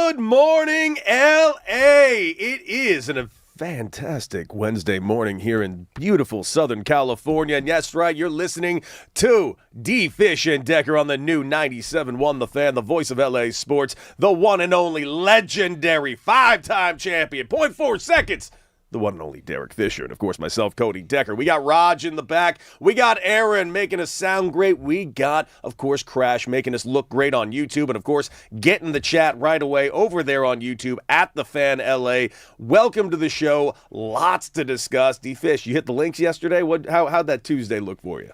Good morning, L.A. It is a fantastic Wednesday morning here in beautiful Southern California. And yes, right, you're listening to D. Fish and Decker on the new 97.1 The Fan, the voice of L.A. sports, the one and only legendary five-time champion, 0.4 seconds. The one and only Derek Fisher, and of course myself, Cody Decker. We got Raj in the back. We got Aaron making us sound great. We got, of course, Crash making us look great on YouTube. And of course, get in the chat right away over there on YouTube at The Fan LA. Welcome to the show. Lots to discuss. D-Fish, you hit the links yesterday. How'd that Tuesday look for you?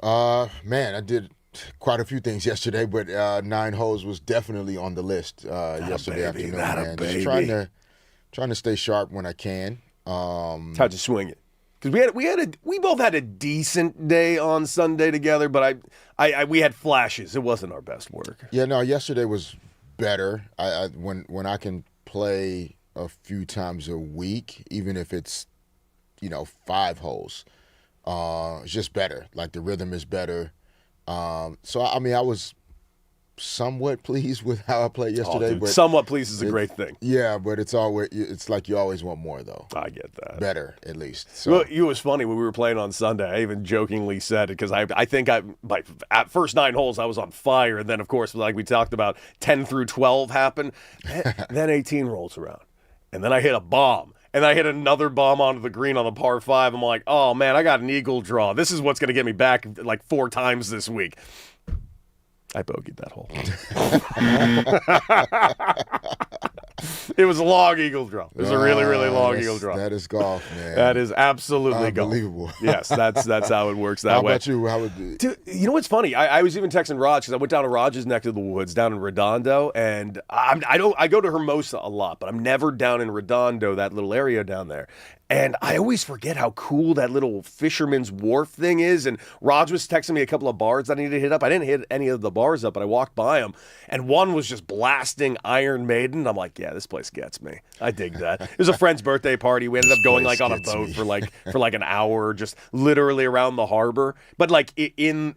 Man, I did quite a few things yesterday, but 9 holes was definitely on the list yesterday afternoon. Man. Just trying to stay sharp when I can. How'd you swing it? Because we both had a decent day on Sunday together, but we had flashes. It wasn't our best work. Yeah, no, yesterday was better. When I can play a few times a week, even if it's 5 holes, it's just better. Like the rhythm is better. So I mean, I was somewhat pleased with how I played yesterday. Dude, but somewhat pleased is a great thing. Yeah, but it's like you always want more, though. I get that. Better, at least. So. Well, it was funny when we were playing on Sunday. I even jokingly said it because I think at first 9 holes I was on fire, and then of course, like we talked about, 10 through 12 happened. Then 18 rolls around, and then I hit a bomb. And I hit another bomb onto the green on the par 5. I'm like, oh man, I got an eagle draw. This is what's going to get me back like 4 times this week. I bogeyed that hole. It was a long eagle draw. It was a really, really long eagle draw. That is golf, man. That is absolutely unbelievable. Golf. Yes, that's how it works that way. How about you? How would you? Dude, you know what's funny? I was even texting Raj because I went down to Raj's neck of the woods down in Redondo, and I go to Hermosa a lot, but I'm never down in Redondo, that little area down there. And I always forget how cool that little fisherman's wharf thing is. And Raj was texting me a couple of bars that I needed to hit up. I didn't hit any of the bars up, but I walked by them. And one was just blasting Iron Maiden. I'm like, yeah, this place gets me. I dig that. It was a friend's birthday party. We ended up going like on a boat for like an hour, just literally around the harbor. But like in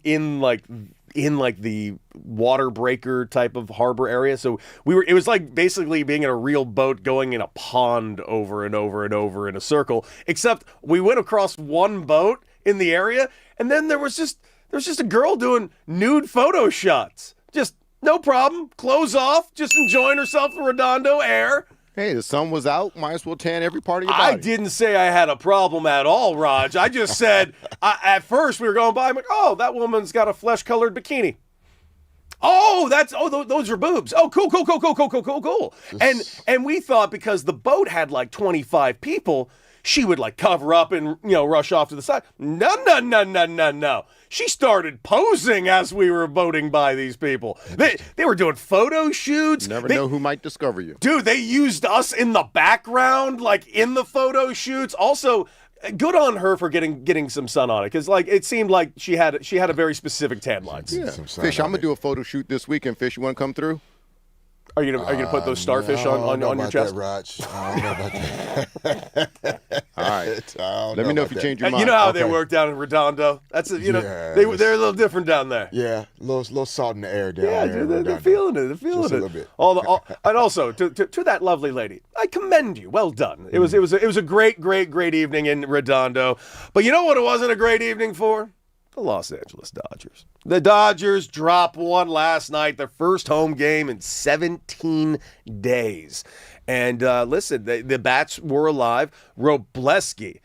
the water breaker type of harbor area. So it was like basically being in a real boat going in a pond over and over and over in a circle, except we went across one boat in the area, and then there was just a girl doing nude photo shots. Just no problem, clothes off, just enjoying herself in Redondo air. Hey, the sun was out. Might as well tan every part of your body. I didn't say I had a problem at all, Raj. I just said, at first we were going by, I'm like, oh, that woman's got a flesh-colored bikini. Oh, those are boobs. Oh, cool. And we thought because the boat had like 25 people, she would like cover up and, rush off to the side. No. She started posing as we were boating by these people. They were doing photo shoots. You never know who might discover you. Dude, they used us in the background, like in the photo shoots. Also, good on her for getting some sun on it, because like it seemed like she had a very specific tan lines. Yeah. Fish, I'm gonna do a photo shoot this weekend. Fish, you want to come through? Are you gonna put those starfish on your chest? I don't know about that. All right. Let me know if you change your mind. You know how they work down in Redondo. That's they're a little different down there. Yeah, little salt in the air down there. Yeah, dude, they're feeling it. Just a little bit. And also to that lovely lady, I commend you. Well done. It was a great evening in Redondo. But you know what it wasn't a great evening for? The Los Angeles Dodgers. The Dodgers dropped one last night, their first home game in 17 days. And listen, the bats were alive. Robleski,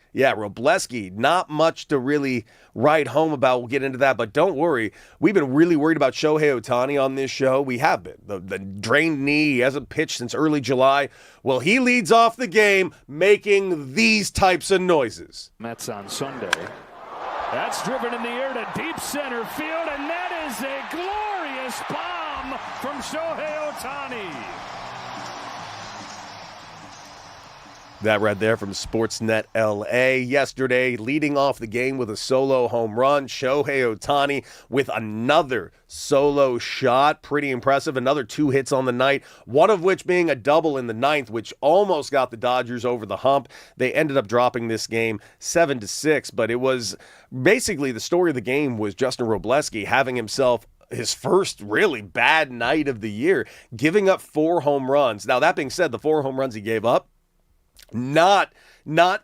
not much to really write home about. We'll get into that, but don't worry. We've been really worried about Shohei Ohtani on this show. We have been. The drained knee, he hasn't pitched since early July. Well, he leads off the game making these types of noises. Mets on Sunday. That's driven in the air to deep center field, and that is a glorious bomb from Shohei Ohtani. That right there from Sportsnet LA yesterday, leading off the game with a solo home run. Shohei Ohtani with another solo shot. Pretty impressive. Another 2 hits on the night, one of which being a double in the 9th, which almost got the Dodgers over the hump. They ended up dropping this game 7-6, but it was basically the story of the game was Justin Robleski having himself his first really bad night of the year, giving up 4 home runs. Now, that being said, the 4 home runs he gave up, not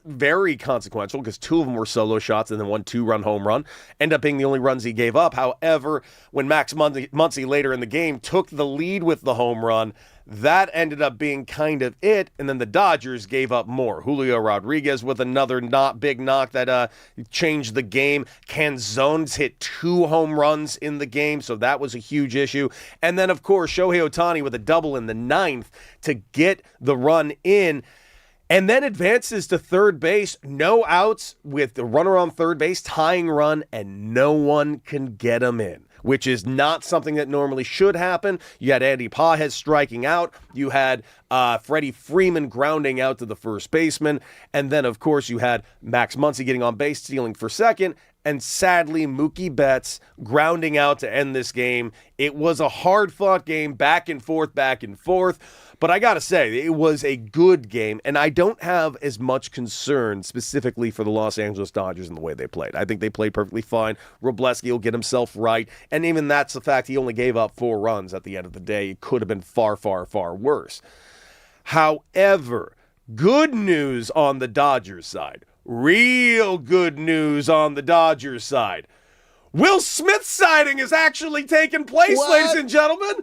very consequential because 2 of them were solo shots and then 1 2-run home run. End up being the only runs he gave up. However, when Max Muncy later in the game took the lead with the home run, that ended up being kind of it. And then the Dodgers gave up more. Julio Rodriguez with another not big knock that changed the game. Canzone's hit 2 home runs in the game, so that was a huge issue. And then, of course, Shohei Ohtani with a double in the 9th to get the run in. And then advances to third base, no outs with the runner on third base, tying run, and no one can get him in, which is not something that normally should happen. You had Andy Pages striking out. You had Freddie Freeman grounding out to the first baseman. And then, of course, you had Max Muncy getting on base, stealing for second. And sadly, Mookie Betts grounding out to end this game. It was a hard-fought game, back and forth. But I got to say, it was a good game, and I don't have as much concern specifically for the Los Angeles Dodgers in the way they played. I think they played perfectly fine. Wroblewski will get himself right, and even that's the fact he only gave up 4 runs at the end of the day. It could have been far, far, far worse. However, good news on the Dodgers side. Real good news on the Dodgers side. Will Smith's sighting is actually taking place, ladies and gentlemen.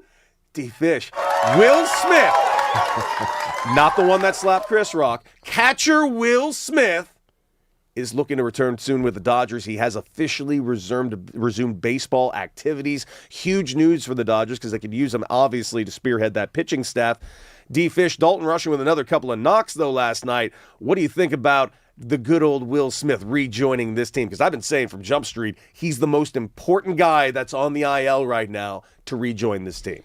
D-Fish. Will Smith, not the one that slapped Chris Rock. Catcher Will Smith is looking to return soon with the Dodgers. He has officially resumed baseball activities. Huge news for the Dodgers because they could use him, obviously, to spearhead that pitching staff. D-Fish, Dalton Rushing with another couple of knocks, though, last night. What do you think about the good old Will Smith rejoining this team? Because I've been saying from Jump Street, he's the most important guy that's on the IL right now to rejoin this team.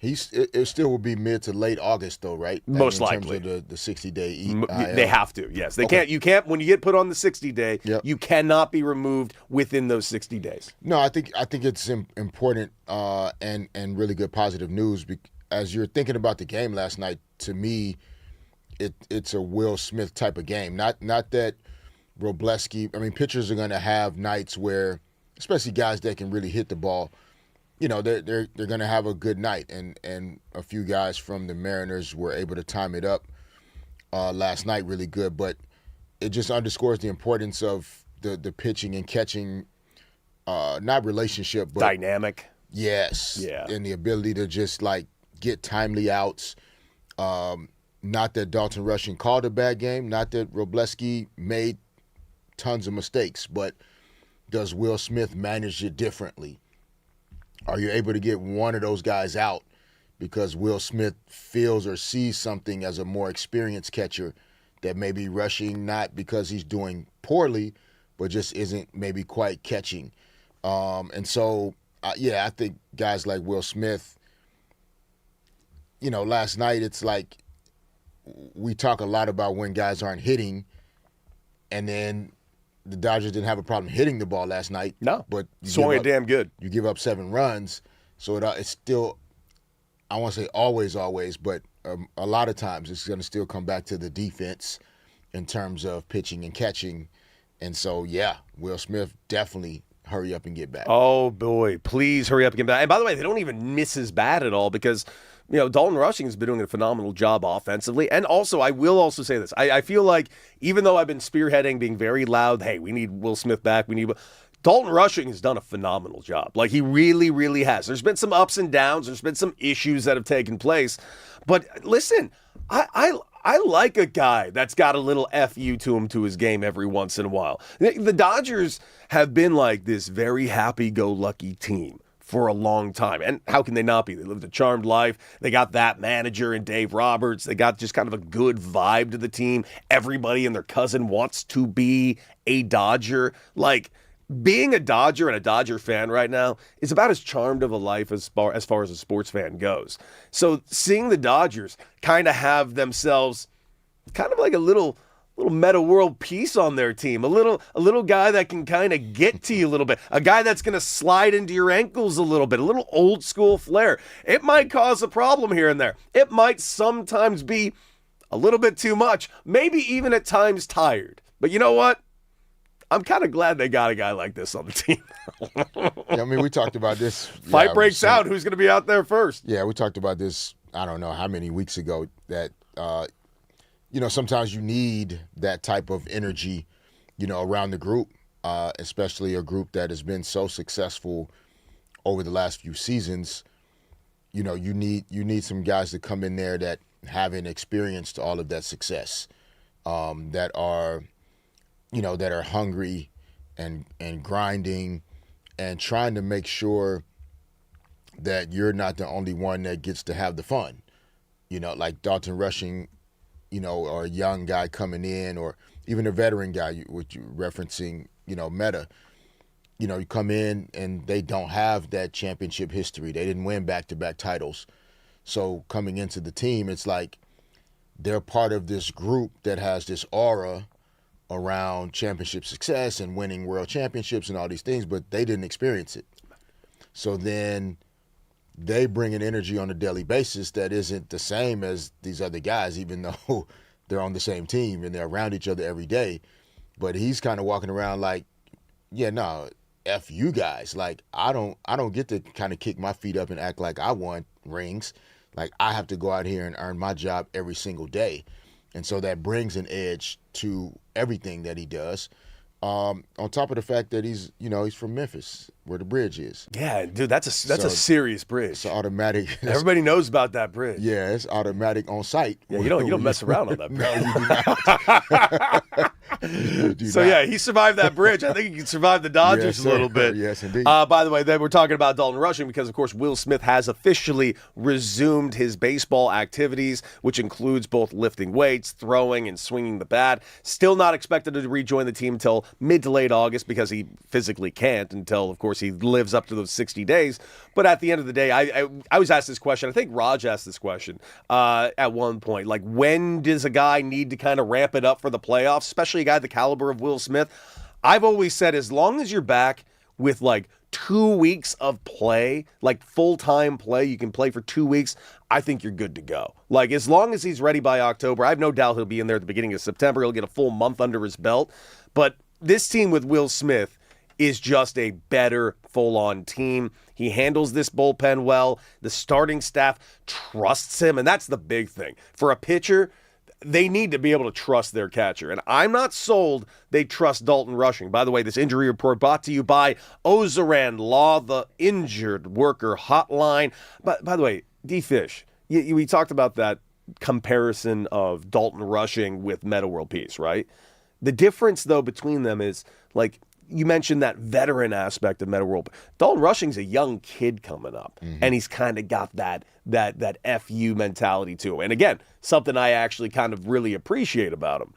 It still will be mid to late August, though, right? Most likely. likely. In terms of the 60-day IL. They have to, yes. They can't. You can't, when you get put on the 60-day, you cannot be removed within those 60 days. No, I think it's important and really good positive news. As you're thinking about the game last night, to me, it's a Will Smith type of game. Not that Wroblewski. I mean, pitchers are going to have nights where, especially guys that can really hit the ball, you know, they're going to have a good night. And a few guys from the Mariners were able to time it up last night really good. But it just underscores the importance of the pitching and catching, not relationship, but dynamic. Yes. Yeah. And the ability to just like get timely outs. Not that Dalton Rushing called a bad game, not that Wroblewski made tons of mistakes, but does Will Smith manage it differently? Are you able to get one of those guys out because Will Smith feels or sees something as a more experienced catcher that may be rushing, not because he's doing poorly, but just isn't maybe quite catching? And so, I think guys like Will Smith, you know, last night it's like we talk a lot about when guys aren't hitting, and then the Dodgers didn't have a problem hitting the ball last night. No, but swung it damn good. You give up 7 runs, so it's still, I won't say always, but a lot of times it's going to still come back to the defense in terms of pitching and catching. And so, Will Smith definitely hurry up and get back. Oh, boy, please hurry up and get back. And by the way, they don't even miss his bat at all because, you know, Dalton Rushing has been doing a phenomenal job offensively. And also, I will also say this. I feel like even though I've been spearheading, being very loud, hey, we need Will Smith back, Dalton Rushing has done a phenomenal job. Like, he really, really has. There's been some ups and downs. There's been some issues that have taken place. But listen, I like a guy that's got a little FU to him to his game every once in a while. The Dodgers have been like this very happy-go-lucky team for a long time. And how can they not be? They lived a charmed life. They got that manager in Dave Roberts. They got just kind of a good vibe to the team. Everybody and their cousin wants to be a Dodger. Like, being a Dodger and a Dodger fan right now is about as charmed of a life as far as a sports fan goes. So seeing the Dodgers kind of have themselves kind of like a little meta world peace on their team, a little guy that can kind of get to you a little bit, a guy that's going to slide into your ankles a little bit, a little old school flair. It might cause a problem here and there. It might sometimes be a little bit too much, maybe even at times tired. But you know what? I'm kind of glad they got a guy like this on the team. I mean, we talked about this. Fight breaks out. Who's going to be out there first? Yeah, we talked about this, I don't know how many weeks ago, that, sometimes you need that type of energy, around the group, especially a group that has been so successful over the last few seasons. You need some guys to come in there that haven't experienced all of that success, that are hungry and grinding and trying to make sure that you're not the only one that gets to have the fun. Like Dalton Rushing, or a young guy coming in, or even a veteran guy, which you're referencing, Meta. You come in and they don't have that championship history. They didn't win back-to-back titles. So coming into the team, it's like they're part of this group that has this aura around championship success and winning world championships and all these things, but they didn't experience it. So then they bring an energy on a daily basis that isn't the same as these other guys, even though they're on the same team and they're around each other every day. But he's kind of walking around like, yeah, no, F you guys. Like, I don't get to kind of kick my feet up and act like I want rings. Like, I have to go out here and earn my job every single day. And so that brings an edge to everything that he does. On top of the fact that he's from Memphis, where the bridge is. Yeah, dude, that's a serious bridge. It's automatic. Everybody knows about that bridge. Yeah, it's automatic on site. Yeah, you don't mess around on that bridge. No, you do not. So yeah, he survived that bridge. I think he can survive the Dodgers a little bit. Yes, indeed. By the way, then we're talking about Dalton Rushing because, of course, Will Smith has officially resumed his baseball activities, which includes both lifting weights, throwing, and swinging the bat. Still not expected to rejoin the team until mid to late August because he physically can't until, of course, he lives up to those 60 days. But at the end of the day, I was asked this question. I think Raj asked this question at one point. Like, when does a guy need to kind of ramp it up for the playoffs, especially a guy the caliber of Will Smith? I've always said as long as you're back with like 2 weeks of play, like full-time play, you can play for 2 weeks, I think you're good to go. Like, as long as he's ready by October, I have no doubt he'll be in there at the beginning of September. He'll get a full month under his belt. But this team with Will Smith is just a better full-on team. He handles this bullpen well. The starting staff trusts him, and that's the big thing. For a pitcher, they need to be able to trust their catcher, and I'm not sold they trust Dalton Rushing. By the way, this injury report brought to you by Ozaran Law, the injured worker hotline. But by the way, D-Fish, we talked about that comparison of Dalton Rushing with Meta World Peace, right? The difference, though, between them is, like, you mentioned that veteran aspect of Meta World. Dalton Rushing's a young kid coming up, and he's kind of got that FU mentality to him. And again, something I actually kind of really appreciate about him.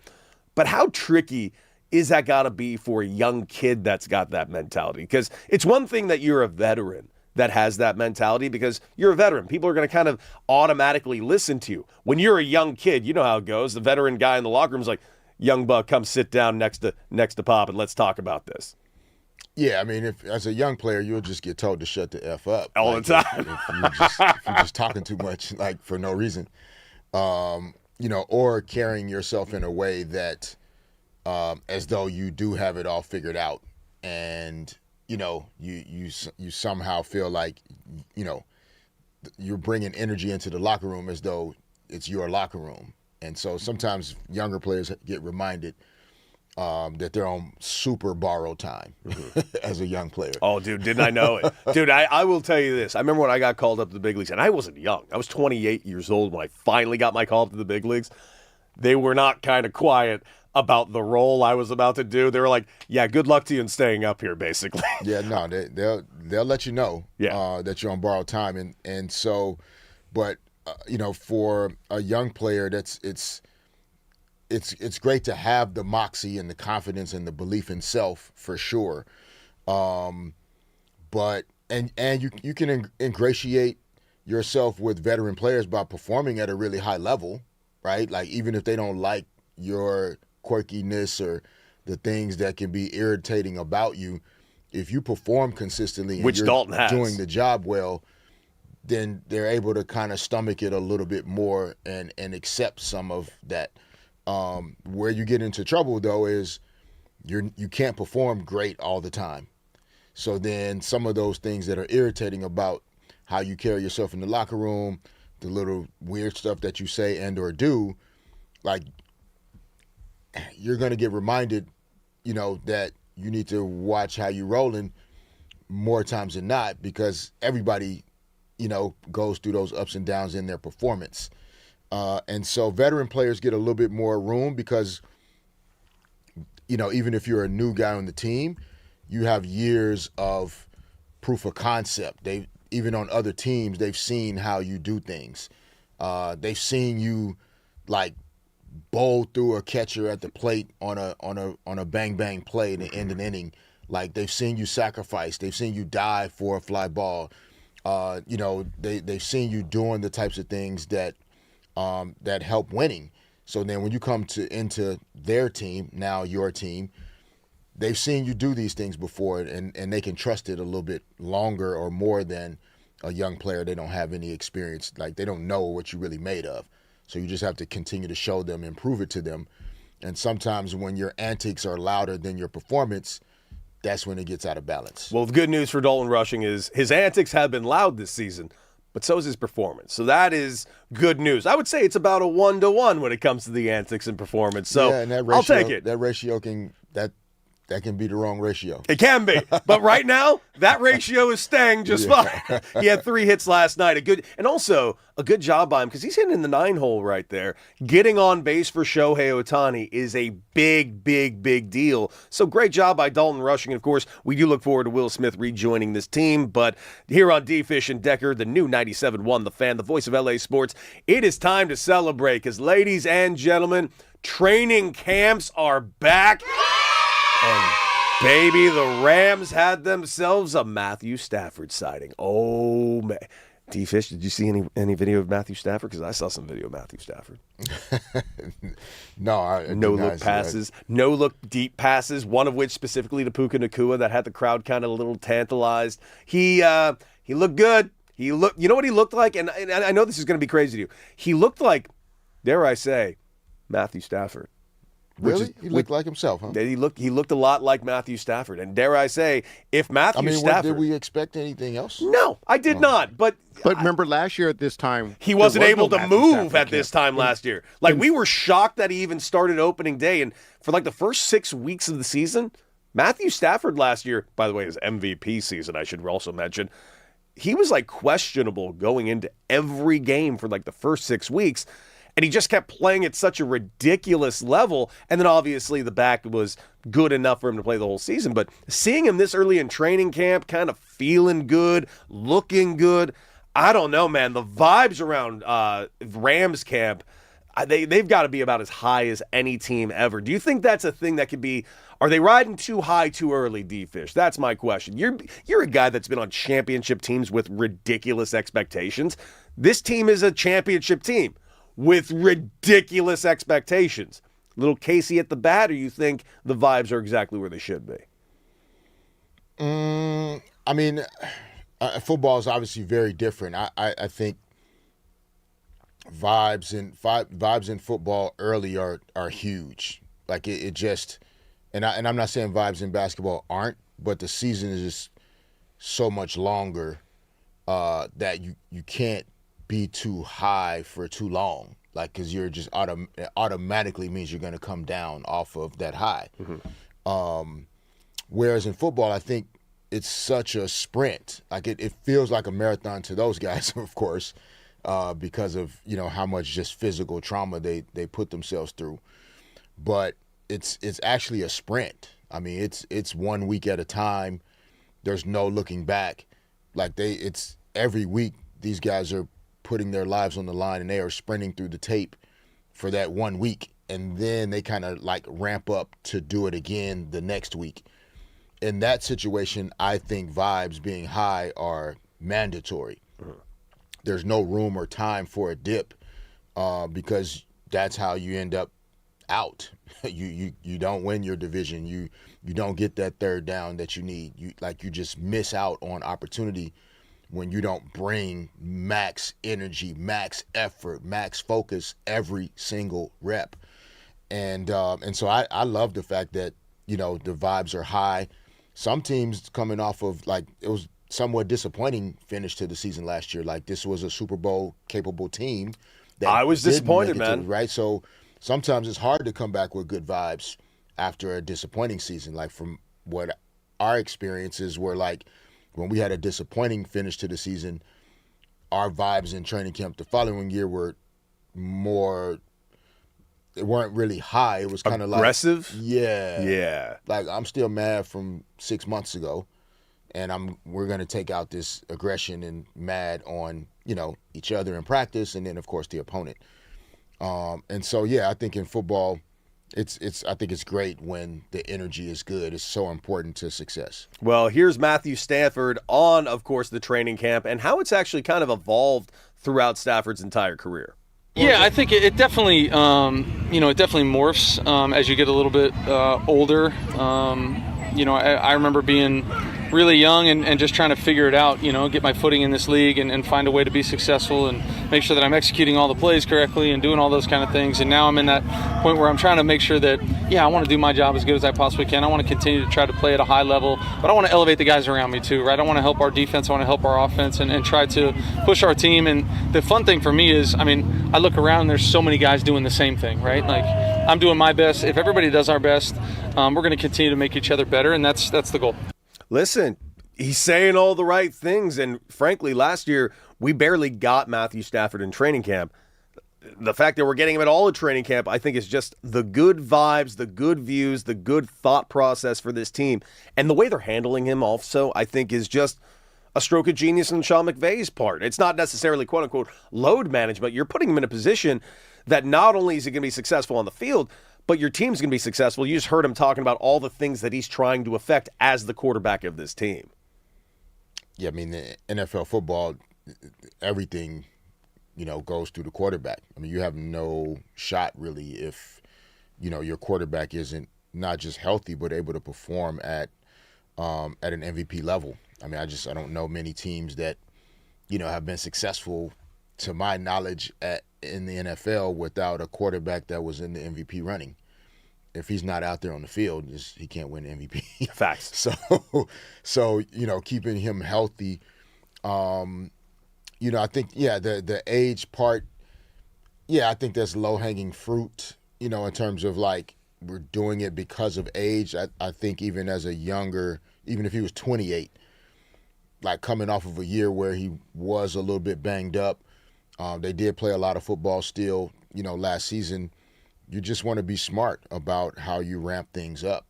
But how tricky is that got to be for a young kid that's got that mentality? Because it's one thing that you're a veteran that has that mentality because you're a veteran. People are going to kind of automatically listen to you. When you're a young kid, you know how it goes. The veteran guy in the locker room is like, young buck, come sit down next to Pop and let's talk about this. Yeah, I mean, if as a young player, you'll just get told to shut the F up all the time. If you're just talking too much, like for no reason, or carrying yourself in a way that, as though you do have it all figured out, and you somehow feel like you're bringing energy into the locker room as though it's your locker room. And so sometimes younger players get reminded that they're on super borrowed time as a young player. Oh, dude, didn't I know it? Dude, I will tell you this. I remember when I got called up to the big leagues, and I wasn't young. I was 28 years old when I finally got my call up to the big leagues. They were not kind of quiet about the role I was about to do. They were like, yeah, good luck to you in staying up here, basically. Yeah, no, they'll let you know that you're on borrowed time. And so, but for a young player, it's great to have the moxie and the confidence and the belief in self for sure. But you can ingratiate yourself with veteran players by performing at a really high level, right? Like, even if they don't like your quirkiness or the things that can be irritating about you, if you perform consistently and which you're Dalton has, doing the job well, then they're able to kind of stomach it a little bit more and accept some of that. Where you get into trouble, though, is you can't perform great all the time. So then some of those things that are irritating about how you carry yourself in the locker room, the little weird stuff that you say and or do, like you're going to get reminded, that you need to watch how you're rolling more times than not, because everybody, goes through those ups and downs in their performance. And so veteran players get a little bit more room because, even if you're a new guy on the team, you have years of proof of concept. Even on other teams, they've seen how you do things. They've seen you like bowl through a catcher at the plate on a bang bang play to end an inning. Like they've seen you sacrifice. They've seen you dive for a fly ball. They've seen you doing the types of things that help winning. So then when you come into their team, now your team, they've seen you do these things before, and they can trust it a little bit longer or more than a young player. They don't have any experience. Like they don't know what you're really made of. So you just have to continue to show them and prove it to them. And sometimes when your antics are louder than your performance, that's when it gets out of balance. Well, the good news for Dalton Rushing is his antics have been loud this season, but so is his performance. So that is good news. I would say it's about a 1-to-1 when it comes to the antics and performance. So yeah, and that ratio, I'll take it. That ratio that can be the wrong ratio. It can be. But right now, that ratio is staying just fine. He had 3 hits last night. And also a good job by him because he's hitting in the 9-hole right there. Getting on base for Shohei Ohtani is a big, big, big deal. So great job by Dalton Rushing. And of course, we do look forward to Will Smith rejoining this team. But here on D. Fish and Decker, the new 97.1 The Fan, the voice of LA Sports, it is time to celebrate because, ladies and gentlemen, training camps are back. And baby, the Rams had themselves a Matthew Stafford sighting. Oh, man. D-Fish, did you see any video of Matthew Stafford? Because I saw some video of Matthew Stafford. No, no-look passes, no-look deep passes, one of which specifically to Puka Nacua that had the crowd kind of a little tantalized. He looked good. You know what he looked like? And I know this is going to be crazy to you. He looked like, dare I say, Matthew Stafford. Really? He looked like himself, huh? He looked a lot like Matthew Stafford. And dare I say, if Matthew Stafford... did we expect anything else? No, I did not. But remember last year at this time... He wasn't able to move at this time last year. Like, we were shocked that he even started opening day. And for like the first 6 weeks of the season, Matthew Stafford last year, by the way, his MVP season, I should also mention, he was like questionable going into every game for like the first 6 weeks. And he just kept playing at such a ridiculous level. And then obviously the back was good enough for him to play the whole season. But seeing him this early in training camp, kind of feeling good, looking good, I don't know, man. The vibes around Rams camp, they've got to be about as high as any team ever. Do you think that's a thing that could be... Are they riding too high too early, D-Fish? That's my question. You're a guy that's been on championship teams with ridiculous expectations. This team is a championship team with ridiculous expectations. Little Casey at the bat, or you think the vibes are exactly where they should be? I mean, football is obviously very different. I think vibes in football early are huge. Like it just, and I'm not saying vibes in basketball aren't, but the season is just so much longer that you can't be too high for too long, like because you're just automatically means you're going to come down off of that high. Mm-hmm. Whereas in football, I think it's such a sprint. Like it feels like a marathon to those guys, of course, because of how much just physical trauma they put themselves through. But it's actually a sprint. I mean, it's 1 week at a time. There's no looking back. Like it's every week these guys are putting their lives on the line and they are sprinting through the tape for that 1 week. And then they kind of like ramp up to do it again the next week. In that situation, I think vibes being high are mandatory. Mm-hmm. There's no room or time for a dip because that's how you end up out. You don't win your division. You don't get that third down that you need. You just miss out on opportunity when you don't bring max energy, max effort, max focus every single rep. And so I love the fact that the vibes are high. Some teams coming off of, like, it was somewhat disappointing finish to the season last year. Like, this was a Super Bowl capable team. I was disappointed, man. Right? So sometimes it's hard to come back with good vibes after a disappointing season. Like, from what our experiences were like, when we had a disappointing finish to the season, our vibes in training camp the following year were more, it weren't really high. It was kind of like aggressive. Yeah. Like, I'm still mad from 6 months ago, and we're gonna take out this aggression and mad on each other in practice, and then of course the opponent. And so I think in football, I think it's great when the energy is good. It's so important to success. Well, here's Matthew Stafford on, of course, the training camp and how it's actually kind of evolved throughout Stafford's entire career. Yeah, I think it definitely, it definitely morphs as you get a little bit older. I remember being really young and just trying to figure it out, get my footing in this league and find a way to be successful and make sure that I'm executing all the plays correctly and doing all those kind of things. And now I'm in that point where I'm trying to make sure that, I want to do my job as good as I possibly can. I want to continue to try to play at a high level, but I want to elevate the guys around me too, right? I want to help our defense. I want to help our offense and try to push our team. And the fun thing for me is, I look around and there's so many guys doing the same thing, right? Like, I'm doing my best. If everybody does our best, we're going to continue to make each other better, and that's the goal. Listen, he's saying all the right things, and frankly, last year, we barely got Matthew Stafford in training camp. The fact that we're getting him at all at training camp, I think, is just the good vibes, the good views, the good thought process for this team. And the way they're handling him also, I think, is just a stroke of genius on Sean McVay's part. It's not necessarily, quote-unquote, load management. You're putting him in a position that not only is he going to be successful on the field, but your team's going to be successful. You just heard him talking about all the things that he's trying to affect as the quarterback of this team. Yeah, the NFL football, everything, goes through the quarterback. You have no shot really if, your quarterback isn't not just healthy, but able to perform at an MVP level. I don't know many teams that, have been successful, to my knowledge, in the NFL without a quarterback that was in the MVP running. If he's not out there on the field, he can't win MVP. Facts. So keeping him healthy, I think, the age part, I think that's low-hanging fruit, in terms of, like, we're doing it because of age. I think even as a younger, even if he was 28, like, coming off of a year where he was a little bit banged up, they did play a lot of football still, last season. You just want to be smart about how you ramp things up.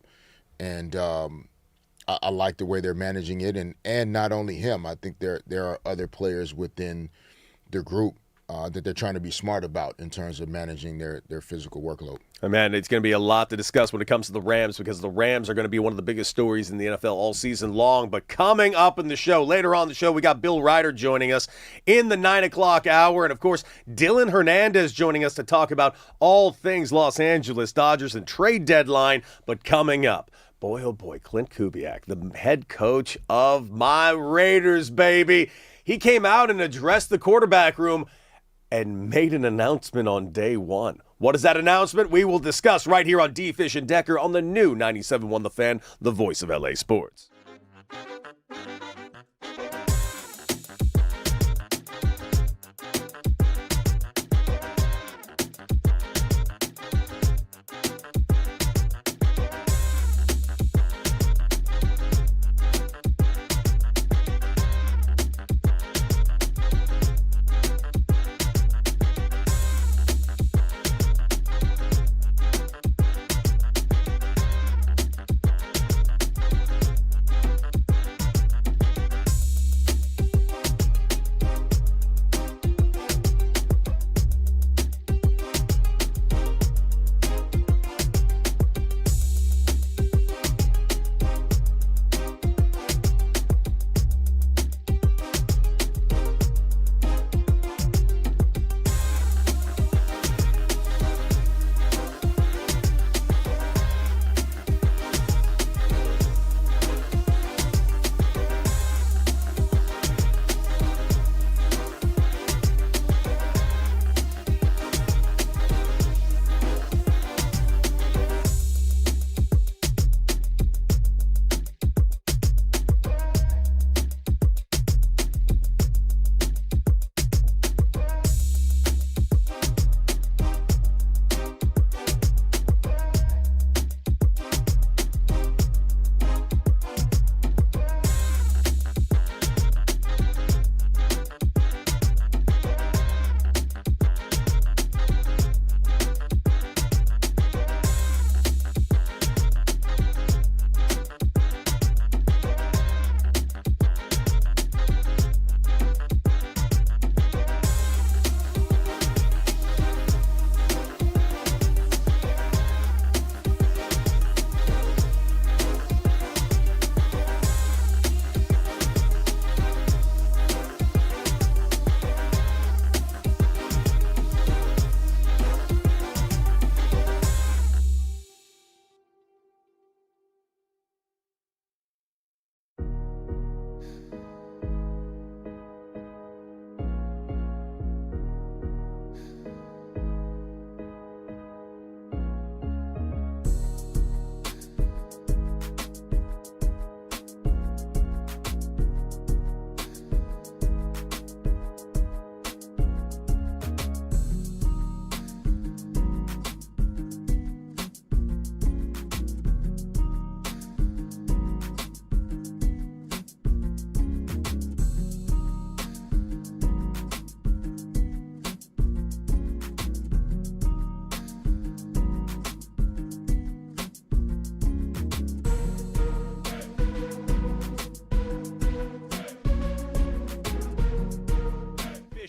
And I like the way they're managing it. And not only him, I think there are other players within the group that they're trying to be smart about in terms of managing their physical workload. And man, it's going to be a lot to discuss when it comes to the Rams, because the Rams are going to be one of the biggest stories in the NFL all season long. But coming up in the show, later on in the show, we got Bill Reiter joining us in the 9 o'clock hour. And of course, Dylan Hernandez joining us to talk about all things Los Angeles Dodgers and trade deadline. But coming up, boy, oh boy, Clint Kubiak, the head coach of my Raiders, baby. He came out and addressed the quarterback room and made an announcement on day one. What is that announcement? We will discuss right here on D. Fish and Decker on the new 97.1 The Fan, the voice of LA Sports.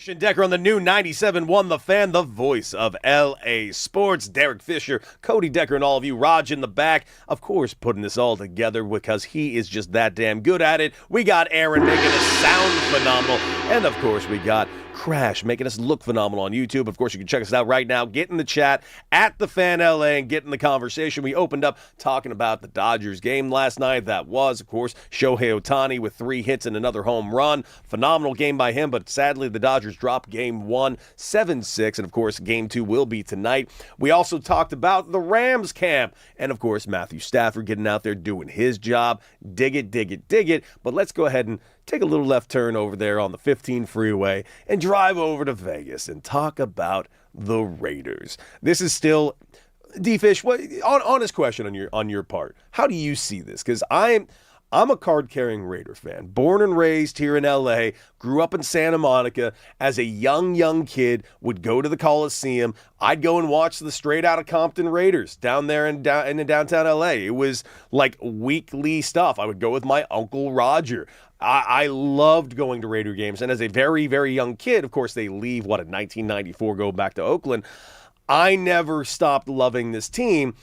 Fish and Decker on the new 97.1 The Fan, the voice of L.A. Sports. Derek Fisher, Cody Decker, and all of you. Raj in the back, of course, putting this all together because he is just that damn good at it. We got Aaron making us sound phenomenal. And, of course, we got Crash making us look phenomenal on YouTube. Of course, you can check us out right now. Get in the chat at The Fan LA and get in the conversation. We opened up talking about the Dodgers game last night. That was, of course, Shohei Ohtani with 3 hits and another home run. Phenomenal game by him, but sadly, the Dodgers dropped game 1, 7-6. And, of course, game 2 will be tonight. We also talked about the Rams camp. And, of course, Matthew Stafford getting out there doing his job. Dig it, dig it, dig it. But let's go ahead and take a little left turn over there on the 15 freeway and drive over to Vegas and talk about the Raiders. This is still D-Fish. What honest question on your part? How do you see this? Because I'm a card-carrying Raider fan, born and raised here in L.A., grew up in Santa Monica. As a young kid, would go to the Coliseum. I'd go and watch the Straight Outta Compton Raiders down there in downtown L.A. It was like weekly stuff. I would go with my Uncle Roger. I loved going to Raider games. And as a very, very young kid, of course, they leave, in 1994, go back to Oakland. I never stopped loving this team.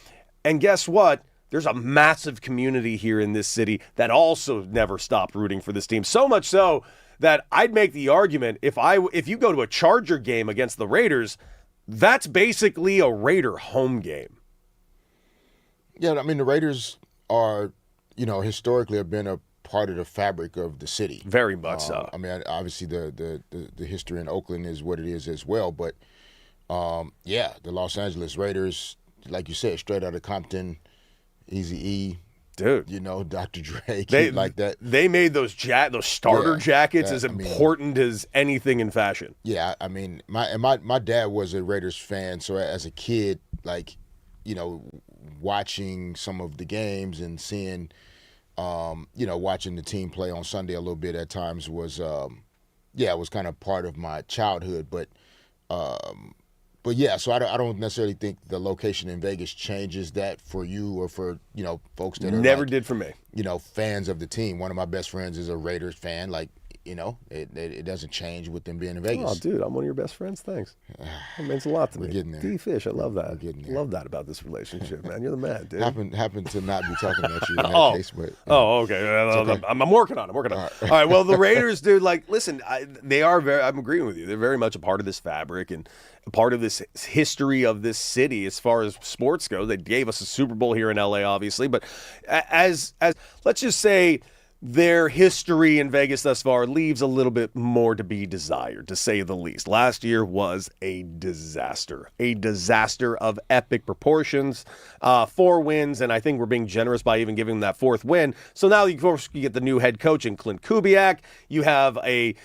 And guess what? There's a massive community here in this city that also never stopped rooting for this team. So much so that I'd make the argument, if you go to a Charger game against the Raiders, that's basically a Raider home game. Yeah, I mean, the Raiders are, historically have been a part of the fabric of the city. Very much so. I mean, obviously the history in Oakland is what it is as well. But, the Los Angeles Raiders, like you said, Straight Outta Compton, Eazy-E, dude, Dr. Dre, they like that. They made those starter jackets as important as anything in fashion. Yeah, I mean, my dad was a Raiders fan, so as a kid, watching some of the games and seeing, watching the team play on Sunday a little bit at times was, it was kind of part of my childhood, but yeah, so I don't necessarily think the location in Vegas changes that for you or for, folks that are never did for me. Fans of the team. One of my best friends is a Raiders fan. It doesn't change with them being in Vegas. Oh, dude, I'm one of your best friends. Thanks. That means a lot to me. We're getting there. D-Fish, I love that. We're getting there. Love that about this relationship, man. You're the man, dude. Happen to not be talking about you in that case, but okay. okay. I'm working on it. All right. Well, the Raiders, dude. Listen, they are very. I'm agreeing with you. They're very much a part of this fabric and a part of this history of this city as far as sports go. They gave us a Super Bowl here in LA, obviously, but as let's just say, their history in Vegas thus far leaves a little bit more to be desired, to say the least. Last year was a disaster of epic proportions. 4 wins, and I think we're being generous by even giving them that 4th win. So now, of course, you get the new head coach in Clint Kubiak. You have a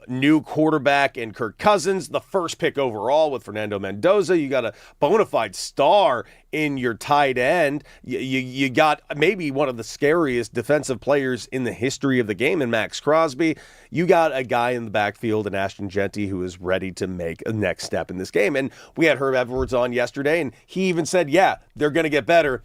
new quarterback in Kirk Cousins, the first pick overall with Fernando Mendoza. You got a bona fide star in your tight end. You got maybe one of the scariest defensive players in the history of the game in Max Crosby. You got a guy in the backfield in Ashton Genty who is ready to make a next step in this game. And we had Herb Edwards on yesterday, and he even said, yeah, they're going to get better,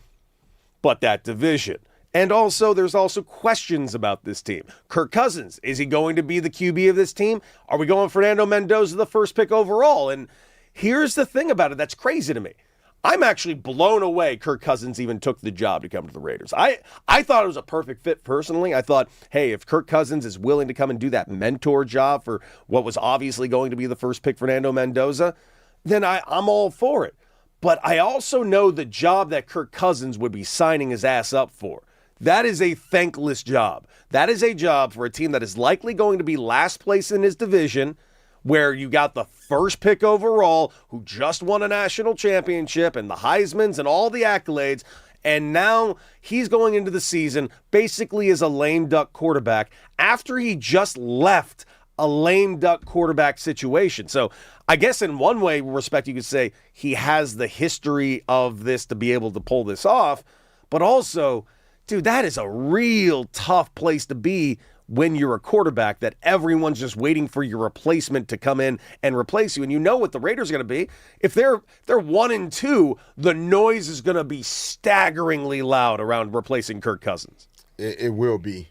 but that division. And also, there's also questions about this team. Kirk Cousins, is he going to be the QB of this team? Are we going Fernando Mendoza, the first pick overall? And here's the thing about it that's crazy to me. I'm actually blown away Kirk Cousins even took the job to come to the Raiders. I thought it was a perfect fit personally. I thought, hey, if Kirk Cousins is willing to come and do that mentor job for what was obviously going to be the first pick, Fernando Mendoza, then I'm all for it. But I also know the job that Kirk Cousins would be signing his ass up for. That is a thankless job. That is a job for a team that is likely going to be last place in his division, where you got the first pick overall, who just won a national championship and the Heismans and all the accolades, and now he's going into the season basically as a lame duck quarterback after he just left a lame duck quarterback situation. So I guess in one way, respect, you could say he has the history of this to be able to pull this off, but also, dude, that is a real tough place to be when you're a quarterback, that everyone's just waiting for your replacement to come in and replace you. And you know what the Raiders are going to be. If they're 1-2, the noise is going to be staggeringly loud around replacing Kirk Cousins. It will be.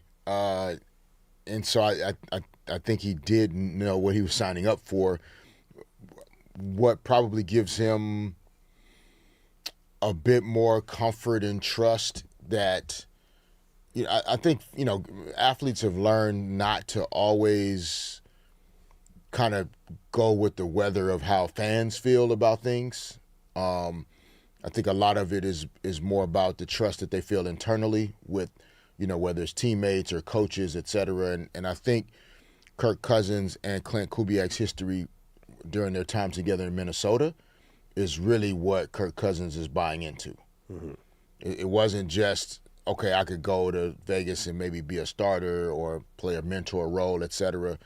and so I think he did know what he was signing up for. What probably gives him a bit more comfort and trust that, I think, athletes have learned not to always kind of go with the weather of how fans feel about things. I think a lot of it is more about the trust that they feel internally with, whether it's teammates or coaches, et cetera. And I think Kirk Cousins and Clint Kubiak's history during their time together in Minnesota is really what Kirk Cousins is buying into. Mm-hmm. It wasn't just, okay, I could go to Vegas and maybe be a starter or play a mentor role, et cetera.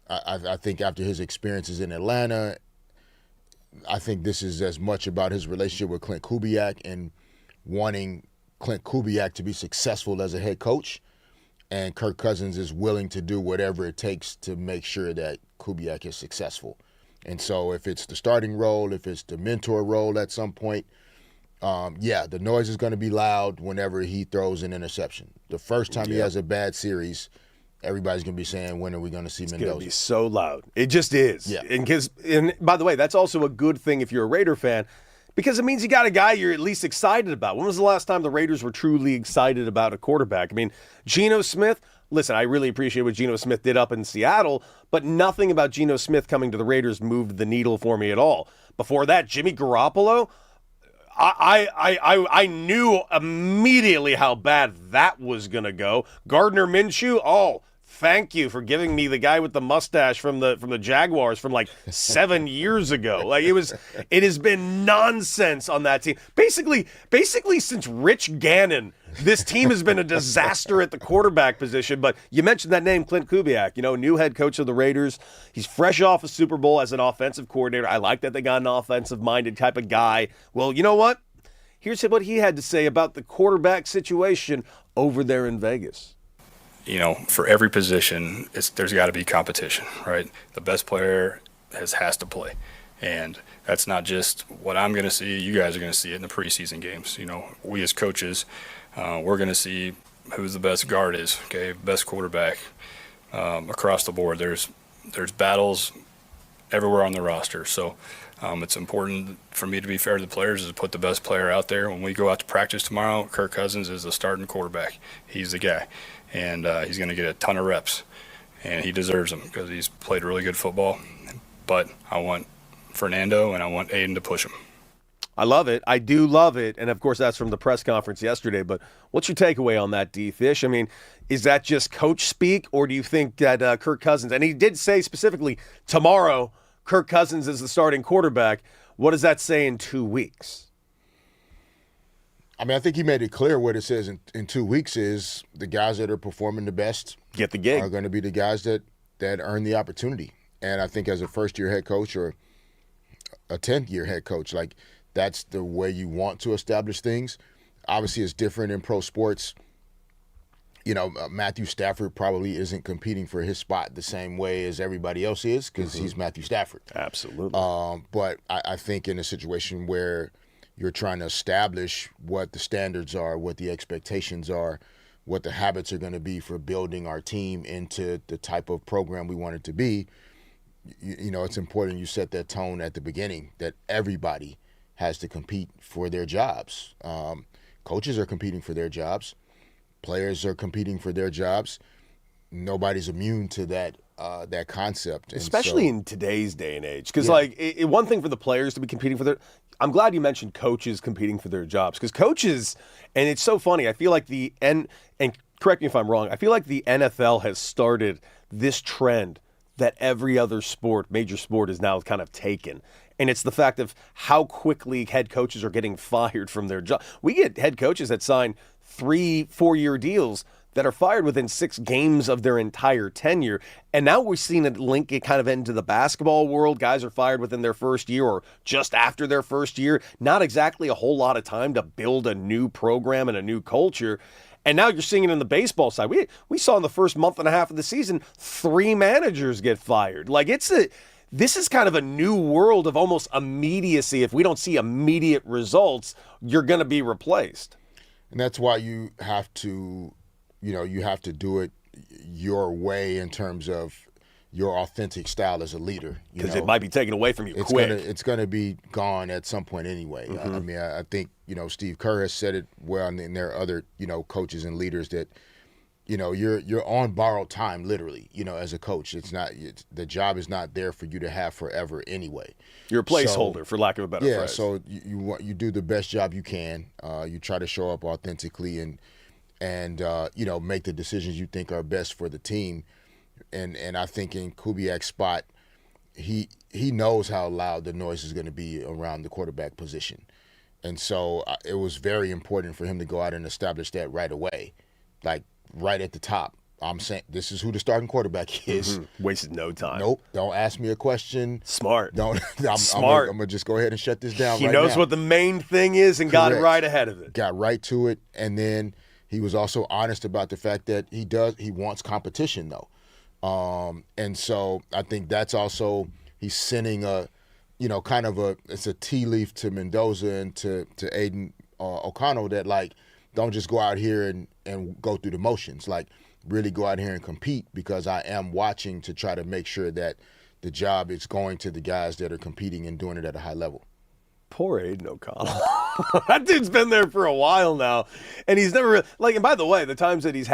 I think after his experiences in Atlanta, I think this is as much about his relationship with Clint Kubiak and wanting Clint Kubiak to be successful as a head coach. And Kirk Cousins is willing to do whatever it takes to make sure that Kubiak is successful. And so if it's the starting role, if it's the mentor role at some point, the noise is going to be loud whenever he throws an interception. The first time he has a bad series, everybody's going to be saying, when are we going to see Mendoza? It's going to be so loud. It just is. Yeah. And by the way, that's also a good thing if you're a Raider fan, because it means you got a guy you're at least excited about. When was the last time the Raiders were truly excited about a quarterback? I mean, Geno Smith, listen, I really appreciate what Geno Smith did up in Seattle, but nothing about Geno Smith coming to the Raiders moved the needle for me at all. Before that, Jimmy Garoppolo, I knew immediately how bad that was going to go. Gardner Minshew, thank you for giving me the guy with the mustache from the Jaguars from like 7 years ago. Like it has been nonsense on that team. Basically since Rich Gannon, this team has been a disaster at the quarterback position. But you mentioned that name, Clint Kubiak, new head coach of the Raiders. He's fresh off a Super Bowl as an offensive coordinator. I like that they got an offensive-minded type of guy. Well, you know what? Here's what he had to say about the quarterback situation over there in Vegas. For every position, there's got to be competition, right? The best player has to play. And that's not just what I'm going to see. You guys are going to see it in the preseason games. We as coaches, we're going to see who the best guard is, okay, best quarterback across the board. There's battles everywhere on the roster. So it's important for me to be fair to the players is to put the best player out there. When we go out to practice tomorrow, Kirk Cousins is the starting quarterback. He's the guy. And he's going to get a ton of reps, and he deserves them because he's played really good football. But I want Fernando and I want Aiden to push him. I love it. I do love it. And, of course, that's from the press conference yesterday. But what's your takeaway on that, D-Fish? I mean, is that just coach speak, or do you think that Kirk Cousins – and he did say specifically tomorrow Kirk Cousins is the starting quarterback. What does that say in 2 weeks? I mean, I think he made it clear what it says in 2 weeks is the guys that are performing the best get the gig are going to be the guys that earn the opportunity. And I think as a first-year head coach or a 10th-year head coach, like that's the way you want to establish things. Obviously, it's different in pro sports. Matthew Stafford probably isn't competing for his spot the same way as everybody else is because he's Matthew Stafford. Absolutely. But I think in a situation where you're trying to establish what the standards are, what the expectations are, what the habits are going to be for building our team into the type of program we want it to be. It's important you set that tone at the beginning that everybody has to compete for their jobs. Coaches are competing for their jobs. Players are competing for their jobs. Nobody's immune to that concept. Especially in today's day and age. Because, one thing for the players to be competing for their – I'm glad you mentioned coaches competing for their jobs. Because coaches – and it's so funny. I feel like and correct me if I'm wrong, I feel like the NFL has started this trend that every other major sport is now kind of taken. And it's the fact of how quickly head coaches are getting fired from their job. We get head coaches that sign 3-4 year deals that are fired within 6 games of their entire tenure. And now we're seeing it link it kind of into the basketball world. Guys are fired within their first year or just after their first year. Not exactly a whole lot of time to build a new program and a new culture. And now you're seeing it in the baseball side. We saw in the first month and a half of the season 3 managers get fired. Like this is kind of a new world of almost immediacy. If we don't see immediate results, you're going to be replaced. And that's why you have to do it your way in terms of your authentic style as a leader. Because it might be taken away from you it's quick. It's gonna be gone at some point anyway. I mean, I think Steve Kerr has said it well, and there are other coaches and leaders that you're on borrowed time, literally. As a coach, the job is not there for you to have forever anyway. You're a placeholder, for lack of a better phrase. Yeah, so you do the best job you can. You try to show up authentically and make the decisions you think are best for the team. And I think in Kubiak's spot, he knows how loud the noise is going to be around the quarterback position. And so it was very important for him to go out and establish that right away, like right at the top. I'm saying this is who the starting quarterback is. Wasted no time. Nope. Don't ask me a question. Smart. Smart. I'm going to just go ahead and shut this down He right knows now. what the main thing is and got it right ahead of it. Got right to it. And then he was also honest about the fact that he wants competition, though. And so I think that's also, he's sending it's a tea leaf to Mendoza and to Aiden O'Connell that, like, don't just go out here and go through the motions. Like, really go out here and compete, because I am watching to try to make sure that the job is going to the guys that are competing and doing it at a high level. Poor Aiden O'Connell. That dude's been there for a while now, and he's never and by the way, the times that he's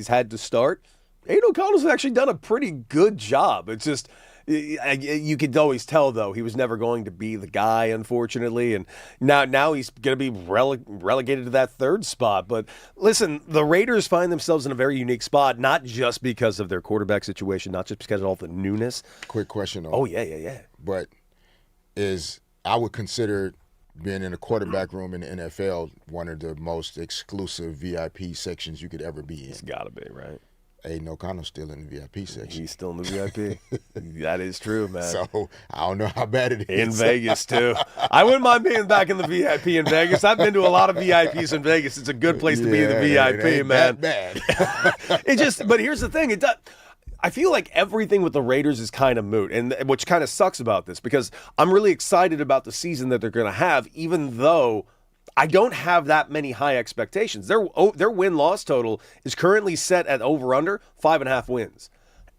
had to start, Aiden O'Connell's actually done a pretty good job. It's just you could always tell, though, he was never going to be the guy, unfortunately, and now he's going to be relegated to that third spot. But listen, the Raiders find themselves in a very unique spot, not just because of their quarterback situation, not just because of all the newness. Quick question, though. Oh, yeah. But I would consider being in a quarterback room in the NFL one of the most exclusive VIP sections you could ever be in. It's got to be, right? Aiden O'Connell's still in the VIP section. He's still in the VIP. That is true, man. So I don't know how bad it is. In Vegas, too. I wouldn't mind being back in the VIP in Vegas. I've been to a lot of VIPs in Vegas. It's a good place to be in the VIP, it ain't man. That bad. But here's the thing. I feel like everything with the Raiders is kind of moot, and which kind of sucks about this, because I'm really excited about the season that they're going to have, even though I don't have that many high expectations. Their win-loss total is currently set at over-under 5.5 wins.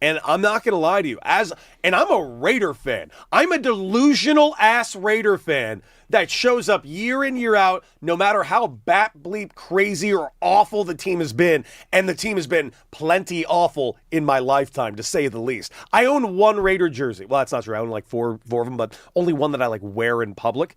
And I'm not going to lie to you. And I'm a Raider fan. I'm a delusional-ass Raider fan that shows up year in, year out, no matter how bat-bleep crazy or awful the team has been. And the team has been plenty awful in my lifetime, to say the least. I own one Raider jersey. Well, that's not true. I own like four of them, but only one that I wear in public.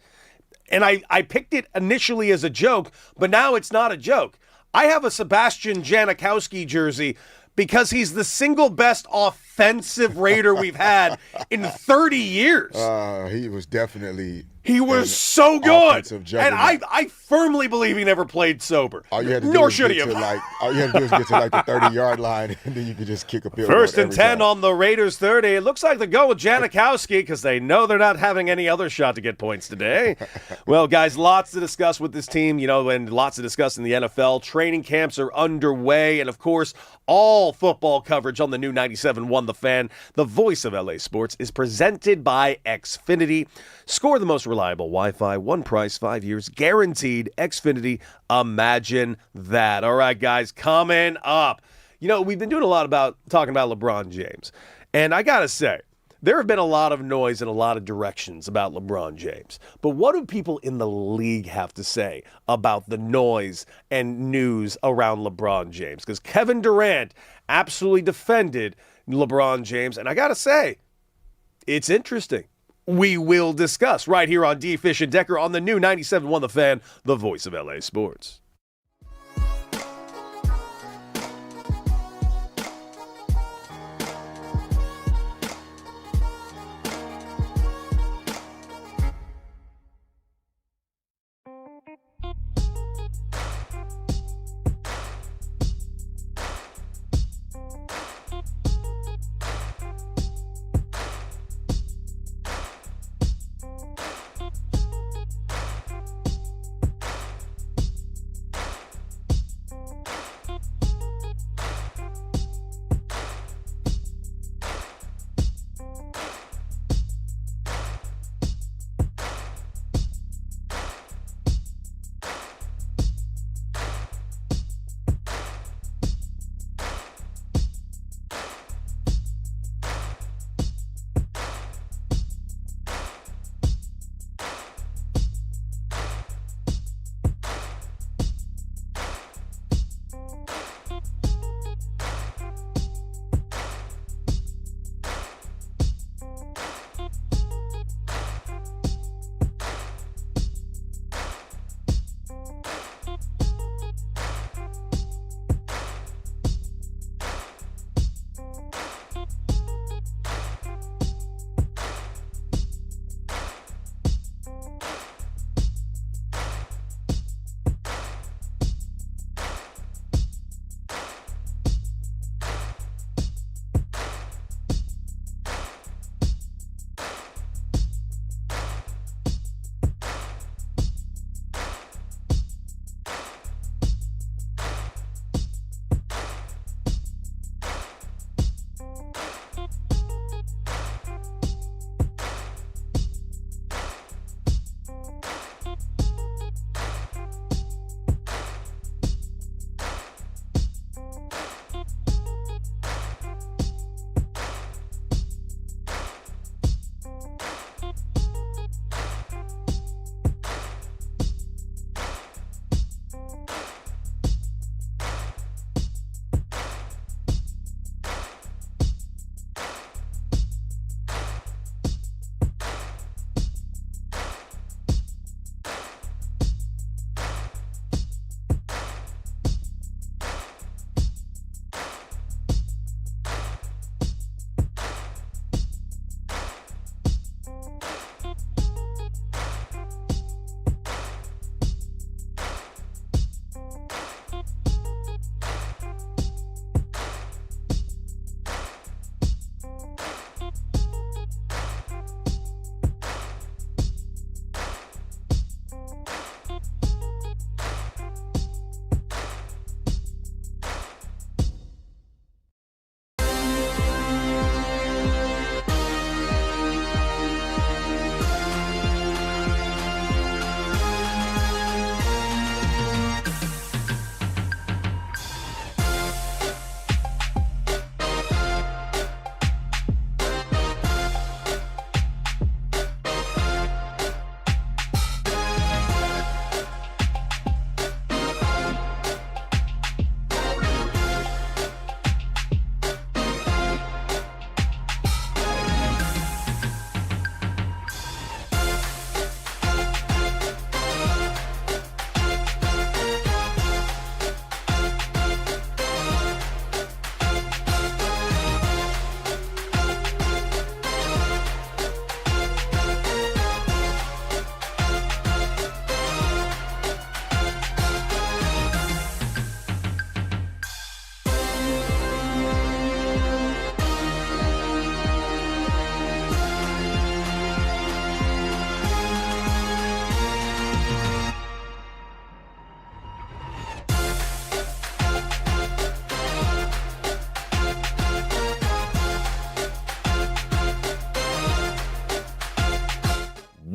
And I picked it initially as a joke, but now it's not a joke. I have a Sebastian Janikowski jersey because he's the single best offensive Raider we've had in 30 years. He was definitely... He was so good, and I I firmly believe he never played sober. All you had to do Nor is should he get have. all you had to do is get to the 30-yard line, and then you could just kick a field goal. First and every 10 time. on the Raiders 30. It looks like they go with Janikowski because they know they're not having any other shot to get points today. Well, guys, lots to discuss with this team, and lots to discuss in the NFL. Training camps are underway, and of course, all football coverage on the new 97.1 The Fan, the voice of LA sports, is presented by Xfinity. Score the most reliable Wi-Fi, one price, 5 years, guaranteed. Xfinity, imagine that. All right, guys, coming up. We've been doing a lot about talking about LeBron James. And I got to say, there have been a lot of noise in a lot of directions about LeBron James. But what do people in the league have to say about the noise and news around LeBron James? Because Kevin Durant absolutely defended LeBron James. And I got to say, it's interesting. We will discuss right here on D. Fish and Decker on the new 97.1 The Fan, the voice of LA sports.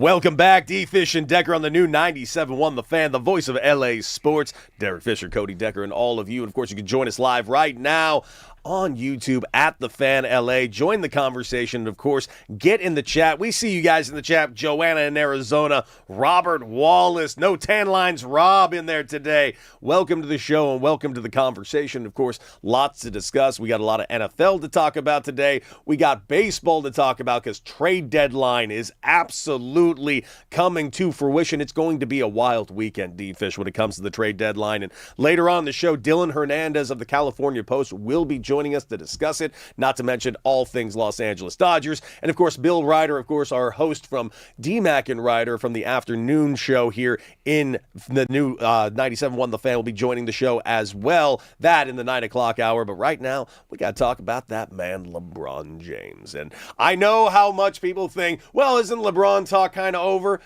Welcome back, D-Fish and Decker on the new 97.1 The Fan, the voice of LA sports. Derek Fisher, Cody Decker, and all of you. And, of course, you can join us live right now on YouTube at The Fan LA. Join the conversation, and, of course, get in the chat. We see you guys in the chat. Joanna in Arizona, Robert Wallace, no tan lines, Rob in there today. Welcome to the show and welcome to the conversation. Of course, lots to discuss. We got a lot of NFL to talk about today. We got baseball to talk about because trade deadline is absolutely coming to fruition. It's going to be a wild weekend, D-Fish, when it comes to the trade deadline. And later on the show, Dylan Hernandez of the California Post will be joining us to discuss it, not to mention all things Los Angeles Dodgers. And, of course, Bill Reiter, of course, our host from DMAC and Reiter from the afternoon show here in the new 97.1 The Fan, will be joining the show as well. That in the 9 o'clock hour. But right now, we got to talk about that man, LeBron James. And I know how much people think, well, isn't LeBron talk kind of over?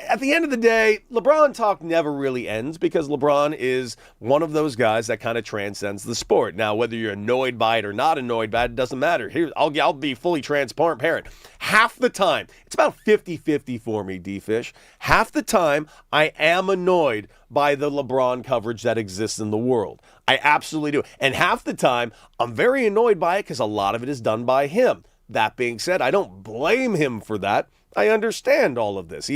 At the end of the day, LeBron talk never really ends because LeBron is one of those guys that kind of transcends the sport. Now, whether you're annoyed by it or not annoyed by it, doesn't matter. Here, I'll be fully transparent. Half the time, it's about 50-50 for me, D-Fish. Half the time, I am annoyed by the LeBron coverage that exists in the world. I absolutely do. And half the time, I'm very annoyed by it because a lot of it is done by him. That being said, I don't blame him for that. I understand all of this.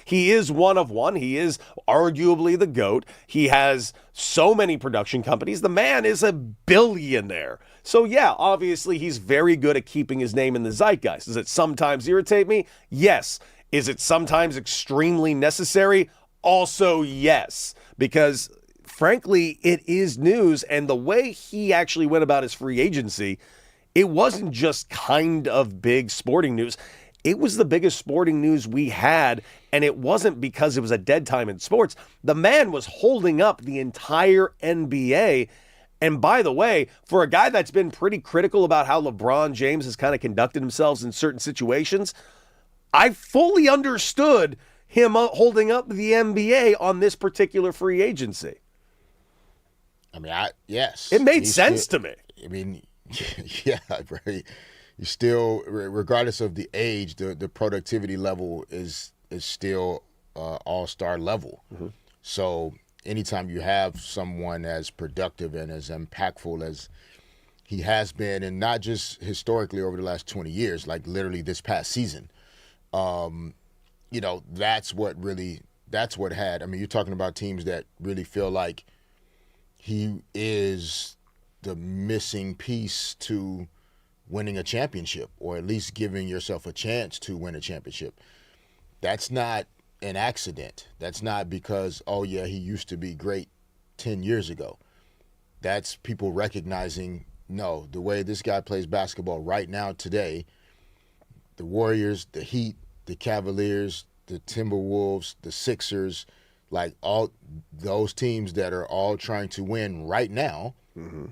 He is one of one. He is arguably the GOAT. He has so many production companies. The man is a billionaire. So yeah, obviously he's very good at keeping his name in the zeitgeist. Does it sometimes irritate me? Yes. Is it sometimes extremely necessary? Also yes. Because frankly, it is news, and the way he actually went about his free agency, it wasn't just kind of big sporting news. It was the biggest sporting news we had, and it wasn't because it was a dead time in sports. The man was holding up the entire NBA. And by the way, for a guy that's been pretty critical about how LeBron James has kind of conducted himself in certain situations, I fully understood him holding up the NBA on this particular free agency. I mean, yes. It made sense to me. I mean, yeah, right. You still, regardless of the age, the productivity level is still all-star level. Mm-hmm. So anytime you have someone as productive and as impactful as he has been, and not just historically over the last 20 years, like literally this past season, that's what had. I mean, you're talking about teams that really feel like he is the missing piece to winning a championship, or at least giving yourself a chance to win a championship. That's not an accident. That's not because, oh yeah, he used to be great 10 years ago. That's people recognizing, no, the way this guy plays basketball right now today, the Warriors, the Heat, the Cavaliers, the Timberwolves, the Sixers, like all those teams that are all trying to win right now, mm-hmm.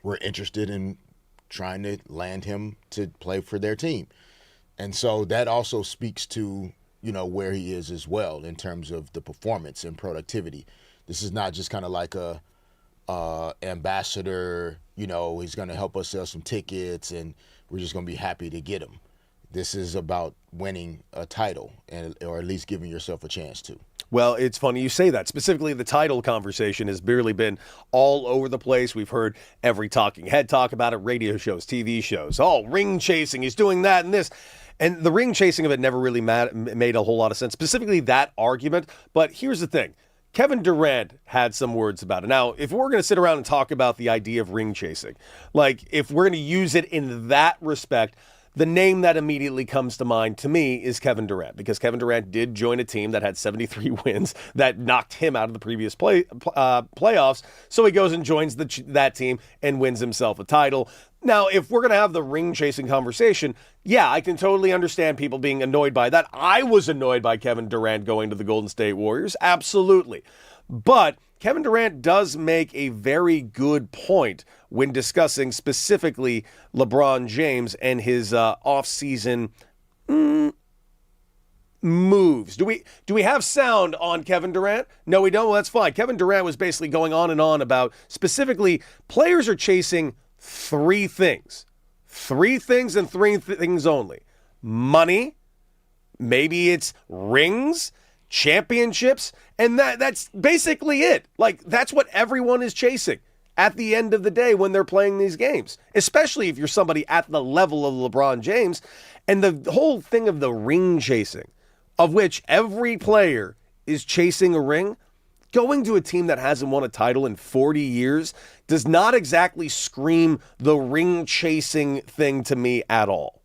were interested in trying to land him to play for their team. And so that also speaks to, where he is as well in terms of the performance and productivity. This is not just kind of like a ambassador, he's going to help us sell some tickets and we're just going to be happy to get him. This is about winning a title, or at least giving yourself a chance to. Well, it's funny you say that. Specifically, the title conversation has barely been all over the place. We've heard every talking head talk about it, radio shows, TV shows. Oh, ring chasing, he's doing that and this. And the ring chasing of it never really made a whole lot of sense, specifically that argument. But here's the thing. Kevin Durant had some words about it. Now, if we're going to sit around and talk about the idea of ring chasing, like if we're going to use it in that respect, the name that immediately comes to mind to me is Kevin Durant, because Kevin Durant did join a team that had 73 wins that knocked him out of the previous playoffs. So he goes and joins that team and wins himself a title. Now, if we're going to have the ring chasing conversation, yeah, I can totally understand people being annoyed by that. I was annoyed by Kevin Durant going to the Golden State Warriors. Absolutely. But Kevin Durant does make a very good point when discussing specifically LeBron James and his off-season moves. Do we have sound on Kevin Durant? No, we don't. Well, that's fine. Kevin Durant was basically going on and on about specifically players are chasing three things and three things only: money, Maybe it's rings, championships, and that's basically it. Like, that's what everyone is chasing at the end of the day when they're playing these games, especially if you're somebody at the level of LeBron James. And the whole thing of the ring chasing, of which every player is chasing a ring, going to a team that hasn't won a title in 40 years does not exactly scream the ring chasing thing to me at all.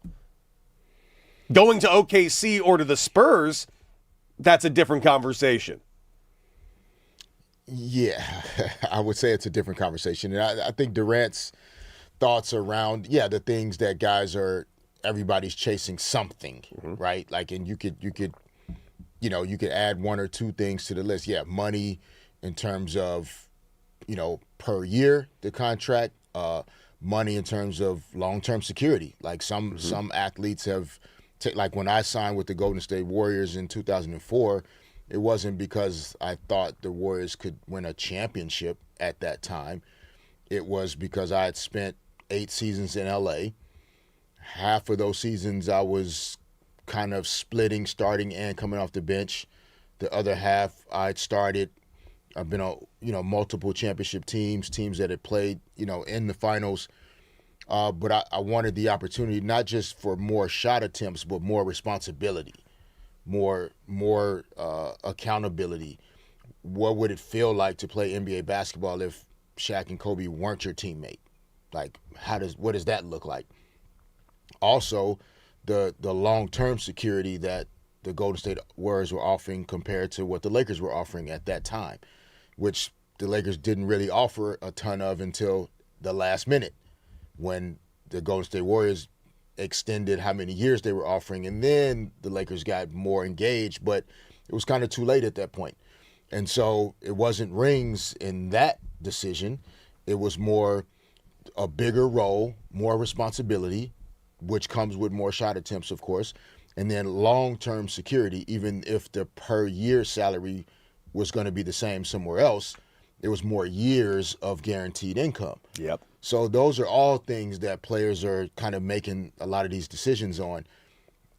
Going to OKC or to the Spurs, that's a different conversation. Yeah, I would say it's a different conversation. And I think Durant's thoughts around, the things that everybody's chasing something, right? Like, and you could add one or two things to the list. Yeah, money in terms of, per year, the contract, money in terms of long-term security. Like some athletes have, like when I signed with the Golden State Warriors in 2004, it wasn't because I thought the Warriors could win a championship at that time. It was because I had spent 8 seasons in LA. Half of those seasons I was kind of splitting, starting and coming off the bench. The other half I'd started. I've been on, multiple championship teams that had played, in the finals. But I wanted the opportunity not just for more shot attempts, but more responsibility, more accountability. What would it feel like to play NBA basketball if Shaq and Kobe weren't your teammate? Like, what does that look like? Also, the long-term security that the Golden State Warriors were offering compared to what the Lakers were offering at that time, which the Lakers didn't really offer a ton of until the last minute when the Golden State Warriors extended how many years they were offering, and then the Lakers got more engaged, but it was kind of too late at that point. And so it wasn't rings in that decision. It was more a bigger role, more responsibility, which comes with more shot attempts, of course, and then long-term security. Even if the per-year salary was going to be the same somewhere else, it was more years of guaranteed income. Yep. So those are all things that players are kind of making a lot of these decisions on.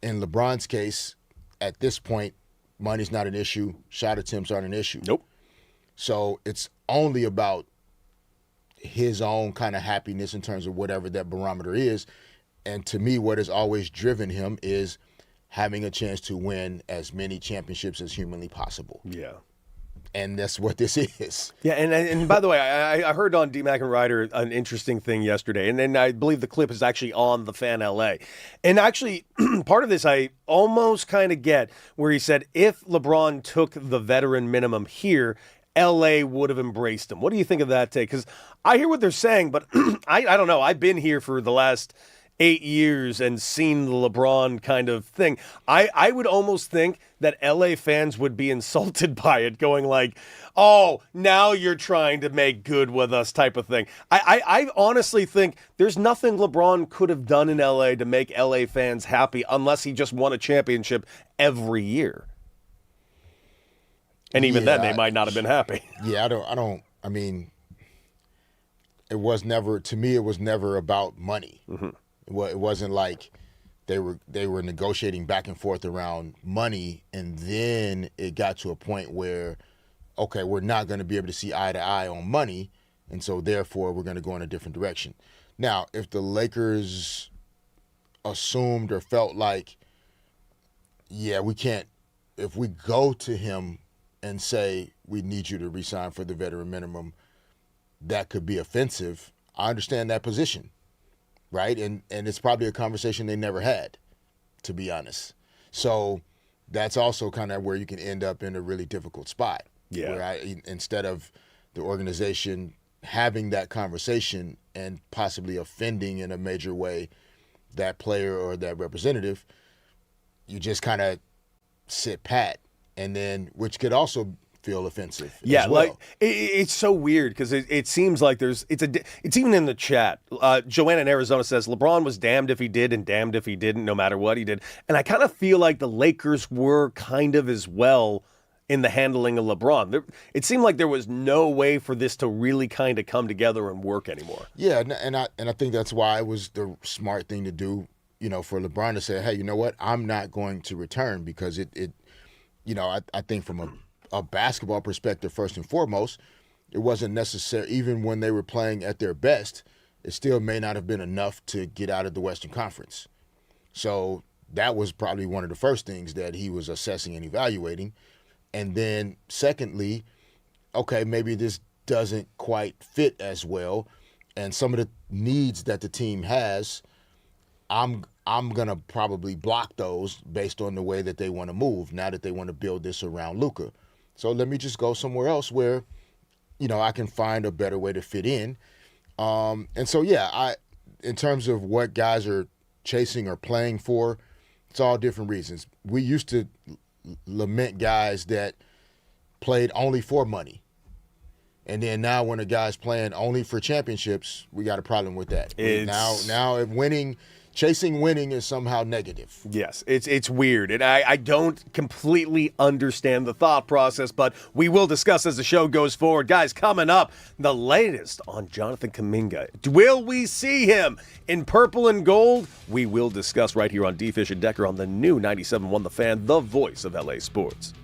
In LeBron's case, at this point, money's not an issue. Shot attempts aren't an issue. Nope. So it's only about his own kind of happiness in terms of whatever that barometer is. And to me, what has always driven him is having a chance to win as many championships as humanly possible. Yeah. And that's what this is. Yeah, and by the way, I heard on DMAC and Reiter an interesting thing yesterday, and I believe the clip is actually on the Fan LA. And actually, part of this I almost kind of get, where he said if LeBron took the veteran minimum here, LA would have embraced him. What do you think of that take? Because I hear what they're saying, but I don't know. I've been here for the last 8 years and seen the LeBron kind of thing. I would almost think that LA fans would be insulted by it, going like, oh, now you're trying to make good with us type of thing. I honestly think there's nothing LeBron could have done in LA to make LA fans happy unless he just won a championship every year. And even then, they might not have been happy. Yeah, I mean, it was never about money. Mm-hmm. It wasn't like they were negotiating back and forth around money, and then it got to a point where, okay, we're not going to be able to see eye to eye on money, and so therefore we're going to go in a different direction. Now, if the Lakers assumed or felt like, yeah, we can't, if we go to him and say we need you to resign for the veteran minimum, that could be offensive. I understand that position. Right? And it's probably a conversation they never had, to be honest. So that's also kind of where you can end up in a really difficult spot. Yeah. Where instead of the organization having that conversation and possibly offending in a major way that player or that representative, you just kind of sit pat, and then, which could also feel offensive. Yeah, as well. like it's so weird because it seems like it's even in the chat. Joanna in Arizona says LeBron was damned if he did and damned if he didn't, no matter what he did. And I kind of feel like the Lakers were kind of as well in the handling of LeBron. It seemed like there was no way for this to really kind of come together and work anymore. Yeah, and I think that's why it was the smart thing to do. for LeBron to say, hey, you know what, I'm not going to return because I think from a basketball perspective, first and foremost, it wasn't necessary. Even when they were playing at their best, it still may not have been enough to get out of the Western Conference. So that was probably one of the first things that he was assessing and evaluating. And then secondly, okay, maybe this doesn't quite fit as well. And some of the needs that the team has, I'm going to probably block those based on the way that they want to move now that they want to build this around Luka. So let me just go somewhere else where, I can find a better way to fit in. And so, yeah, in terms of what guys are chasing or playing for, it's all different reasons. We used to lament guys that played only for money. And then now when a guy's playing only for championships, we got a problem with that. Now if chasing winning is somehow negative. Yes, it's weird. And I don't completely understand the thought process, but we will discuss as the show goes forward. Guys, coming up, the latest on Jonathan Kuminga. Will we see him in purple and gold? We will discuss right here on D. Fish and Decker on the new 97.1 The Fan, the voice of LA Sports.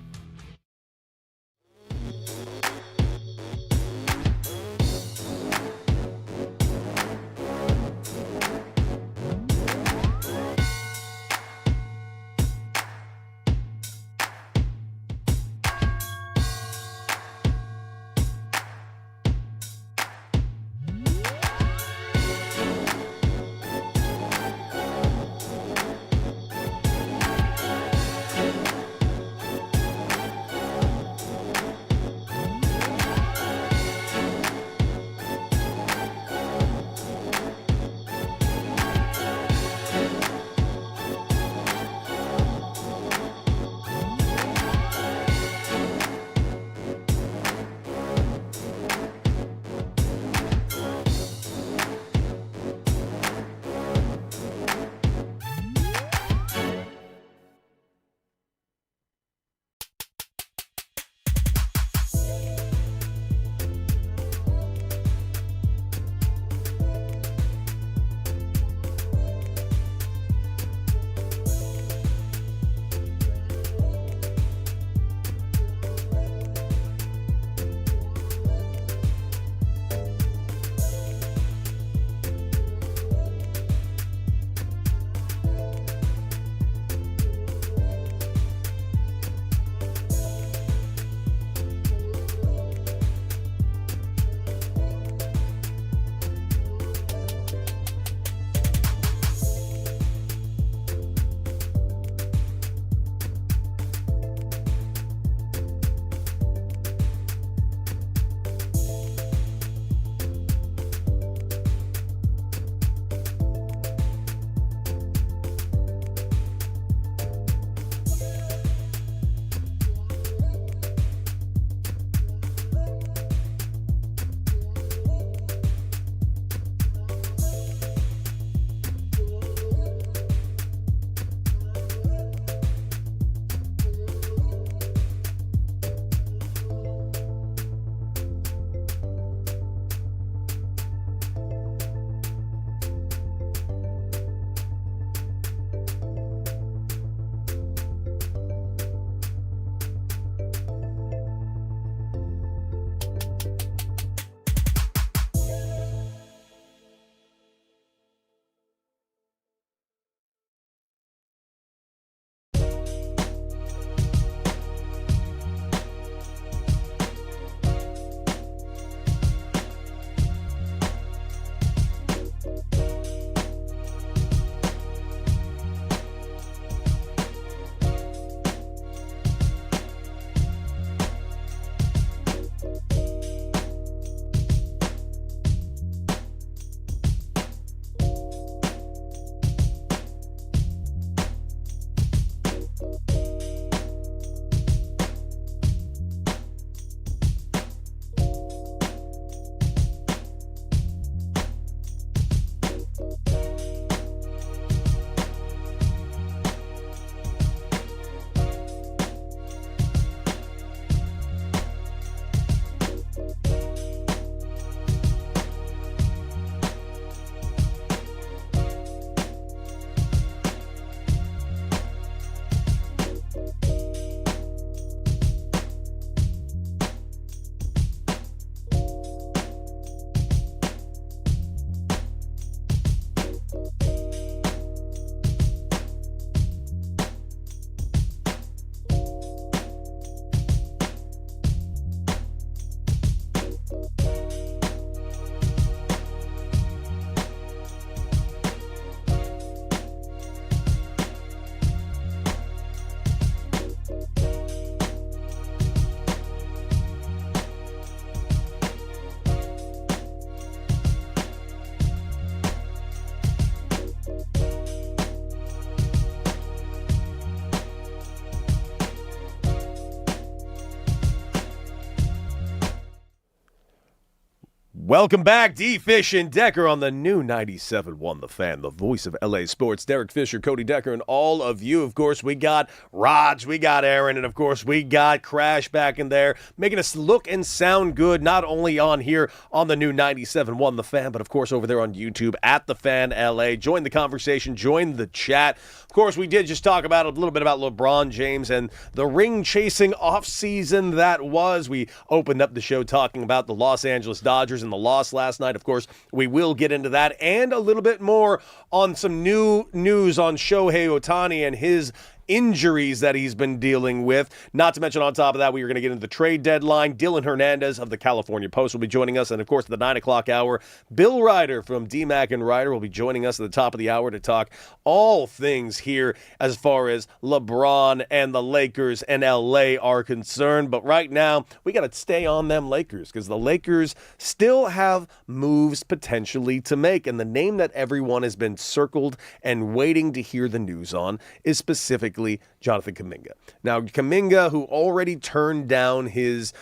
Welcome back, D. Fish and Decker on the new 97.1 The Fan, the voice of LA sports. Derek Fisher, Cody Decker, and all of you. Of course, we got Raj, we got Aaron, and of course, we got Crash back in there, making us look and sound good, not only on here on the new 97.1 The Fan, but of course over there on YouTube at The Fan LA. Join the conversation, join the chat. Of course, we did just talk about a little bit about LeBron James and the ring-chasing offseason that was. We opened up the show talking about the Los Angeles Dodgers and the loss last night. Of course, we will get into that and a little bit more on some new news on Shohei Ohtani and his injuries that he's been dealing with. Not to mention, on top of that, we are going to get into the trade deadline. Dylan Hernandez of the California Post will be joining us. And, of course, at the 9 o'clock hour, Bill Reiter from DMAC and Reiter will be joining us at the top of the hour to talk all things here as far as LeBron and the Lakers and LA are concerned. But right now, we got to stay on them Lakers because the Lakers still have moves potentially to make. And the name that everyone has been circled and waiting to hear the news on is specifically Jonathan Kuminga. Now, Kuminga, who already turned down his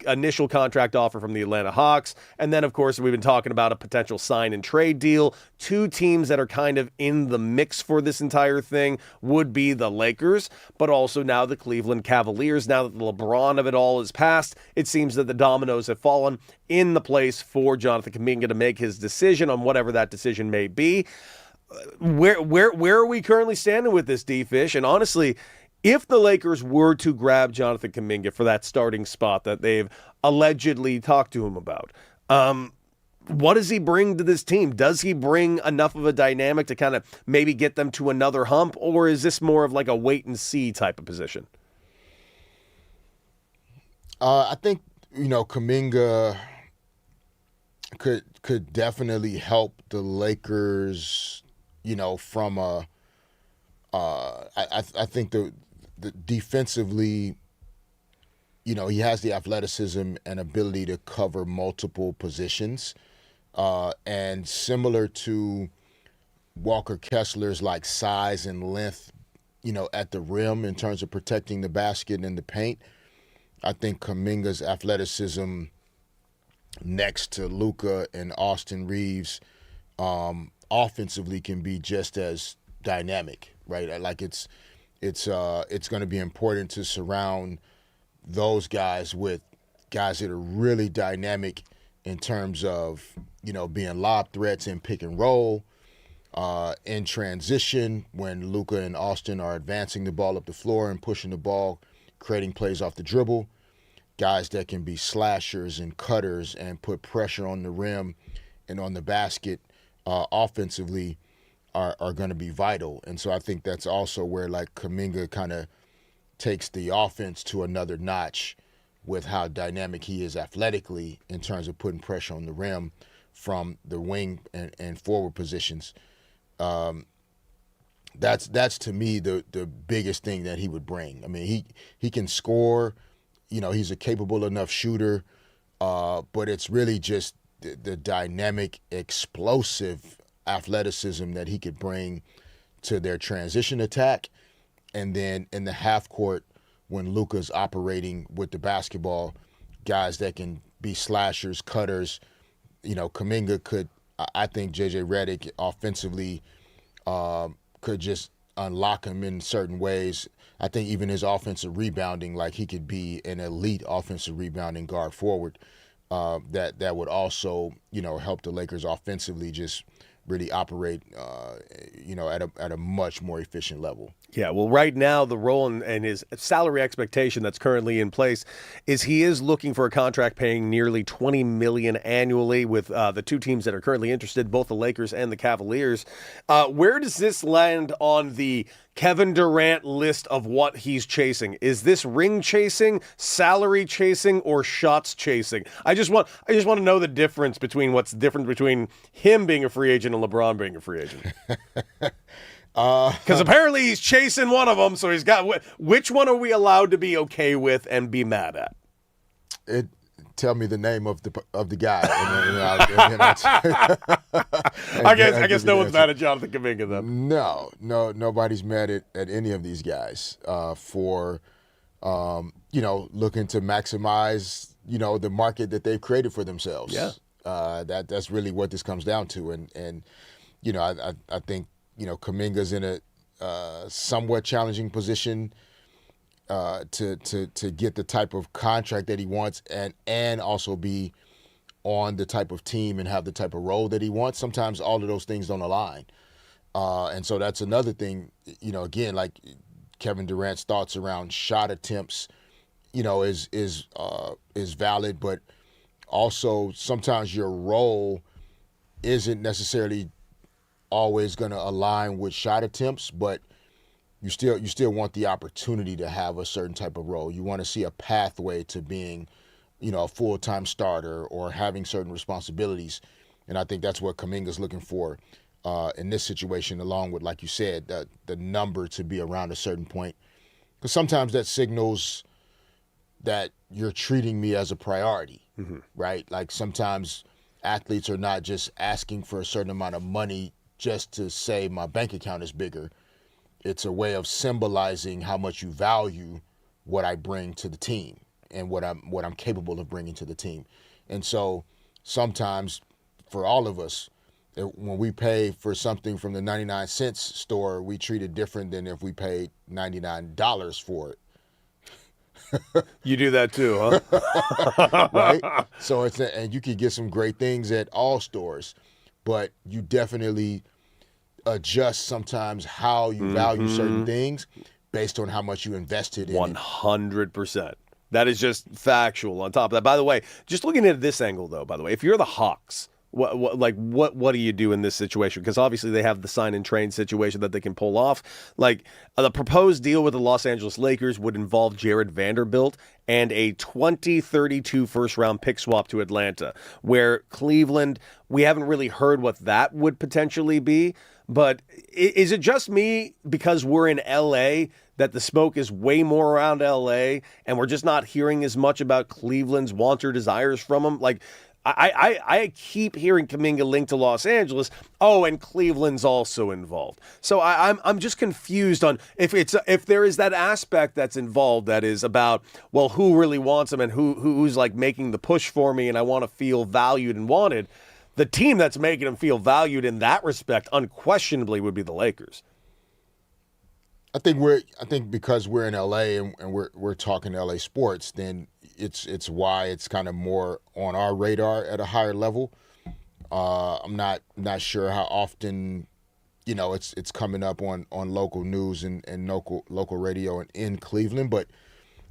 initial contract offer from the Atlanta Hawks, and then, of course, we've been talking about a potential sign and trade deal. Two teams that are kind of in the mix for this entire thing would be the Lakers, but also now the Cleveland Cavaliers. Now that the LeBron of it all is past, it seems that the dominoes have fallen in the place for Jonathan Kuminga to make his decision on whatever that decision may be. Where are we currently standing with this, D-Fish? And honestly, if the Lakers were to grab Jonathan Kuminga for that starting spot that they've allegedly talked to him about, what does he bring to this team? Does he bring enough of a dynamic to kind of maybe get them to another hump, or is this more of like a wait-and-see type of position? I think, Kuminga could definitely help the Lakers. From I think the defensively, he has the athleticism and ability to cover multiple positions, and similar to Walker Kessler's like size and length, at the rim in terms of protecting the basket and the paint. I think Kuminga's athleticism next to Luka and Austin Reeves, offensively can be just as dynamic, right? Like it's going to be important to surround those guys with guys that are really dynamic in terms of, being lob threats in pick and roll, in transition when Luka and Austin are advancing the ball up the floor and pushing the ball, creating plays off the dribble, guys that can be slashers and cutters and put pressure on the rim and on the basket. Offensively are going to be vital. And so I think that's also where like Kuminga kind of takes the offense to another notch with how dynamic he is athletically in terms of putting pressure on the rim from the wing and forward positions. That's to me the biggest thing that he would bring. I mean, he can score, he's a capable enough shooter, but it's really just the dynamic, explosive athleticism that he could bring to their transition attack. And then in the half court, when Luka's operating with the basketball, guys that can be slashers, cutters, Kuminga could, I think JJ Redick offensively could just unlock him in certain ways. I think even his offensive rebounding, like he could be an elite offensive rebounding guard forward. That would also, help the Lakers offensively just really operate, at a much more efficient level. Yeah, well, right now the role and his salary expectation that's currently in place is he is looking for a contract paying nearly $20 million annually with the two teams that are currently interested, both the Lakers and the Cavaliers. Where does this land on the Kevin Durant list of what he's chasing? Is this ring chasing, salary chasing, or shots chasing? I just want to know the difference between what's different between him being a free agent and LeBron being a free agent. Because apparently he's chasing one of them, so he's got which one are we allowed to be okay with and be mad at? Tell me the name of the guy. I guess no one's mad at Jonathan Kuminga then. No, nobody's mad at any of these guys for looking to maximize the market that they've created for themselves. Yeah. That's really what this comes down to. And you know, I think, you know, Kuminga's in a somewhat challenging position to get the type of contract that he wants and also be on the type of team and have the type of role that he wants. Sometimes all of those things don't align. And so that's another thing, you know, again, like Kevin Durant's thoughts around shot attempts, you know, is valid, but also sometimes your role isn't necessarily always going to align with shot attempts, but you still want the opportunity to have a certain type of role. You want to see a pathway to being, you know, a full-time starter or having certain responsibilities. And I think that's what Kuminga's looking for in this situation, along with, like you said, the number to be around a certain point. Because sometimes that signals that you're treating me as a priority, right? Like sometimes athletes are not just asking for a certain amount of money just to say my bank account is bigger. It's a way of symbolizing how much you value what I bring to the team and what I'm capable of bringing to the team. And so sometimes for all of us, when we pay for something from the 99-cent store, we treat it different than if we paid $99 for it. You do that too, huh? Right? So and you can get some great things at all stores, but you definitely adjust sometimes how you value certain things based on how much you invested in 100%. That is just factual on top of that. By the way, just looking at this angle though, by the way, if you're the Hawks, what do you do in this situation? Because obviously they have the sign and trade situation that they can pull off. Like the proposed deal with the Los Angeles Lakers would involve Jared Vanderbilt and a 2032 first round pick swap to Atlanta, where Cleveland, we haven't really heard what that would potentially be. But is it just me because we're in LA that the smoke is way more around LA and we're just not hearing as much about Cleveland's wants or desires from them? Like, I keep hearing Kuminga linked to Los Angeles. Oh, and Cleveland's also involved. So I'm just confused on if there is that aspect that's involved that is about, well, who really wants him and who's like making the push for me and I want to feel valued and wanted. The team that's making him feel valued in that respect unquestionably would be the Lakers. I think because we're in LA and we're talking LA sports, then it's why it's kind of more on our radar at a higher level. I'm not sure how often, you know, it's coming up on local news and local radio and in Cleveland, but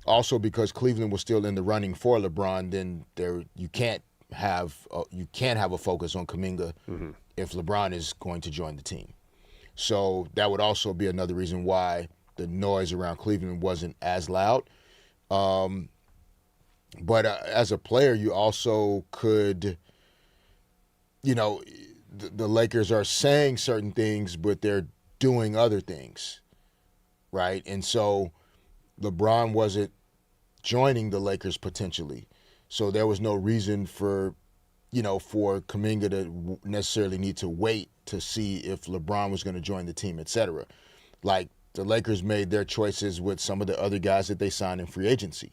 also because Cleveland was still in the running for LeBron, then you can't have a focus on Kuminga if LeBron is going to join the team. So that would also be another reason why the noise around Cleveland wasn't as loud. But as a player, you also could, you know, the Lakers are saying certain things, but they're doing other things, right? And so LeBron wasn't joining the Lakers potentially. So there was no reason for Kuminga to necessarily need to wait to see if LeBron was going to join the team, etc. Like the Lakers made their choices with some of the other guys that they signed in free agency.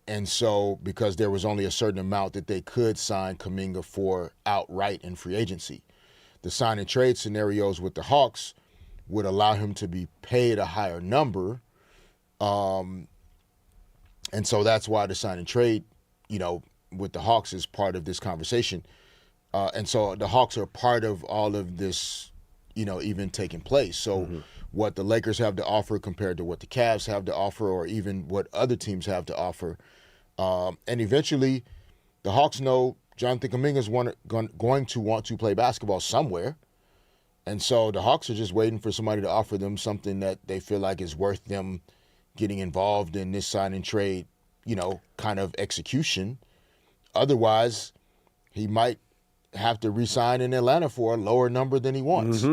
And so because there was only a certain amount that they could sign Kuminga for outright in free agency, the sign and trade scenarios with the Hawks would allow him to be paid a higher number. And so that's why the sign and trade, you know, with the Hawks is part of this conversation. And so the Hawks are part of all of this, you know, even taking place. So what the Lakers have to offer compared to what the Cavs have to offer, or even what other teams have to offer. And eventually the Hawks know Jonathan Kuminga is going to want to play basketball somewhere. And so the Hawks are just waiting for somebody to offer them something that they feel like is worth them getting involved in this sign and trade, you know, kind of execution. Otherwise, he might have to re-sign in Atlanta for a lower number than he wants.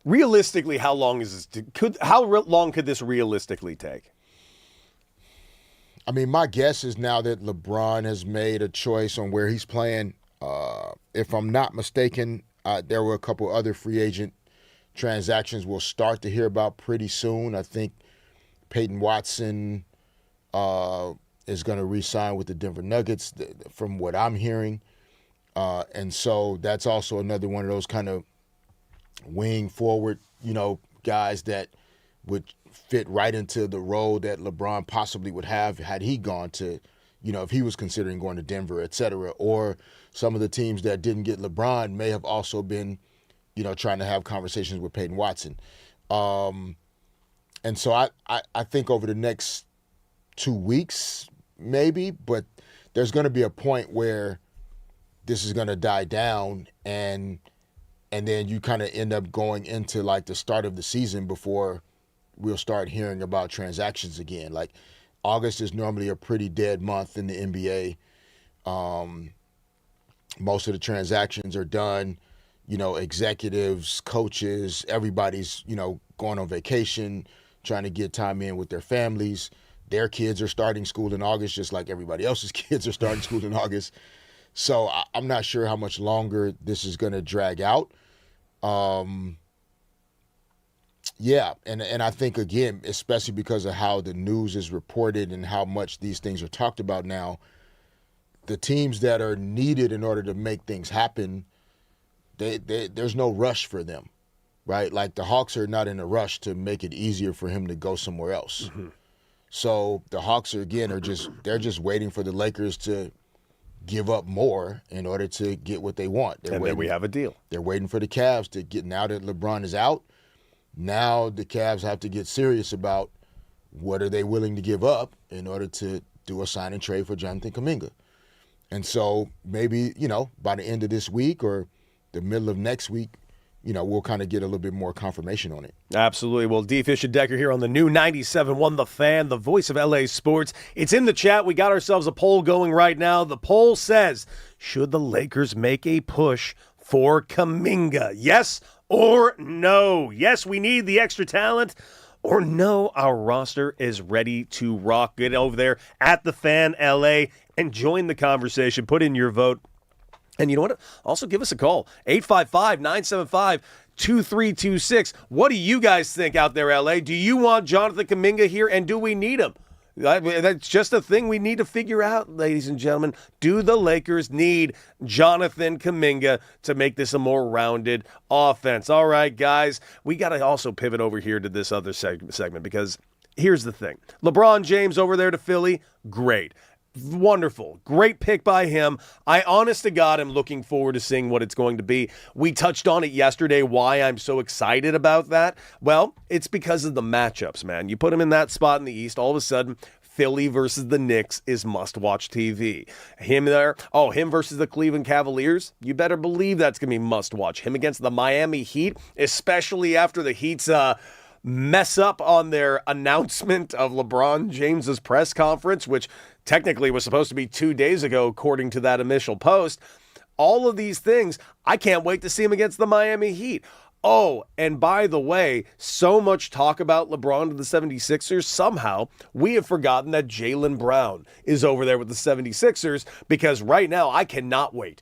Realistically, how long is this? How long could this realistically take? I mean, my guess is now that LeBron has made a choice on where he's playing, if I'm not mistaken, there were a couple other free agent transactions we'll start to hear about pretty soon. I think Peyton Watson is going to re-sign with the Denver Nuggets, from what I'm hearing. And so that's also another one of those kind of wing forward, guys that would fit right into the role that LeBron possibly would have had he gone to, if he was considering going to Denver, et cetera. Or some of the teams that didn't get LeBron may have also been, trying to have conversations with Peyton Watson. And so I think over the next 2 weeks, maybe, but there's going to be a point where this is going to die down, and then you kind of end up going into like the start of the season before we'll start hearing about transactions again. Like August is normally a pretty dead month in the NBA. Most of the transactions are done. Executives, coaches, everybody's, going on vacation, trying to get time in with their families. Their kids are starting school in August, just like everybody else's kids are starting school in August. So I'm not sure how much longer this is going to drag out. Yeah, and I think, again, especially because of how the news is reported and how much these things are talked about now, the teams that are needed in order to make things happen, there's no rush for them, right? Like the Hawks are not in a rush to make it easier for him to go somewhere else. Mm-hmm. So the Hawks they're just waiting for the Lakers to give up more in order to get what they want. Then we have a deal. They're waiting for the Cavs to get, now that LeBron is out, now the Cavs have to get serious about what are they willing to give up in order to do a sign and trade for Jonathan Kuminga. And so maybe, by the end of this week or the middle of next week, we'll kind of get a little bit more confirmation on it. Absolutely. Well, D. Fish and Decker here on the new 97.1 The Fan, the voice of LA sports. It's in the chat. We got ourselves a poll going right now. The poll says, should the Lakers make a push for Kuminga? Yes or no? Yes, we need the extra talent. Or no, our roster is ready to rock. Get over there at The Fan LA and join the conversation. Put in your vote. And you know what? Also give us a call. 855-975-2326. What do you guys think out there, LA? Do you want Jonathan Kuminga here, and do we need him? That's just a thing we need to figure out, ladies and gentlemen. Do the Lakers need Jonathan Kuminga to make this a more rounded offense? All right, guys, we got to also pivot over here to this other segment because here's the thing. LeBron James over there to Philly, great. Wonderful. Great pick by him. I, honest to God, am looking forward to seeing what it's going to be. We touched on it yesterday, why I'm so excited about that. Well, it's because of the matchups, man. You put him in that spot in the East, all of a sudden, Philly versus the Knicks is must-watch TV. Him versus the Cleveland Cavaliers, you better believe that's going to be must-watch. Him against the Miami Heat, especially after the Heat's mess up on their announcement of LeBron James's press conference, which technically was supposed to be 2 days ago, according to that initial post. All of these things, I can't wait to see him against the Miami Heat. Oh, and by the way, so much talk about LeBron to the 76ers. Somehow, we have forgotten that Jaylen Brown is over there with the 76ers, because right now I cannot wait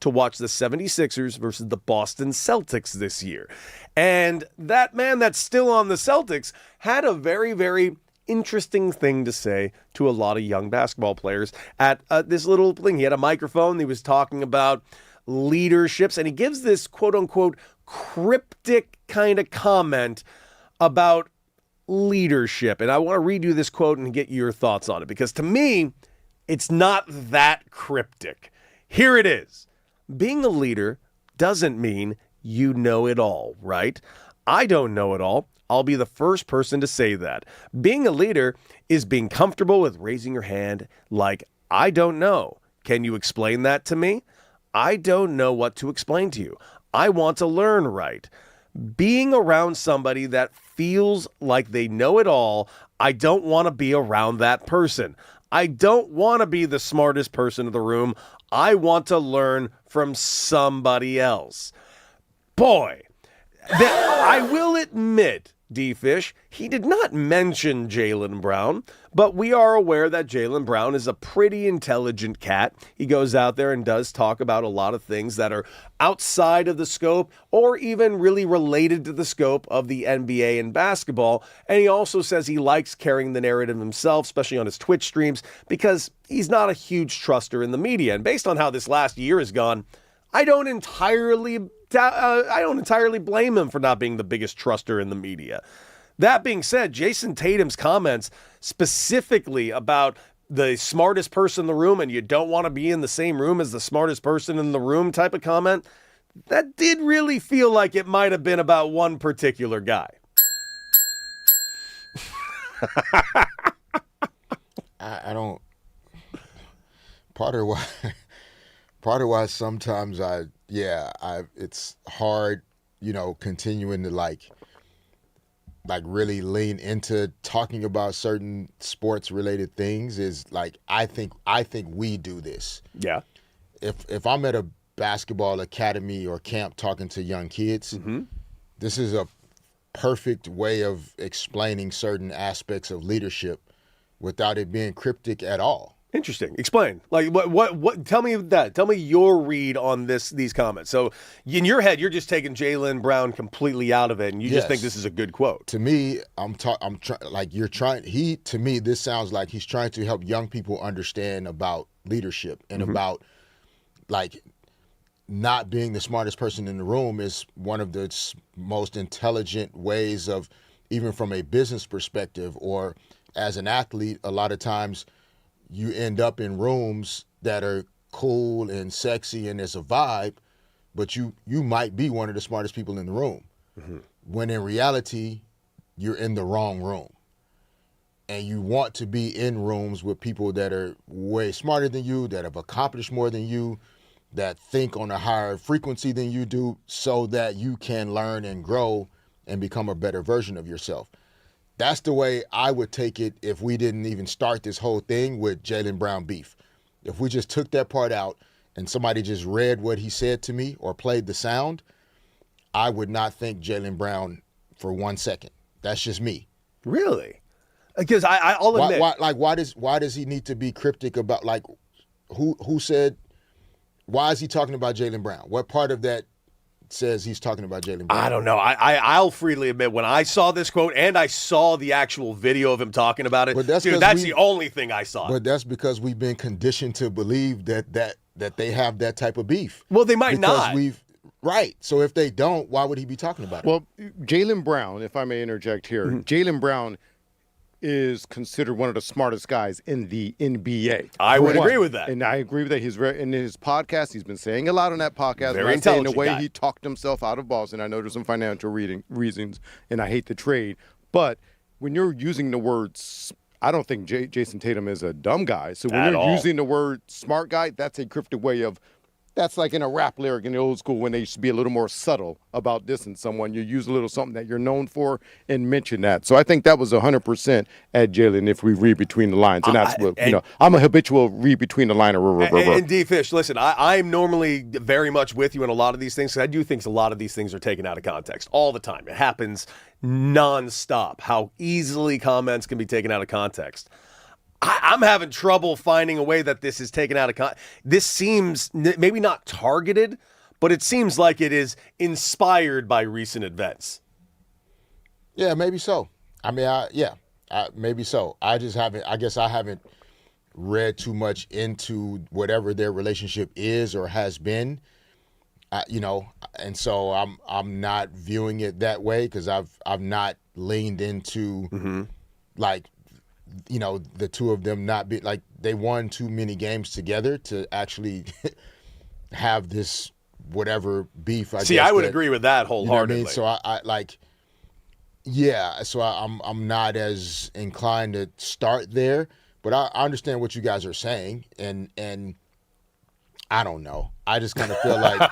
to watch the 76ers versus the Boston Celtics this year. And that man that's still on the Celtics had a very, very interesting thing to say to a lot of young basketball players at this little thing. He had a microphone. He was talking about leaderships, and he gives this quote-unquote cryptic kind of comment about leadership. And I want to read you this quote and get your thoughts on it, because to me, it's not that cryptic. Here it is. Being a leader doesn't mean you know it all, right? I don't know it all. I'll be the first person to say that. Being a leader is being comfortable with raising your hand like, I don't know. Can you explain that to me? I don't know what to explain to you. I want to learn, right? Being around somebody that feels like they know it all, I don't want to be around that person. I don't want to be the smartest person in the room. I want to learn from somebody else. Boy, I will admit D-Fish, he did not mention Jaylen Brown, but we are aware that Jaylen Brown is a pretty intelligent cat. He goes out there and does talk about a lot of things that are outside of the scope or even really related to the scope of the NBA and basketball. And he also says he likes carrying the narrative himself, especially on his Twitch streams, because he's not a huge truster in the media. And based on how this last year has gone, I don't entirely blame him for not being the biggest truster in the media. That being said, Jason Tatum's comments specifically about the smartest person in the room and you don't want to be in the same room as the smartest person in the room type of comment, that did really feel like it might have been about one particular guy. I don't. Part of why sometimes it's hard, continuing to like really lean into talking about certain sports related things is like I think we do this. Yeah. If I'm at a basketball academy or camp talking to young kids, this is a perfect way of explaining certain aspects of leadership without it being cryptic at all. Interesting. Explain. Like what tell me that. Tell me your read on these comments. So in your head, you're just taking Jaylen Brown completely out of it and you just think this is a good quote. To me, to me this sounds like he's trying to help young people understand about leadership and about like not being the smartest person in the room is one of the most intelligent ways of, even from a business perspective or as an athlete, a lot of times you end up in rooms that are cool and sexy and there's a vibe, but you might be one of the smartest people in the room. When in reality, you're in the wrong room. And you want to be in rooms with people that are way smarter than you, that have accomplished more than you, that think on a higher frequency than you do, so that you can learn and grow and become a better version of yourself. That's the way I would take it if we didn't even start this whole thing with Jaylen Brown beef. If we just took that part out and somebody just read what he said to me or played the sound, I would not think Jaylen Brown for 1 second. That's just me. Really? Because I'll admit. Why does he need to be cryptic about, like, who said, why is he talking about Jaylen Brown? What part of that says he's talking about Jaylen Brown? I don't know. I'll freely admit, when I saw this quote and I saw the actual video of him talking about it, that's the only thing I saw. But that's because we've been conditioned to believe that they have that type of beef. Well, they might not. Right. So if they don't, why would he be talking about it? Well, Jaylen Brown, if I may interject here, Jaylen Brown is considered one of the smartest guys in the NBA. I would agree with that. And I agree with that. In his podcast, he's been saying a lot on that podcast. Very intelligent the way guy. He talked himself out of Boston. I know there's some financial reasons, and I hate the trade. But when you're using the words, I don't think Jason Tatum is a dumb guy. So when you're using the word smart guy, that's a cryptic way of, that's like in a rap lyric in the old school when they used to be a little more subtle about dissing someone. You use a little something that you're known for and mention that. So I think that was 100% at Jaylen if we read between the lines. And that's what, I'm a habitual read between the line. And D-Fish, listen, I'm normally very much with you in a lot of these things. I do think a lot of these things are taken out of context all the time. It happens nonstop, how easily comments can be taken out of context. I'm having trouble finding a way that this is taken out of context. This seems maybe not targeted, but it seems like it is inspired by recent events. Yeah, maybe so. I mean, maybe so. I guess I haven't read too much into whatever their relationship is or has been, and so I'm not viewing it that way because I've not leaned into like, the two of them not be like, they won too many games together to actually have this whatever beef. I would agree with that wholeheartedly. You know what I mean? So I'm not as inclined to start there, but I understand what you guys are saying, and I don't know. I just kind of feel like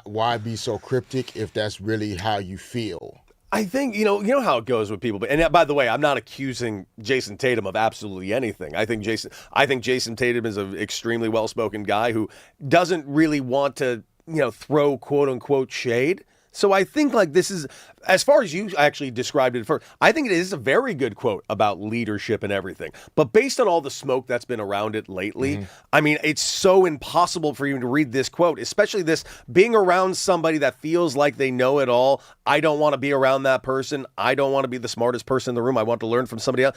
why be so cryptic if that's really how you feel? I think, you know how it goes with people. And by the way, I'm not accusing Jason Tatum of absolutely anything. I think Jason Tatum is an extremely well-spoken guy who doesn't really want to, throw quote-unquote shade. So I think like this is, as far as you actually described it first, I think it is a very good quote about leadership and everything. But based on all the smoke that's been around it lately, I mean, it's so impossible for you to read this quote, especially this being around somebody that feels like they know it all. I don't want to be around that person. I don't want to be the smartest person in the room. I want to learn from somebody else.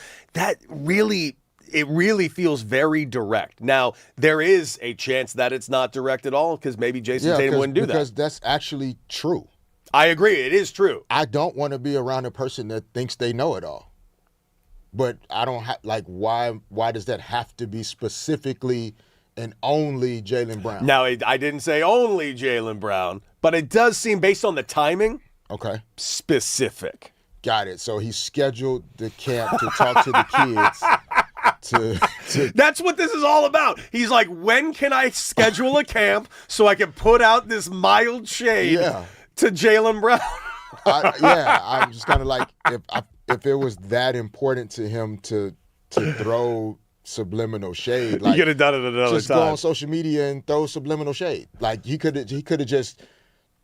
It really feels very direct. Now, there is a chance that it's not direct at all because maybe Jason Tatum wouldn't do that. Because that's actually true. I agree. It is true. I don't want to be around a person that thinks they know it all. But I don't why does that have to be specifically and only Jaylen Brown? Now, I didn't say only Jaylen Brown, but it does seem, based on the timing, specific. Got it. So he scheduled the camp to talk to the kids. That's what this is all about. He's like, when can I schedule a camp so I can put out this mild shade to Jaylen Brown? I'm just kind of like, if it was that important to him to throw subliminal shade, like, he could have done it another just time. Go on social media and throw subliminal shade. Like he could have just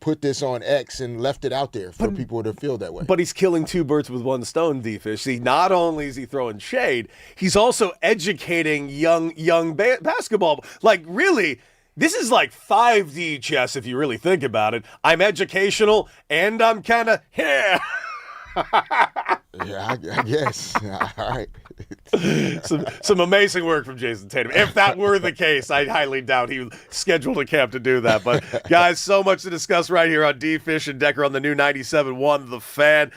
put this on X and left it out there for people to feel that way. But he's killing two birds with one stone, D-Fish. See, not only is he throwing shade, he's also educating young basketball. Like, really, this is like 5D chess if you really think about it. I'm educational, and I'm kind of, Yeah, I guess. All right. Some amazing work from Jason Tatum. If that were the case, I highly doubt he scheduled a camp to do that. But, guys, so much to discuss right here on D-Fish and Decker on the new 97.1 The Fan.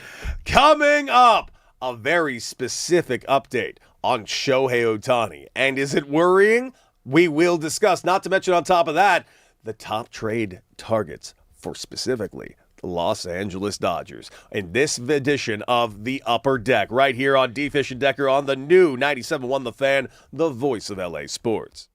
Coming up, a very specific update on Shohei Ohtani. And is it worrying? We will discuss. Not to mention, on top of that, the top trade targets for specifically the Los Angeles Dodgers in this edition of The Upper Deck right here on D-Fish and Decker on the new 97.1 The Fan, the voice of LA sports.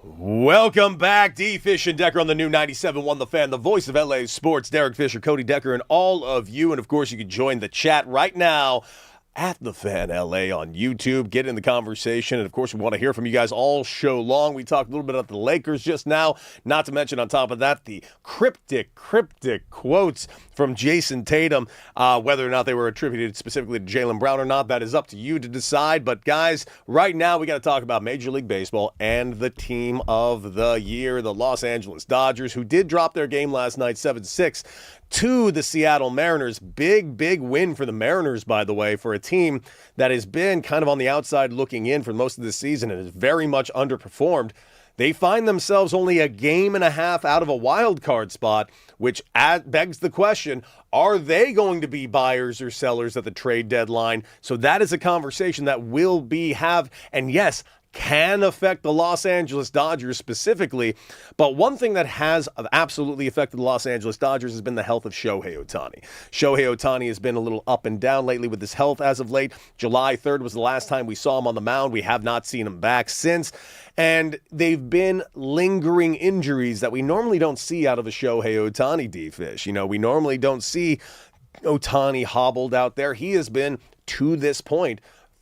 Welcome back, D. Fish and Decker on the new 97.1 The Fan, the voice of LA Sports. Derek Fisher, Cody Decker, and all of you. And, of course, you can join the chat right now at The Fan LA on YouTube. Get in the conversation. And, of course, we want to hear from you guys all show long. We talked a little bit about the Lakers just now. Not to mention, on top of that, the cryptic quotes from Jason Tatum. Whether or not they were attributed specifically to Jaylen Brown or not, that is up to you to decide. But, guys, right now we got to talk about Major League Baseball and the team of the year, the Los Angeles Dodgers, who did drop their game last night 7-6 to the Seattle Mariners. Big win for the Mariners, by the way, for a team that has been kind of on the outside looking in for most of this season and has very much underperformed. They find themselves only a game and a half out of a wild card spot, which begs the question, are they going to be buyers or sellers at the trade deadline? So that is a conversation that will have, and yes, can affect the Los Angeles Dodgers specifically. But one thing that has absolutely affected the Los Angeles Dodgers has been the health of Shohei Ohtani. Shohei Ohtani has been a little up and down lately with his health as of late. July 3rd was the last time we saw him on the mound. We have not seen him back since. And they've been lingering injuries that we normally don't see out of a Shohei Ohtani, D-Fish. You know, we normally don't see Ohtani hobbled out there. He has been, to this point,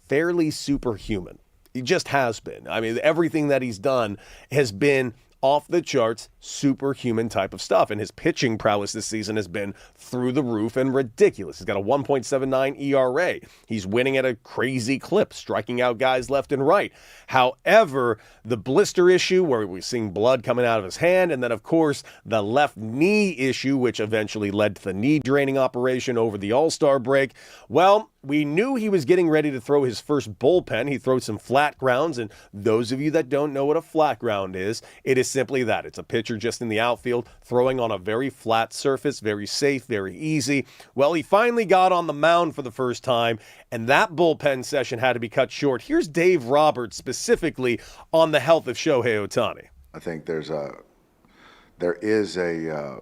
fairly superhuman. He just has been. I mean, everything that he's done has been off the charts, superhuman type of stuff. And his pitching prowess this season has been through the roof and ridiculous. He's got a 1.79 ERA. He's winning at a crazy clip, striking out guys left and right. However, the blister issue where we're seeing blood coming out of his hand, and then, of course, the left knee issue, which eventually led to the knee draining operation over the All-Star break. Well, we knew he was getting ready to throw his first bullpen. He throws some flat grounds, and those of you that don't know what a flat ground is, it is simply that. It's a pitcher just in the outfield throwing on a very flat surface, very safe, very easy. Well, he finally got on the mound for the first time, and that bullpen session had to be cut short. Here's Dave Roberts specifically on the health of Shohei Ohtani. I think there is an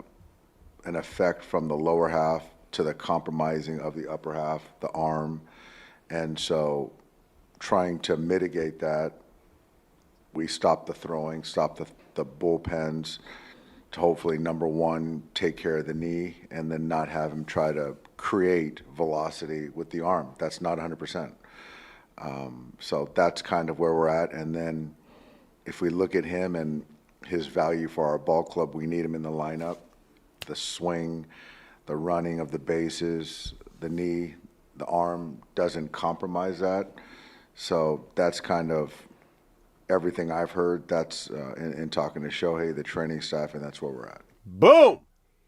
effect from the lower half to the compromising of the upper half, the arm. And so trying to mitigate that, we stopped the throwing, stopped the bullpens to hopefully, number one, take care of the knee and then not have him try to create velocity with the arm. That's not 100%. So that's kind of where we're at. And then if we look at him and his value for our ball club, we need him in the lineup. The swing, the running of the bases, the knee, the arm doesn't compromise that. So that's kind of everything I've heard. That's in talking to Shohei, the training staff, and that's where we're at. Boom!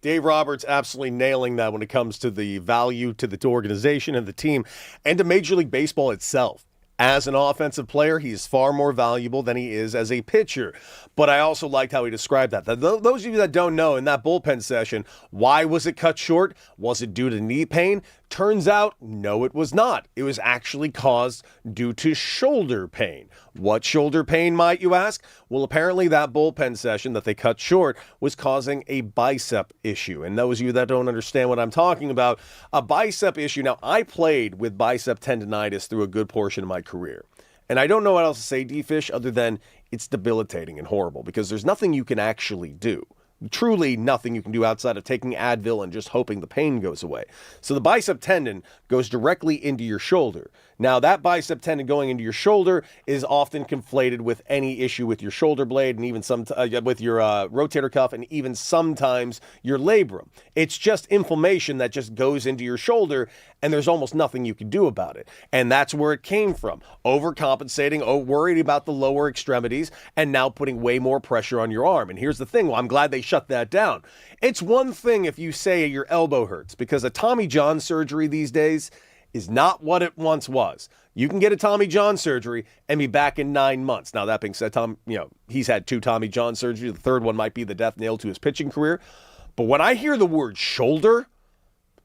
Dave Roberts absolutely nailing that when it comes to the value to the organization and the team and to Major League Baseball itself. As an offensive player, he is far more valuable than he is as a pitcher. But I also liked how he described that. Those of you that don't know, in that bullpen session, why was it cut short? Was it due to knee pain? Turns out, no, it was not. It was actually caused due to shoulder pain. What shoulder pain, might you ask? Well, apparently that bullpen session that they cut short was causing a bicep issue. And those of you that don't understand what I'm talking about, a bicep issue. Now, I played with bicep tendonitis through a good portion of my career. And I don't know what else to say, D-Fish, other than it's debilitating and horrible because there's nothing you can actually do. Truly nothing you can do outside of taking Advil and just hoping the pain goes away. So the bicep tendon goes directly into your shoulder. Now, that bicep tendon going into your shoulder is often conflated with any issue with your shoulder blade and even with your rotator cuff and even sometimes your labrum. It's just inflammation that just goes into your shoulder and there's almost nothing you can do about it. And that's where it came from. Overcompensating, worried about the lower extremities, and now putting way more pressure on your arm. And here's the thing, well, I'm glad they shut that down. It's one thing if you say your elbow hurts, because a Tommy John surgery these days is not what it once was. You can get a Tommy John surgery and be back in 9 months. Now, that being said, he's had 2 Tommy John surgeries. The third one might be the death nail to his pitching career. But when I hear the word shoulder,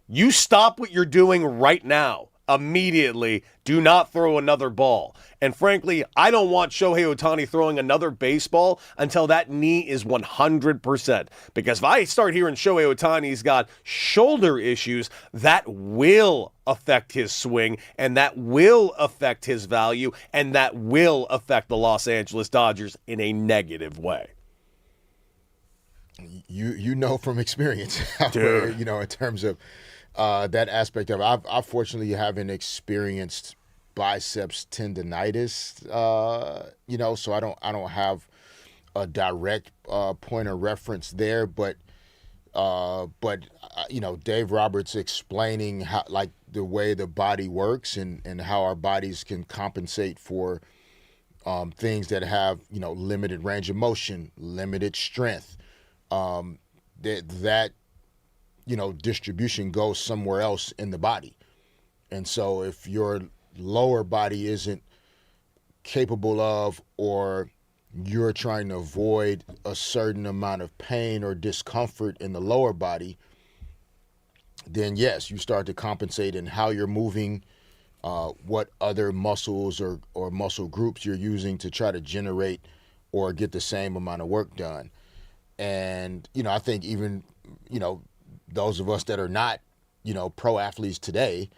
you stop what you're doing right now. immediately, do not throw another ball. And frankly, I don't want Shohei Ohtani throwing another baseball until that knee is 100%. Because if I start hearing Shohei Ohtani's got shoulder issues, that will affect his swing, and that will affect his value, and that will affect the Los Angeles Dodgers in a negative way. You know from experience, where, in terms of that aspect of it. I fortunately haven't experienced biceps tendonitis, so I don't have a direct point of reference there, but Dave Roberts explaining how, like, the way the body works and how our bodies can compensate for things that have, limited range of motion, limited strength, that distribution goes somewhere else in the body. And so if your lower body isn't capable of, or you're trying to avoid a certain amount of pain or discomfort in the lower body, then yes, you start to compensate in how you're moving, what other muscles or muscle groups you're using to try to generate or get the same amount of work done. And, I think even, those of us that are not, pro athletes today,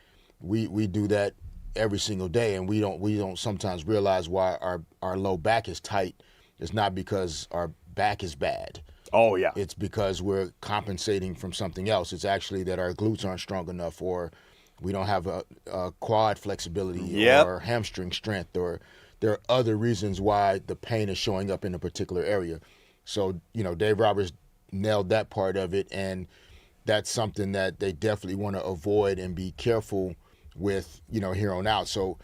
we do that every single day, and we don't sometimes realize why our low back is tight. It's not because our back is bad. Oh, yeah. It's because we're compensating from something else. It's actually that our glutes aren't strong enough, or we don't have a quad flexibility or hamstring strength, or there are other reasons why the pain is showing up in a particular area. So, Dave Roberts nailed that part of it, and that's something that they definitely want to avoid and be careful with, here on out. So,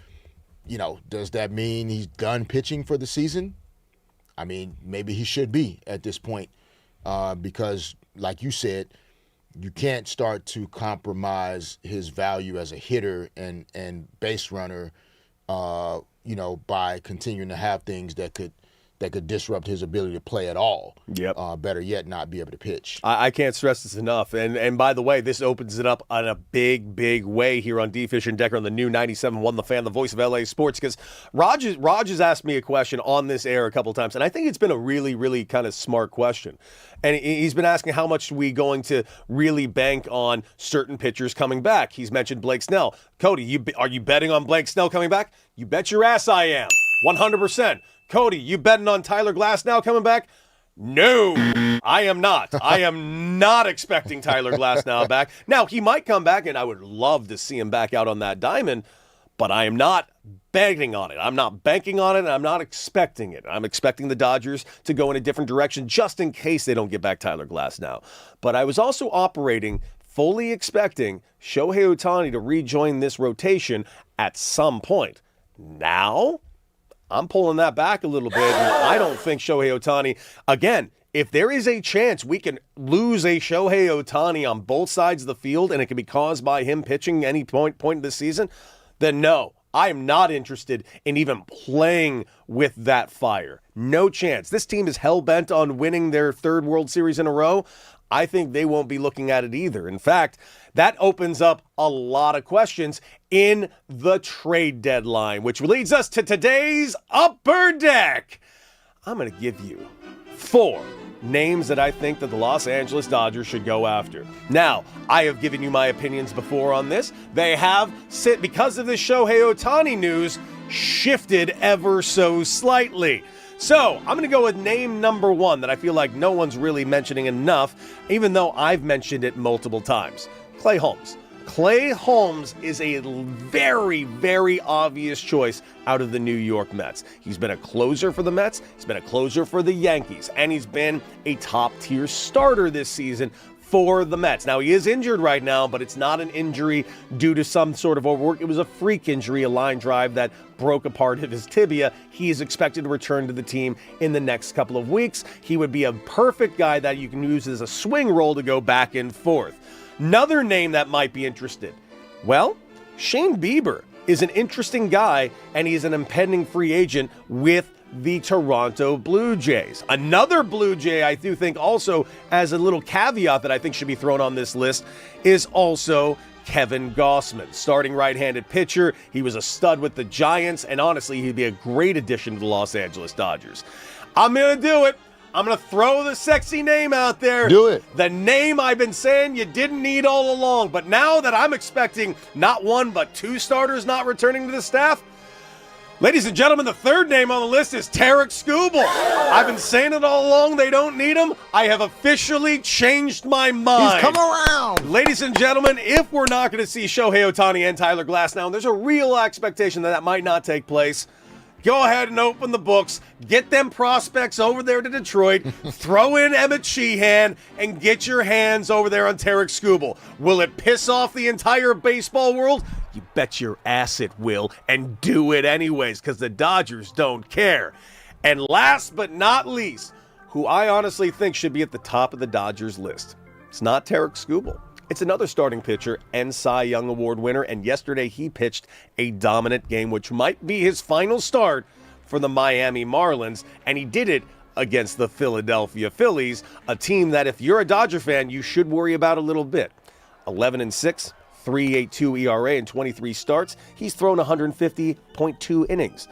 does that mean he's done pitching for the season? I mean, maybe he should be at this point, because, like you said, you can't start to compromise his value as a hitter and base runner, by continuing to have things that could disrupt his ability to play at all. Yep. Better yet, not be able to pitch. I can't stress this enough. And by the way, this opens it up in a big, big way here on D. Fish and Decker on the new 97.1 The Fan, the voice of LA Sports. Because Raj has asked me a question on this air a couple of times, and I think it's been a really, really kind of smart question. And he's been asking how much we going to really bank on certain pitchers coming back. He's mentioned Blake Snell. Cody, are you betting on Blake Snell coming back? You bet your ass I am. 100%. Cody, you betting on Tyler Glasnow coming back? No, I am not. I am not expecting Tyler Glasnow back. Now, he might come back, and I would love to see him back out on that diamond, but I am not betting on it. I'm not banking on it, and I'm not expecting it. I'm expecting the Dodgers to go in a different direction just in case they don't get back Tyler Glasnow. But I was also operating fully expecting Shohei Ohtani to rejoin this rotation at some point. Now, I'm pulling that back a little bit, and I don't think Shohei Ohtani, again, if there is a chance we can lose a Shohei Ohtani on both sides of the field and it can be caused by him pitching any point in the season, then no, I am not interested in even playing with that fire. No chance. This team is hell-bent on winning their third World Series in a row. I think they won't be looking at it either. In fact, that opens up a lot of questions in the trade deadline, which leads us to today's Upper Deck. I'm going to give you 4 names that I think that the Los Angeles Dodgers should go after. Now, I have given you my opinions before on this. They have, because of this Shohei Ohtani news, shifted ever so slightly. So, I'm going to go with name number 1 that I feel like no one's really mentioning enough, even though I've mentioned it multiple times. Clay Holmes. Clay Holmes is a very, very obvious choice out of the New York Mets. He's been a closer for the Mets, he's been a closer for the Yankees, and he's been a top-tier starter this season for the Mets. Now, he is injured right now, but it's not an injury due to some sort of overwork. It was a freak injury, a line drive that broke a part of his tibia. He is expected to return to the team in the next couple of weeks. He would be a perfect guy that you can use as a swing role to go back and forth. Another name that might be interested, well, Shane Bieber is an interesting guy, and he's an impending free agent with the Toronto Blue Jays. Another Blue Jay I do think also, as a little caveat that I think should be thrown on this list, is also Kevin Gossman, starting right-handed pitcher. He was a stud with the Giants, and honestly, he'd be a great addition to the Los Angeles Dodgers. I'm going to do it. I'm going to throw the sexy name out there. Do it. The name I've been saying you didn't need all along. But now that I'm expecting not one but two starters not returning to the staff, ladies and gentlemen, the third name on the list is Tarek Skubal. I've been saying it all along. They don't need him. I have officially changed my mind. He's come around. Ladies and gentlemen, if we're not going to see Shohei Ohtani and Tyler Glass now, and there's a real expectation that might not take place, go ahead and open the books, get them prospects over there to Detroit, throw in Emmett Sheehan, and get your hands over there on Tarek Skubal. Will it piss off the entire baseball world? You bet your ass it will, and do it anyways, because the Dodgers don't care. And last but not least, who I honestly think should be at the top of the Dodgers list. It's not Tarek Skubal. It's another starting pitcher and Cy Young Award winner, and yesterday he pitched a dominant game, which might be his final start for the Miami Marlins, and he did it against the Philadelphia Phillies, a team that if you're a Dodger fan, you should worry about a little bit. 11-6, 3.82 ERA in 23 starts. He's thrown 150.2 innings.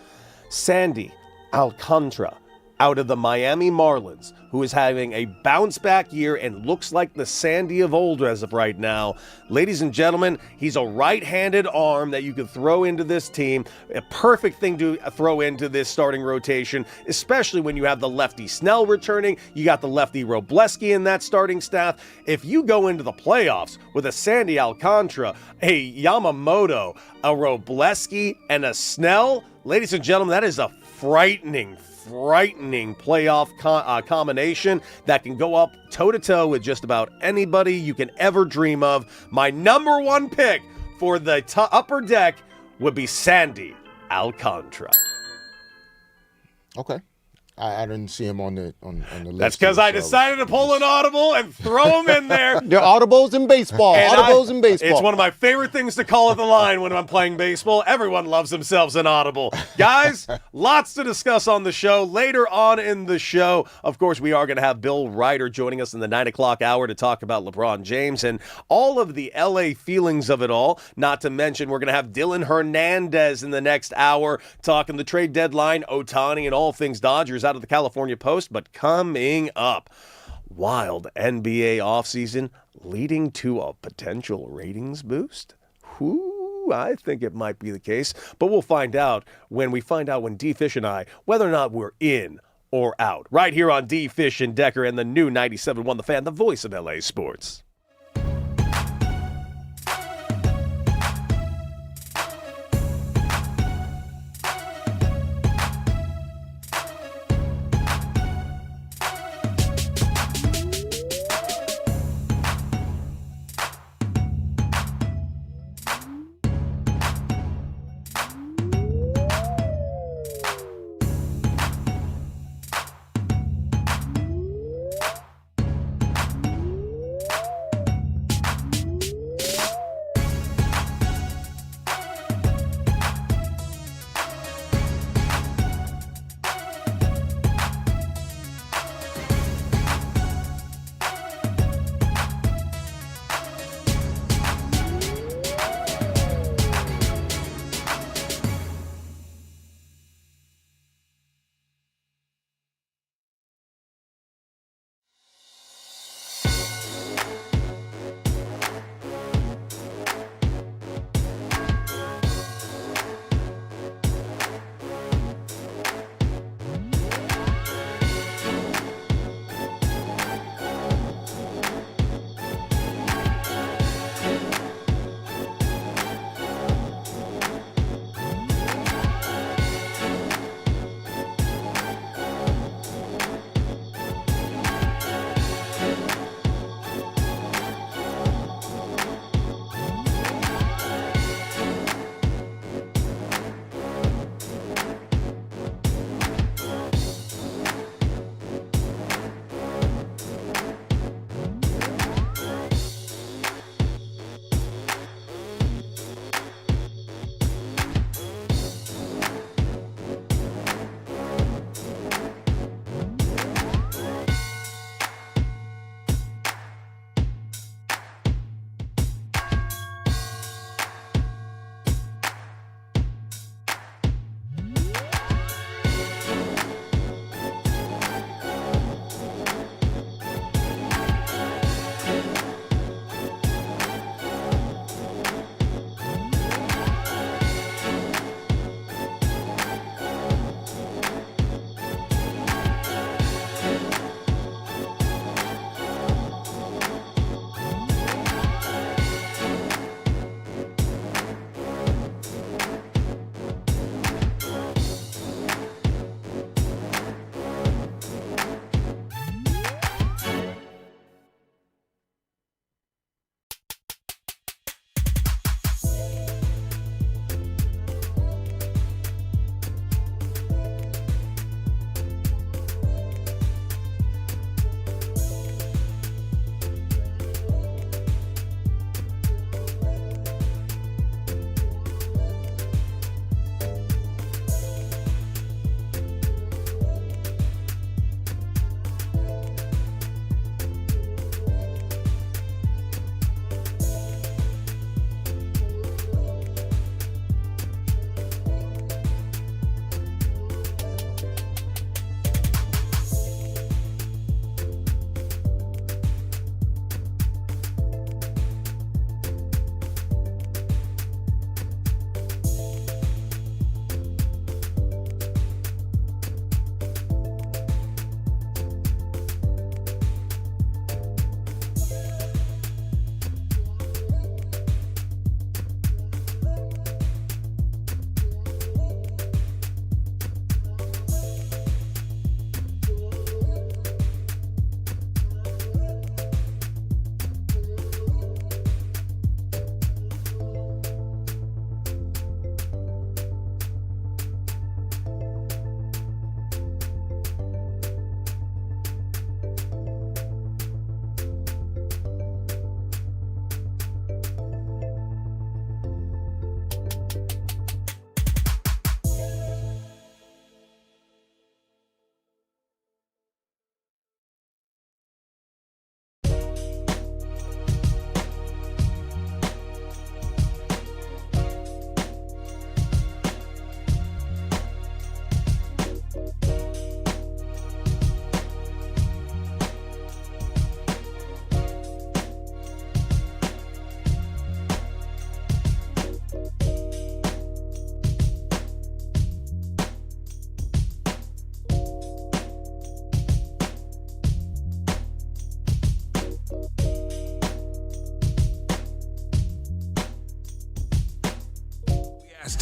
Sandy Alcantara, out of the Miami Marlins, who is having a bounce-back year and looks like the Sandy of old as of right now. Ladies and gentlemen, he's a right-handed arm that you could throw into this team. A perfect thing to throw into this starting rotation, especially when you have the lefty Snell returning. You got the lefty Robleski in that starting staff. If you go into the playoffs with a Sandy Alcantara, a Yamamoto, a Robleski, and a Snell, ladies and gentlemen, that is a frightening playoff combination that can go up toe-to-toe with just about anybody you can ever dream of. My number one pick for the upper deck would be Sandy Alcantara. Okay. I didn't see him on the list. That's because I decided to pull an audible and throw him in there. There are audibles in baseball. In baseball. It's one of my favorite things to call at the line when I'm playing baseball. Everyone loves themselves an audible. Guys, lots to discuss on the show. Later on in the show, of course, we are going to have Bill Reiter joining us in the 9 o'clock hour to talk about LeBron James and all of the LA feelings of it all. Not to mention, we're going to have Dylan Hernandez in the next hour talking the trade deadline, Ohtani, and all things Dodgers out of the California Post. But coming up, wild NBA offseason leading to a potential ratings boost? I think it might be the case, but we'll find out when D-Fish and I, whether or not we're in or out. Right here on D-Fish and Decker and the new 97.1 The Fan, the voice of LA sports.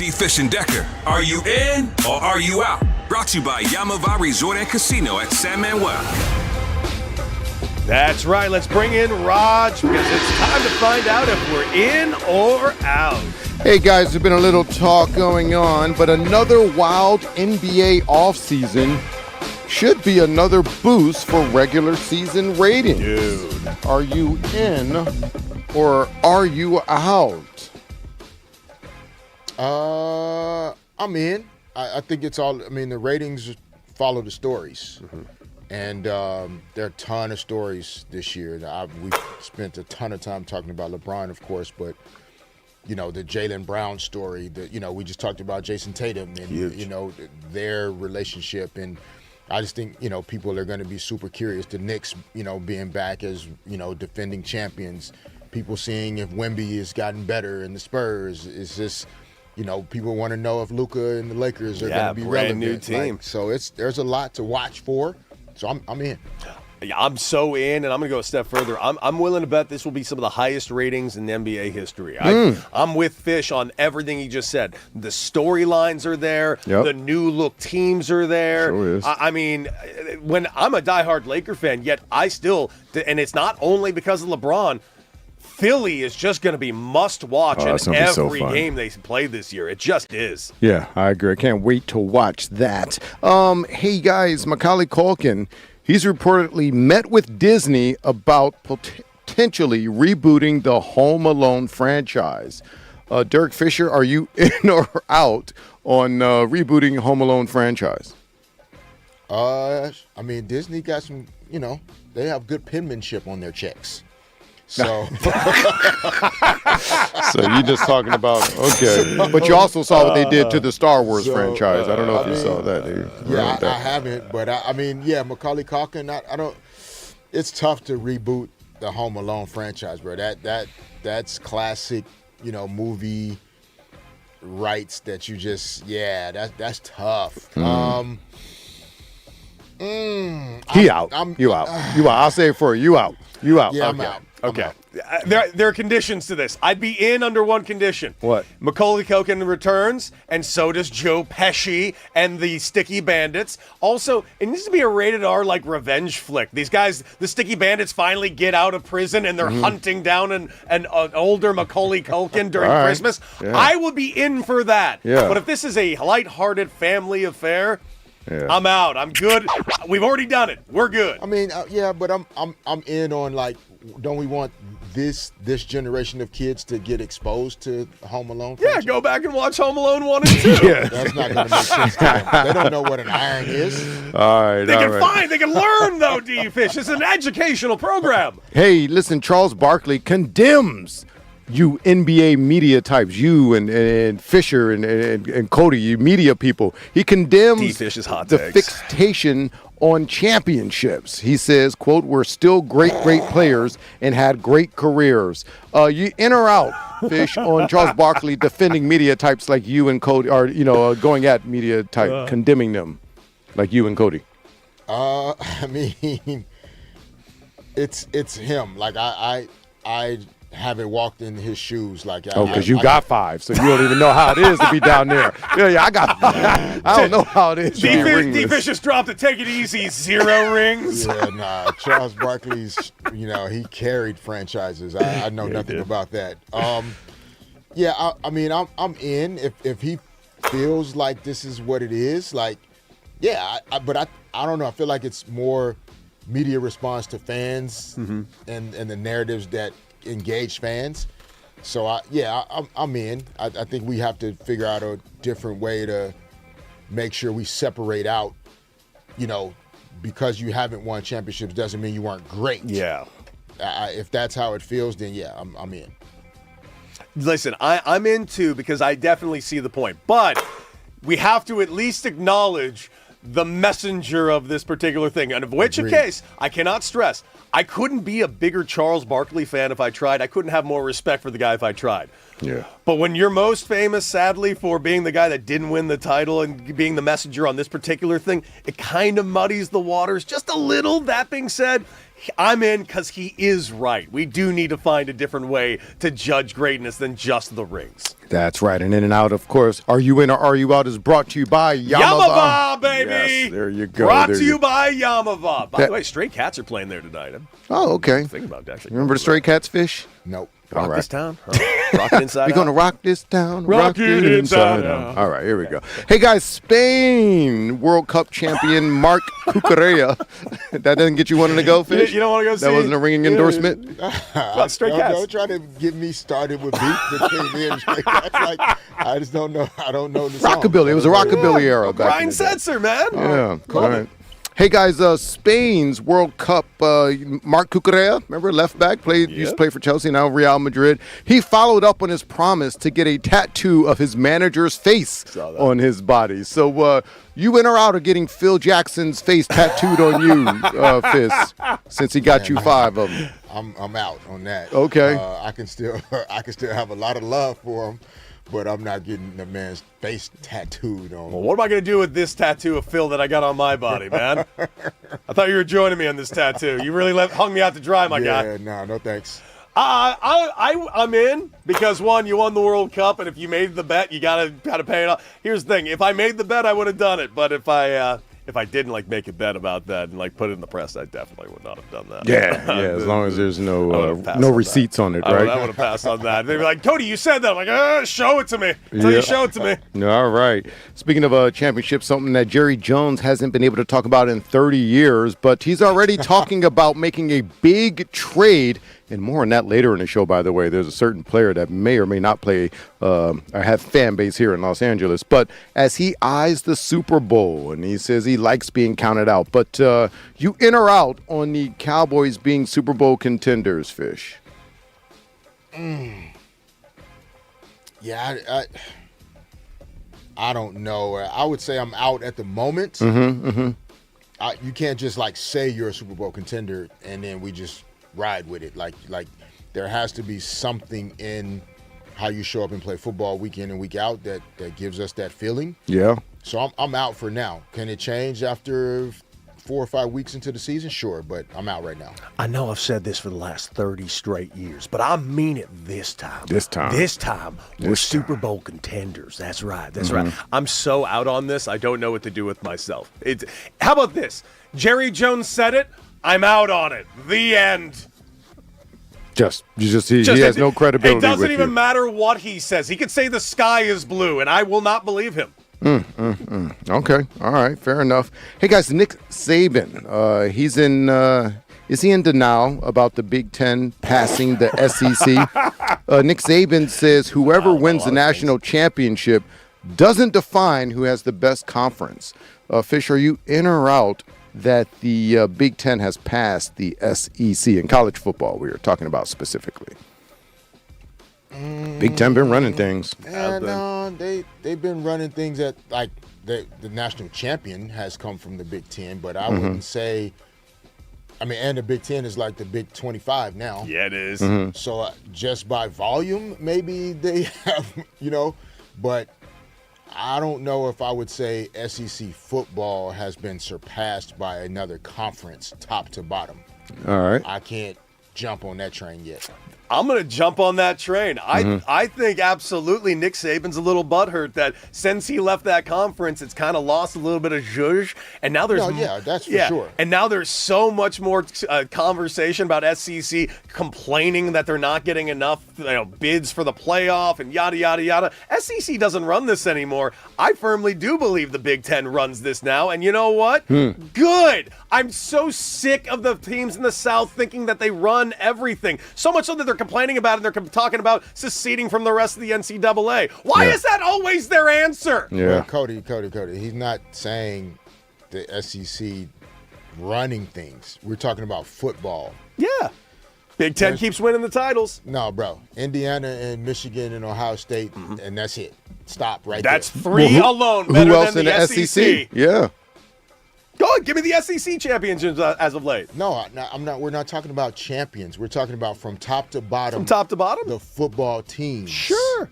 D-Fish and Decker, are you in or are you out? Brought to you by Yamava Resort and Casino at San Manuel. That's right. Let's bring in Raj because it's time to find out if we're in or out. Hey guys, there's been a little talk going on, but another wild NBA offseason should be another boost for regular season ratings. Dude. Are you in or are you out? I'm in. I think it's all. I mean, the ratings follow the stories, and there are a ton of stories this year. We've spent a ton of time talking about LeBron, of course, but the Jaylen Brown story. We just talked about Jason Tatum and Huge. their relationship, and I just think people are going to be super curious. The Knicks, being back as defending champions, people seeing if Wemby has gotten better, and the Spurs is just. People want to know if Luka and the Lakers are going to be brand relevant. new team. So there's a lot to watch for. So I'm in. Yeah, I'm so in, and I'm going to go a step further. I'm willing to bet this will be some of the highest ratings in NBA history. I'm with Fish on everything he just said. The storylines are there. Yep. The new look teams are there. Sure is. I mean, when I'm a diehard Laker fan, yet I still, and it's not only because of LeBron, Philly is just going to be must-watch in every game they play this year. It just is. Yeah, I agree. I can't wait to watch that. Hey, guys, Macaulay Culkin, he's reportedly met with Disney about potentially rebooting the Home Alone franchise. Derek Fisher, are you in or out on rebooting Home Alone franchise? I mean, Disney got some, they have good penmanship on their checks. So, so you just talking about okay, but you also saw what they did to the Star Wars franchise. I don't know if you saw that. I haven't, but I mean, Macaulay Culkin. I don't. It's tough to reboot the Home Alone franchise, bro. That's classic, movie rights that you just that's tough. He out. You out. I'll say it for you. You out. You out. Yeah, okay. I'm out. Okay. There are conditions to this. I'd be in under one condition. What? Macaulay Culkin returns, and so does Joe Pesci and the Sticky Bandits. Also, it needs to be a rated R like revenge flick. These guys, the Sticky Bandits, finally get out of prison, and they're hunting down an older Macaulay Culkin during Christmas. Yeah. I will be in for that. Yeah. But if this is a lighthearted family affair, I'm out. I'm good. We've already done it. We're good. I mean, but I'm in on don't we want this generation of kids to get exposed to Home Alone? Yeah, go back and watch Home Alone 1 and 2. That's not going to make sense to them. They don't know what an iron is. All right. They can learn though, D-Fish. It's an educational program. Hey, listen, Charles Barkley condemns you NBA media types, you and Fisher and Cody, you media people. He condemns D-Fish's hot the takes. fixation on championships. He says, quote, "We're still great players and had great careers." You in or out, Fish, on Charles Barkley defending media types like you and Cody, or going at media type, condemning them like you and Cody? I mean, it's him. Like I haven't walked in his shoes. Because you got 5, so you don't even know how it is to be down there. Yeah, I got 5. I don't know how it is to be ringless. D-Fish just dropped a take it easy 0 rings. Yeah, nah. Charles Barkley's, he carried franchises. I know nothing about that. I mean, I'm in if he feels like this is what it is. But I don't know. I feel like it's more media response to fans and the narratives that engage fans. So I'm in. I think we have to figure out a different way to make sure we separate out, because you haven't won championships doesn't mean you weren't great. Yeah. If that's how it feels, then I'm in. Listen, I'm in too because I definitely see the point. But we have to at least acknowledge the messenger of this particular thing. And of which case, I cannot stress, I couldn't be a bigger Charles Barkley fan if I tried. I couldn't have more respect for the guy if I tried. Yeah. But when you're most famous, sadly, for being the guy that didn't win the title and being the messenger on this particular thing, it kind of muddies the waters just a little. That being said, I'm in because he is right. We do need to find a different way to judge greatness than just the rings. That's right. And in and out, of course. Are You In or Are You Out is brought to you by Yamava, baby. Yes, there you go. Brought to you by Yamava. By That- the way, Stray Cats are playing there tonight. Oh, okay. Thinking about actually. Remember the Stray Cats fish? Nope. Rock All right. this town. Rock it inside We're out. going to rock this town. Rock it inside out. All right, here we go. Hey, guys, Spain World Cup champion Mark Cucurella. That doesn't get you wanting to go, Fish? You don't want to go see? That wasn't a ringing endorsement? About Stray Cats. Don't try to get me started with beef between me and Stray Cats. Like, I just don't know. I don't know the song. Rockabilly. It was a rockabilly era back in Brian the day. Setzer, man. Yeah. Cool. All right. Hey guys, Spain's World Cup. Marc Cucurella, remember left back, used to play for Chelsea, now Real Madrid. He followed up on his promise to get a tattoo of his manager's face on his body. So you in or out of getting Phil Jackson's face tattooed on you, Fizz, since he got you 5 of them. I'm out on that. Okay. I can still have a lot of love for him, but I'm not getting the man's face tattooed on. Well, what am I going to do with this tattoo of Phil that I got on my body, man? I thought you were joining me on this tattoo. You really hung me out to dry, my guy. Yeah, no thanks. I'm in because, one, you won the World Cup, and if you made the bet, you gotta pay it off. Here's the thing: if I made the bet, I would have done it. But if I didn't make a bet about that and put it in the press, I definitely would not have done that. Yeah, as long as there's no receipts on it, I right? would have passed on that. They'd be like, Cody, you said that. I'm like, show it to me. Until you show it to me. All right. Speaking of a championship, something that Jerry Jones hasn't been able to talk about in 30 years, but he's already talking about making a big trade. And more on that later in the show, by the way. There's a certain player that may or may not play or have fan base here in Los Angeles. But as he eyes the Super Bowl, and he says he likes being counted out. But you in or out on the Cowboys being Super Bowl contenders, Fish? Yeah, I don't know. I would say I'm out at the moment. You can't just say you're a Super Bowl contender and then we just ride with it. Like there has to be something in how you show up and play football week in and week out that gives us that feeling. Yeah. So I'm out for now. Can it change after 4 or 5 weeks into the season? Sure, but I'm out right now. I know I've said this for the last 30 straight years, but I mean it this time. We're Super Bowl contenders. That's right. That's right. I'm so out on this, I don't know what to do with myself. How about this? Jerry Jones said it. I'm out on it. The end. He has no credibility. It doesn't with even you. matter what he says. He could say the sky is blue, and I will not believe him. Okay. All right. Fair enough. Hey, guys, Nick Saban. Is he in denial about the Big Ten passing the SEC? Nick Saban says whoever wins the national championship doesn't define who has the best conference. Fish, are you in or out that the Big Ten has passed the SEC in college football? We are talking about specifically. Big Ten been running things. No, they've been running things that the national champion has come from the Big Ten, but I wouldn't say. I mean, and the Big Ten is like the Big 25 now. Yeah, it is. So just by volume, maybe they have, but I don't know if I would say SEC football has been surpassed by another conference top to bottom. All right. I can't jump on that train yet. I'm going to jump on that train. I think absolutely Nick Saban's a little butthurt that since he left that conference, it's kind of lost a little bit of zhuzh. And now there's that's for sure. And now there's so much more conversation about SEC complaining that they're not getting enough bids for the playoff and yada, yada, yada. SEC doesn't run this anymore. I firmly do believe the Big Ten runs this now. And you know what? Good. I'm so sick of the teams in the South thinking that they run everything. So much so that they're complaining about it. They're talking about seceding from the rest of the NCAA. Why is that always their answer? Yeah. Well, Cody, he's not saying the SEC running things. We're talking about football. Yeah. Big Ten keeps winning the titles. No, bro. Indiana and Michigan and Ohio State, and that's it. Stop right That's there. three alone better Who else than in the the SEC. Yeah. Go ahead, give me the SEC championships as of late. No, I'm not. We're not talking about champions. We're talking about from top to bottom. From top to bottom? The football teams. Sure.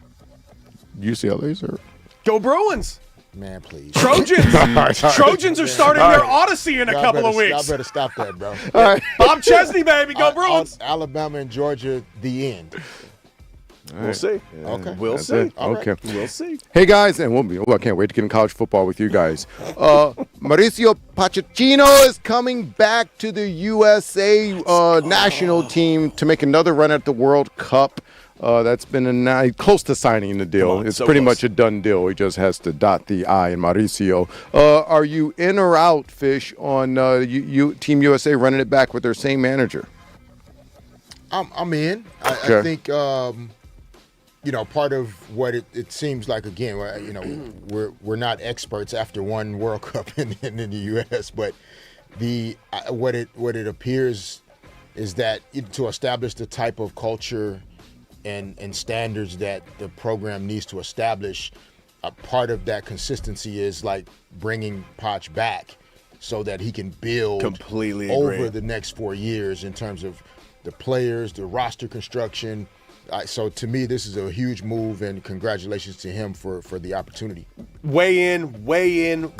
UCLA, sir. Go Bruins. Man, please. Trojans are starting their odyssey in a couple of weeks. Y'all better stop that, bro. All right. Bob Chesney, baby, go Bruins. Alabama and Georgia, the end. We'll see. Okay. We'll That's see. it. Okay. We'll see. Hey guys, and I can't wait to get in college football with you guys. Mauricio Pochettino is coming back to the USA national team to make another run at the World Cup. That's been close to signing the deal. It's pretty much a done deal. He just has to dot the I in Mauricio. Are you in or out, Fish, on Team USA running it back with their same manager? I'm in. I think part of what it seems like, again, we're not experts after one World Cup in the U.S., but what it appears is that to establish the type of culture and standards that the program needs to establish, a part of that consistency is like bringing Poch back so that he can build completely over the next 4 years in terms of the players, the roster construction. So to me, this is a huge move, and congratulations to him for the opportunity. Weigh in.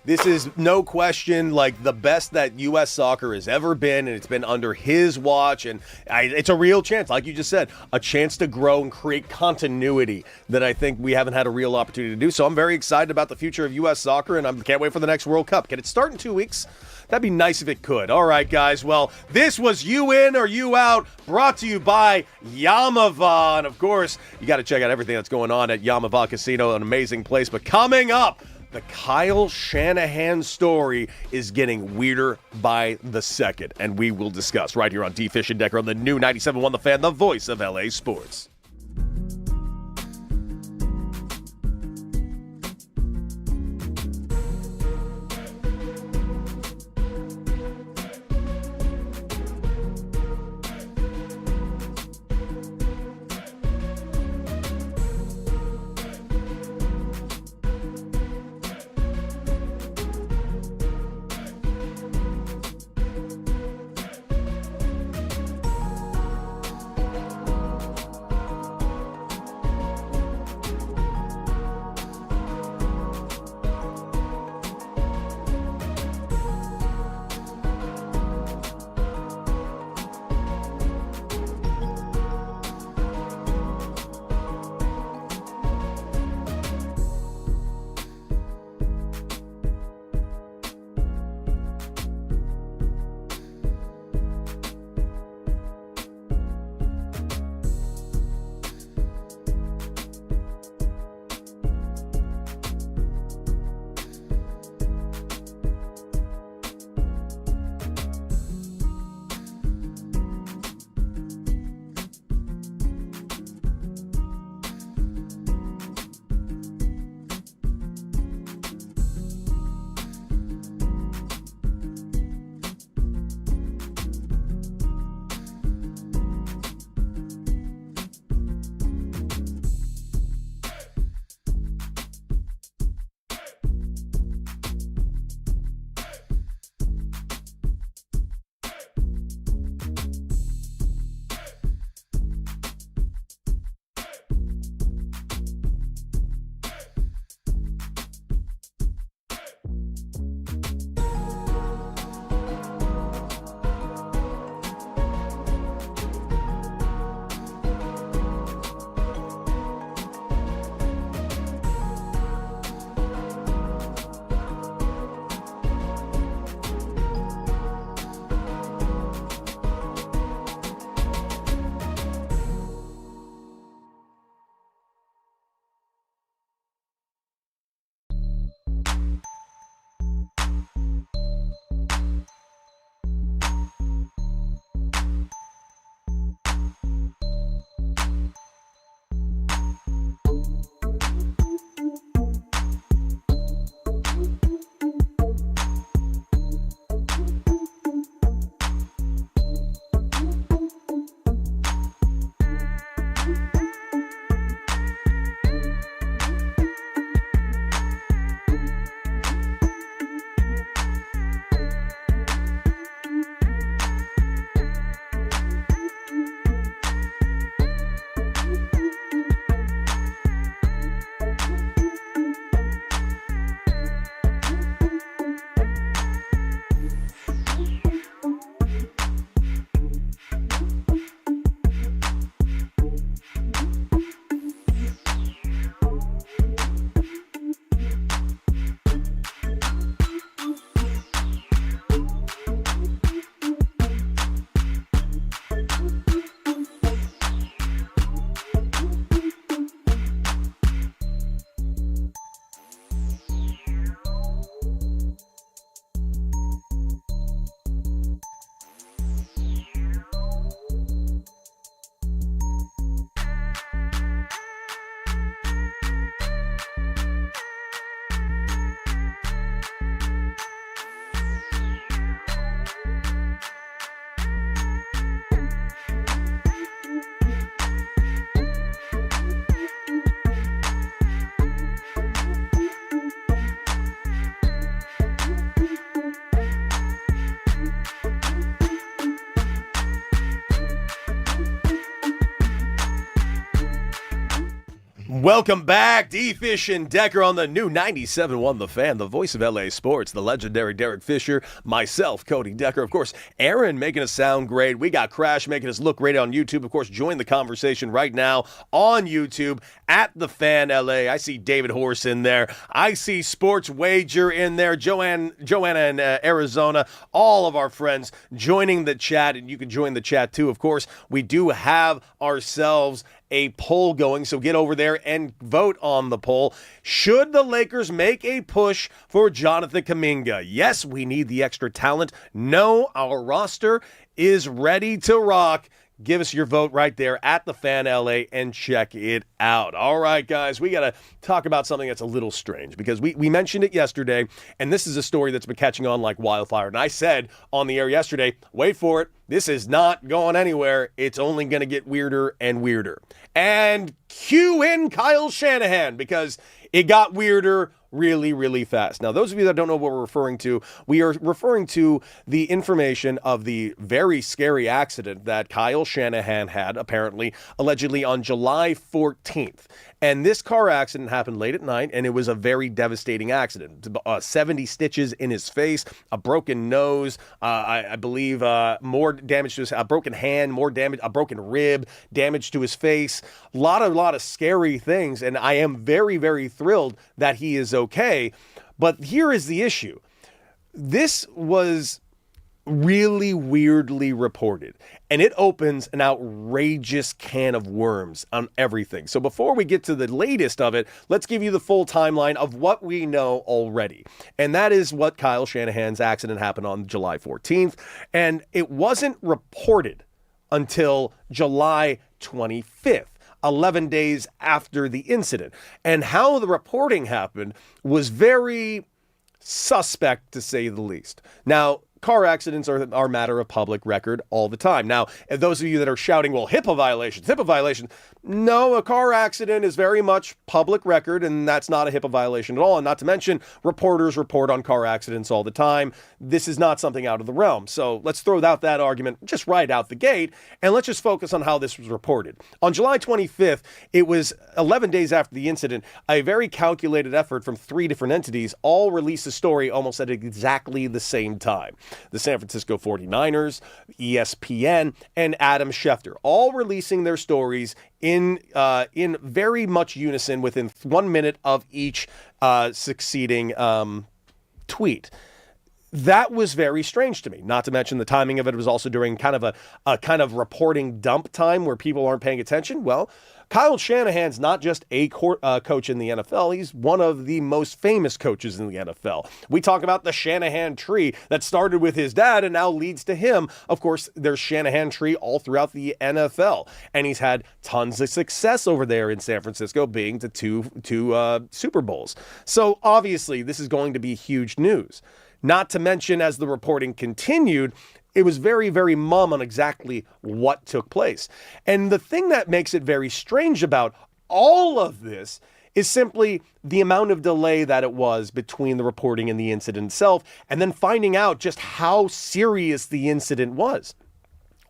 This is no question like the best that U.S. soccer has ever been, and it's been under his watch. And it's a real chance, like you just said, a chance to grow and create continuity that I think we haven't had a real opportunity to do. So I'm very excited about the future of U.S. soccer, and I can't wait for the next World Cup. Can it start in 2 weeks? That'd be nice if it could. All right, guys. Well, this was You In or You Out, brought to you by Yamava. And, of course, you got to check out everything that's going on at Yamava Casino, an amazing place. But coming up, the Kyle Shanahan story is getting weirder by the second. And we will discuss right here on D. Fish and Decker on the new 97.1 The Fan, the voice of L.A. Sports. Welcome back, D-Fish and Decker on the new 97.1 The Fan, the voice of LA Sports, the legendary Derek Fisher, myself, Cody Decker, of course, Aaron making us sound great. We got Crash making us look great on YouTube. Of course, join the conversation right now on YouTube at The Fan LA. I see David Horse in there. I see Sports Wager in there. Joanna in Arizona. All of our friends joining the chat, and you can join the chat too. Of course, we do have ourselves a poll going, so get over there and vote on the poll. Should the Lakers make a push for Jonathan Kuminga? Yes, we need the extra talent. No, our roster is ready to rock. Give us your vote right there at The Fan LA and check it out. All right, guys, we got to talk about something that's a little strange because we mentioned it yesterday, and this is a story that's been catching on like wildfire. And I said on the air yesterday, wait for it, this is not going anywhere. It's only going to get weirder and weirder. And cue in Kyle Shanahan because it got weirder really, really fast. Now, those of you that don't know what we're referring to, we are referring to the information of the very scary accident that Kyle Shanahan had, apparently, allegedly on July 14th. And this car accident happened late at night, and it was a very devastating accident. 70 stitches in his face, a broken nose, I believe more damage to a broken hand, more damage, a broken rib, damage to his face. A lot of scary things, and I am very, very thrilled that he is okay. But here is the issue. This was really weirdly reported, and it opens an outrageous can of worms on everything. So before we get to the latest of it, let's give you the full timeline of what we know already. And that is what Kyle Shanahan's accident happened on July 14th, and it wasn't reported until July 25th. 11 days after the incident. And how the reporting happened was very suspect, to say the least. Now, car accidents are a matter of public record all the time. Now, those of you that are shouting, well, HIPAA violations, no, a car accident is very much public record, and that's not a HIPAA violation at all. And not to mention, reporters report on car accidents all the time. This is not something out of the realm. So let's throw out that argument just right out the gate, and let's just focus on how this was reported. On July 25th, it was 11 days after the incident, a very calculated effort from 3 different entities all released a story almost at exactly the same time. The San Francisco 49ers, ESPN, and Adam Schefter, all releasing their stories in very much unison within 1 minute of each succeeding tweet. That was very strange to me. Not to mention the timing of it was also during kind of a kind of reporting dump time where people aren't paying attention. Well, Kyle Shanahan's not just a coach in the NFL. He's one of the most famous coaches in the NFL. We talk about the Shanahan tree that started with his dad and now leads to him. Of course, there's Shanahan tree all throughout the NFL. And he's had tons of success over there in San Francisco, being to two Super Bowls. So obviously, this is going to be huge news. Not to mention, as the reporting continued, it was very, very mum on exactly what took place. And the thing that makes it very strange about all of this is simply the amount of delay that it was between the reporting and the incident itself, and then finding out just how serious the incident was.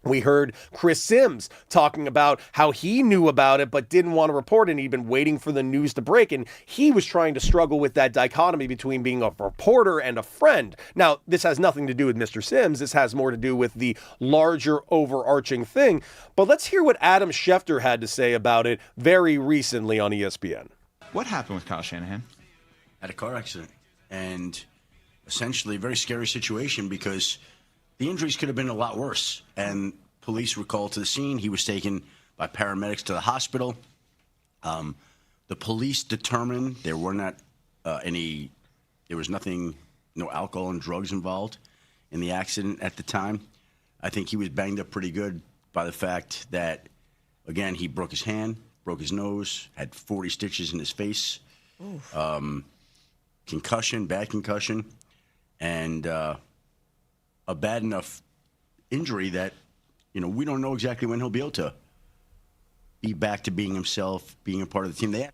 We heard Chris Sims talking about how he knew about it but didn't want to report it, and he'd been waiting for the news to break, and he was trying to struggle with that dichotomy between being a reporter and a friend. Now, this has nothing to do with Mr. Sims. This has more to do with the larger overarching thing. But let's hear what Adam Schefter had to say about it very recently on ESPN. What happened with Kyle Shanahan? Had a car accident, and essentially a very scary situation because the injuries could have been a lot worse, and police were called to the scene. He was taken by paramedics to the hospital. The police determined there were not there was nothing, no alcohol and drugs involved in the accident at the time. I think he was banged up pretty good by the fact that, again, he broke his hand, broke his nose, had 40 stitches in his face, concussion, bad concussion, and a bad enough injury that, we don't know exactly when he'll be able to be back to being himself, being a part of the team.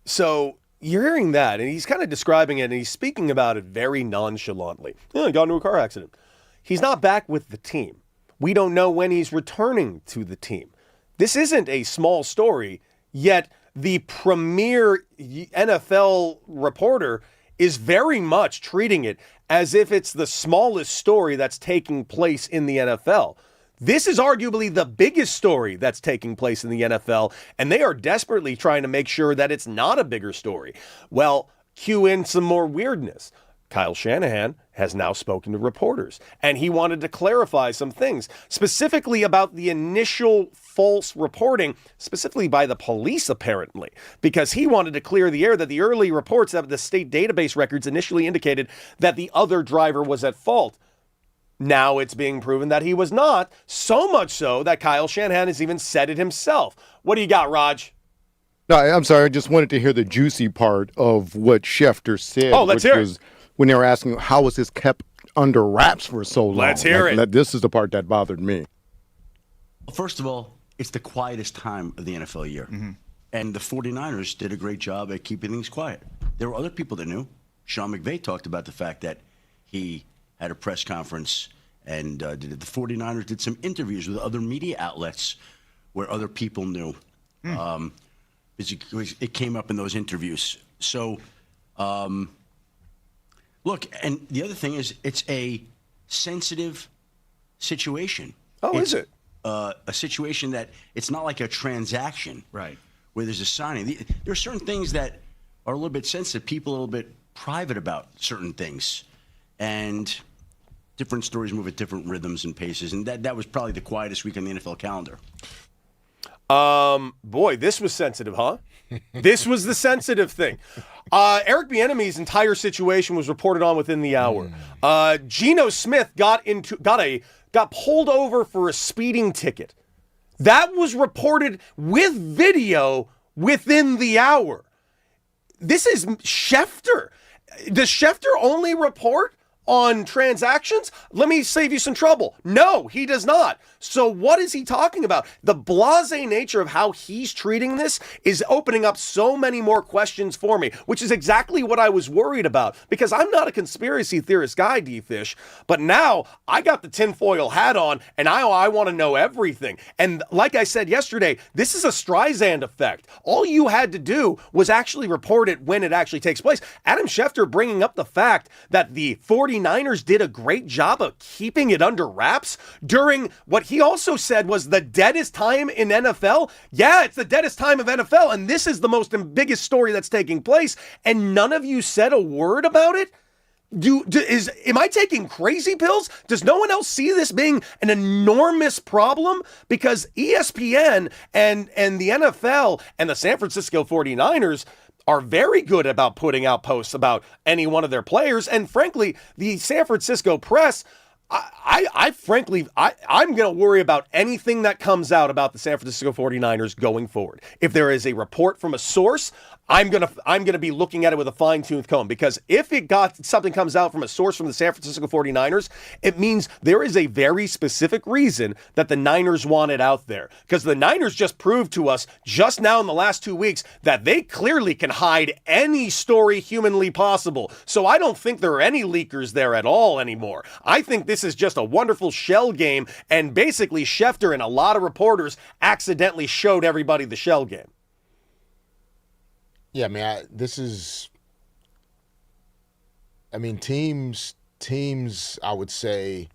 So you're hearing that, and he's kind of describing it, and he's speaking about it very nonchalantly. He got into a car accident. He's not back with the team. We don't know when he's returning to the team. This isn't a small story, yet the premier NFL reporter is very much treating it as if it's the smallest story that's taking place in the NFL. This is arguably the biggest story that's taking place in the NFL, and they are desperately trying to make sure that it's not a bigger story. Well, cue in some more weirdness. Kyle Shanahan has now spoken to reporters, and he wanted to clarify some things, specifically about the initial false reporting, specifically by the police, apparently, because he wanted to clear the air that the early reports of the state database records initially indicated that the other driver was at fault. Now it's being proven that he was not, so much so that Kyle Shanahan has even said it himself. What do you got, Raj? No, I'm sorry. I just wanted to hear the juicy part of what Schefter said. Oh, let's hear it. When they were asking how was this kept under wraps for so long. Let's hear it. This is the part that bothered me. Well, first of all, it's the quietest time of the NFL year. And the 49ers did a great job at keeping things quiet. There were other people that knew. Sean McVay talked about the fact that he had a press conference and the 49ers did some interviews with other media outlets where other people knew. It came up in those interviews. So, look, and the other thing is it's a sensitive situation. Oh, is it? A situation that it's not like a transaction. Right. Where there's a signing. There are certain things that are a little bit sensitive. People are a little bit private about certain things. And different stories move at different rhythms and paces. And that was probably the quietest week on the NFL calendar. Boy, this was sensitive, huh? This was the sensitive thing. Eric Bieniemy's entire situation was reported on within the hour. Geno Smith got pulled over for a speeding ticket. That was reported with video within the hour. This is Schefter. Does Schefter only report on transactions? Let me save you some trouble. No, he does not. So what is he talking about? The blasé nature of how he's treating this is opening up so many more questions for me, which is exactly what I was worried about, because I'm not a conspiracy theorist guy, D-Fish, but now I got the tinfoil hat on and I want to know everything. And like I said yesterday, this is a Streisand effect. All you had to do was actually report it when it actually takes place. Adam Schefter bringing up the fact that the 49ers did a great job of keeping it under wraps during what he also said was the deadest time in NFL. Yeah, it's the deadest time of NFL, and this is the biggest story that's taking place, and none of you said a word about it? Am I taking crazy pills? Does no one else see this being an enormous problem? Because ESPN and the NFL and the San Francisco 49ers are very good about putting out posts about any one of their players. And frankly, the San Francisco press, I'm going to worry about anything that comes out about the San Francisco 49ers going forward. If there is a report from a source, I'm gonna be looking at it with a fine-tooth comb, because if something comes out from a source from the San Francisco 49ers, it means there is a very specific reason that the Niners want it out there. Because the Niners just proved to us just now in the last 2 weeks that they clearly can hide any story humanly possible. So I don't think there are any leakers there at all anymore. I think this is just a wonderful shell game, and basically Schefter and a lot of reporters accidentally showed everybody the shell game. Yeah, I mean, teams, I would say,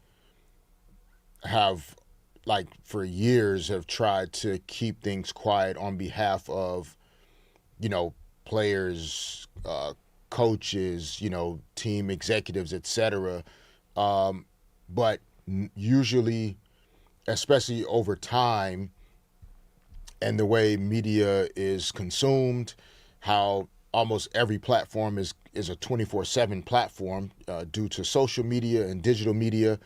have, like, for years have tried to keep things quiet on behalf of, players, coaches, team executives, etc. But usually, especially over time, and the way media is consumed, how almost every platform is a 24/7 platform due to social media and digital media.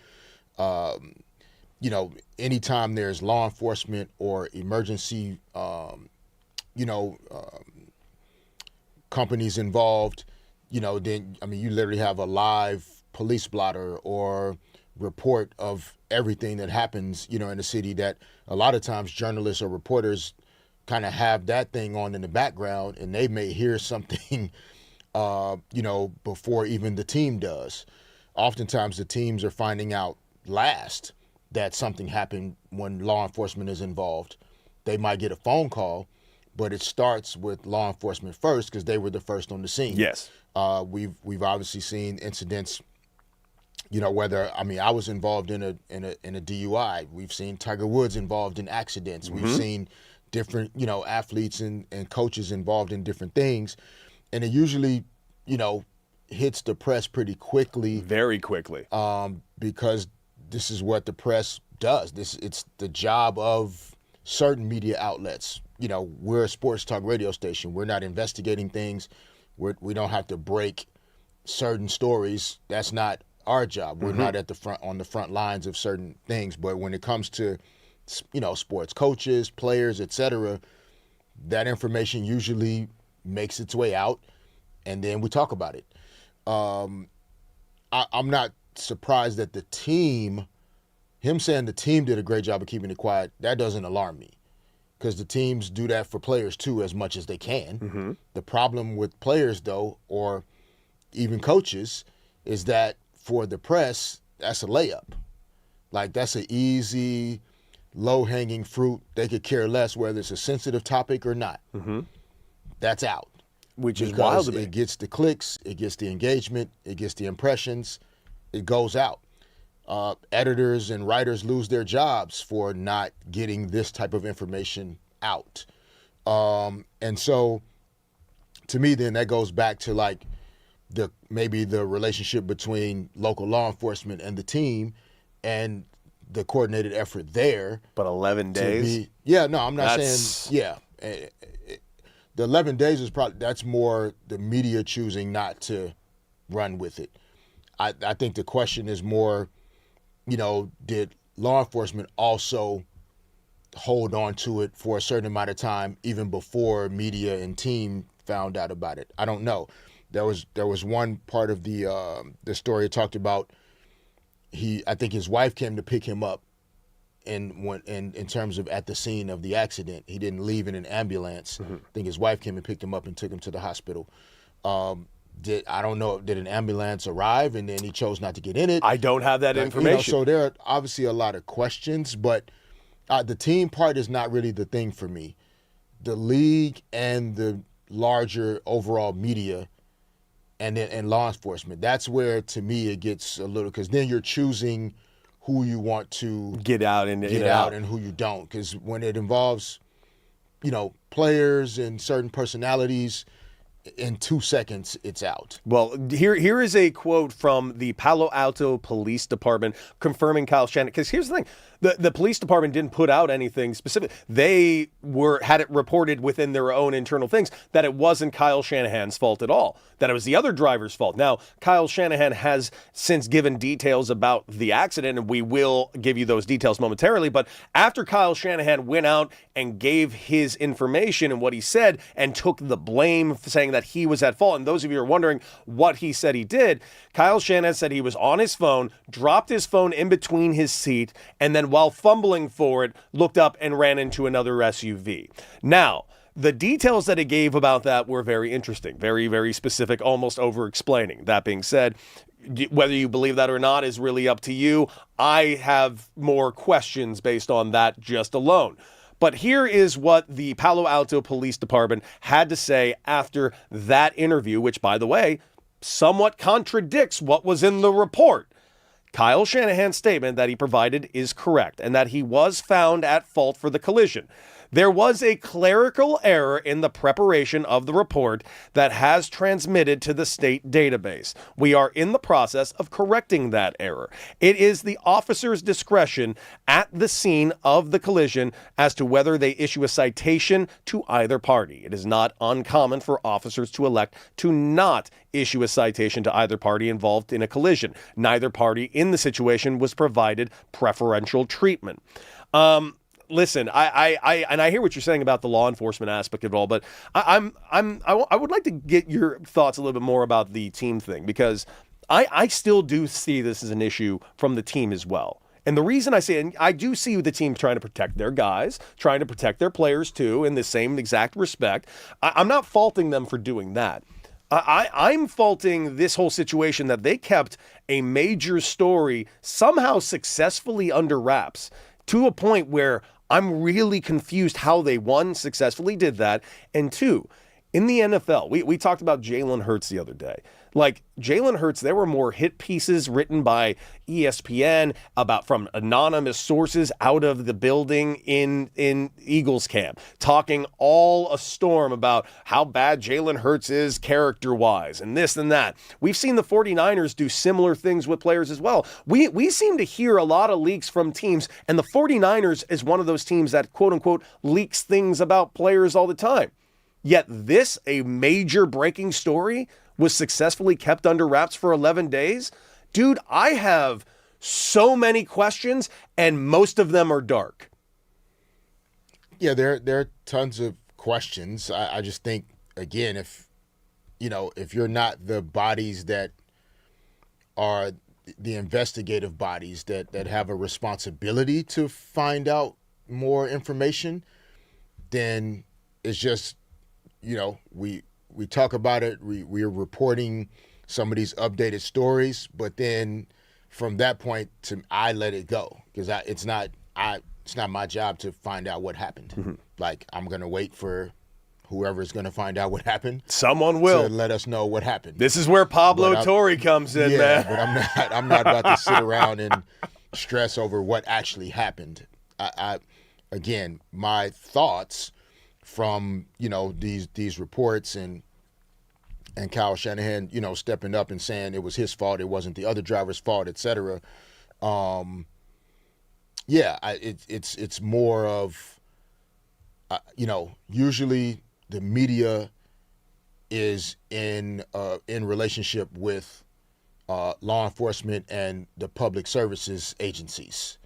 Anytime there's law enforcement or emergency, companies involved, then, you literally have a live police blotter or report of everything that happens, in the city, that a lot of times journalists or reporters kind of have that thing on in the background, and they may hear something, before even the team does. Oftentimes the teams are finding out last that something happened when law enforcement is involved. They might get a phone call, but it starts with law enforcement first because they were the first on the scene. Yes. We've obviously seen incidents, whether I was involved in a DUI. We've seen Tiger Woods involved in accidents. We've seen different, athletes and coaches involved in different things. And it usually, hits the press pretty quickly. Very quickly. Because this is what the press does. It's the job of certain media outlets. We're a sports talk radio station. We're not investigating things. We don't have to break certain stories. That's not our job. We're not on the front lines of certain things. But when it comes to, sports coaches, players, etc., that information usually makes its way out, and then we talk about it. I'm not surprised that the team, him saying the team did a great job of keeping it quiet, that doesn't alarm me. Because the teams do that for players too, as much as they can. The problem with players, though, or even coaches, is that for the press, that's a layup. Like, that's an easy, low-hanging fruit. They could care less whether it's a sensitive topic or not. That's out. Which is because wild to me. It gets the clicks, it gets the engagement, it gets the impressions, it goes out. Editors and writers lose their jobs for not getting this type of information out. And so, to me, then that goes back to like maybe the relationship between local law enforcement and the team, and the coordinated effort there. But 11 days? I'm not saying, the 11 days is probably, that's more the media choosing not to run with it. I think the question is more, did law enforcement also hold on to it for a certain amount of time even before media and team found out about it? I don't know. There was one part of the story that talked about I think his wife came to pick him up in terms of at the scene of the accident. He didn't leave in an ambulance. I think his wife came and picked him up and took him to the hospital. I don't know, did an ambulance arrive and then he chose not to get in it? I don't have that information. So there are obviously a lot of questions, but the team part is not really the thing for me. The league and the larger overall media and law enforcement, that's where, to me, it gets a little, because then you're choosing who you want to get out and who you don't. Because when it involves, players and certain personalities, in 2 seconds, it's out. Well, here is a quote from the Palo Alto Police Department confirming Kyle Shanahan. Because here's the thing. The police department didn't put out anything specific. They had it reported within their own internal things that it wasn't Kyle Shanahan's fault at all, that it was the other driver's fault. Now, Kyle Shanahan has since given details about the accident, and we will give you those details momentarily. But after Kyle Shanahan went out and gave his information and what he said and took the blame, saying that he was at fault, and those of you who are wondering what he said he did, Kyle Shanahan said he was on his phone, dropped his phone in between his seat, and then while fumbling for it, looked up and ran into another SUV. Now, the details that he gave about that were very interesting, very, very specific, almost over-explaining. That being said, whether you believe that or not is really up to you. I have more questions based on that just alone. But here is what the Palo Alto Police Department had to say after that interview, which, by the way, somewhat contradicts what was in the report. Kyle Shanahan's statement that he provided is correct, and that he was found at fault for the collision. There was a clerical error in the preparation of the report that has transmitted to the state database. We are in the process of correcting that error. It is the officer's discretion at the scene of the collision as to whether they issue a citation to either party. It is not uncommon for officers to elect to not issue a citation to either party involved in a collision. Neither party in the situation was provided preferential treatment. Listen, I hear what you're saying about the law enforcement aspect of it all, but I would like to get your thoughts a little bit more about the team thing, because I still do see this as an issue from the team as well. And the reason I say, and I do see the team trying to protect their guys, trying to protect their players too, in the same exact respect. I'm not faulting them for doing that. I'm faulting this whole situation that they kept a major story somehow successfully under wraps to a point where I'm really confused how they, one, successfully did that, and two, in the NFL, we talked about Jalen Hurts the other day. Like, Jalen Hurts, there were more hit pieces written by ESPN from anonymous sources out of the building in Eagles camp, talking all a storm about how bad Jalen Hurts is character-wise and this and that. We've seen the 49ers do similar things with players as well. We seem to hear a lot of leaks from teams, and the 49ers is one of those teams that, quote-unquote, leaks things about players all the time. Yet this, a major breaking story, was successfully kept under wraps for 11 days? Dude, I have so many questions, and most of them are dark. Yeah, there are tons of questions. I just think, again, if you're not the bodies that are the investigative bodies that have a responsibility to find out more information, then it's just, we talk about it. We are reporting some of these updated stories, but then from that point I let it go because it's not my job to find out what happened. Mm-hmm. Like, I'm gonna wait for whoever's gonna find out what happened. Someone will to let us know what happened. This is where Pablo Torre comes in, man. But I'm not about to sit around and stress over what actually happened. Again, my thoughts from these reports and Kyle Shanahan stepping up and saying it was his fault, it wasn't the other driver's fault, etc. It's more of usually the media is in relationship with law enforcement and the public services agencies.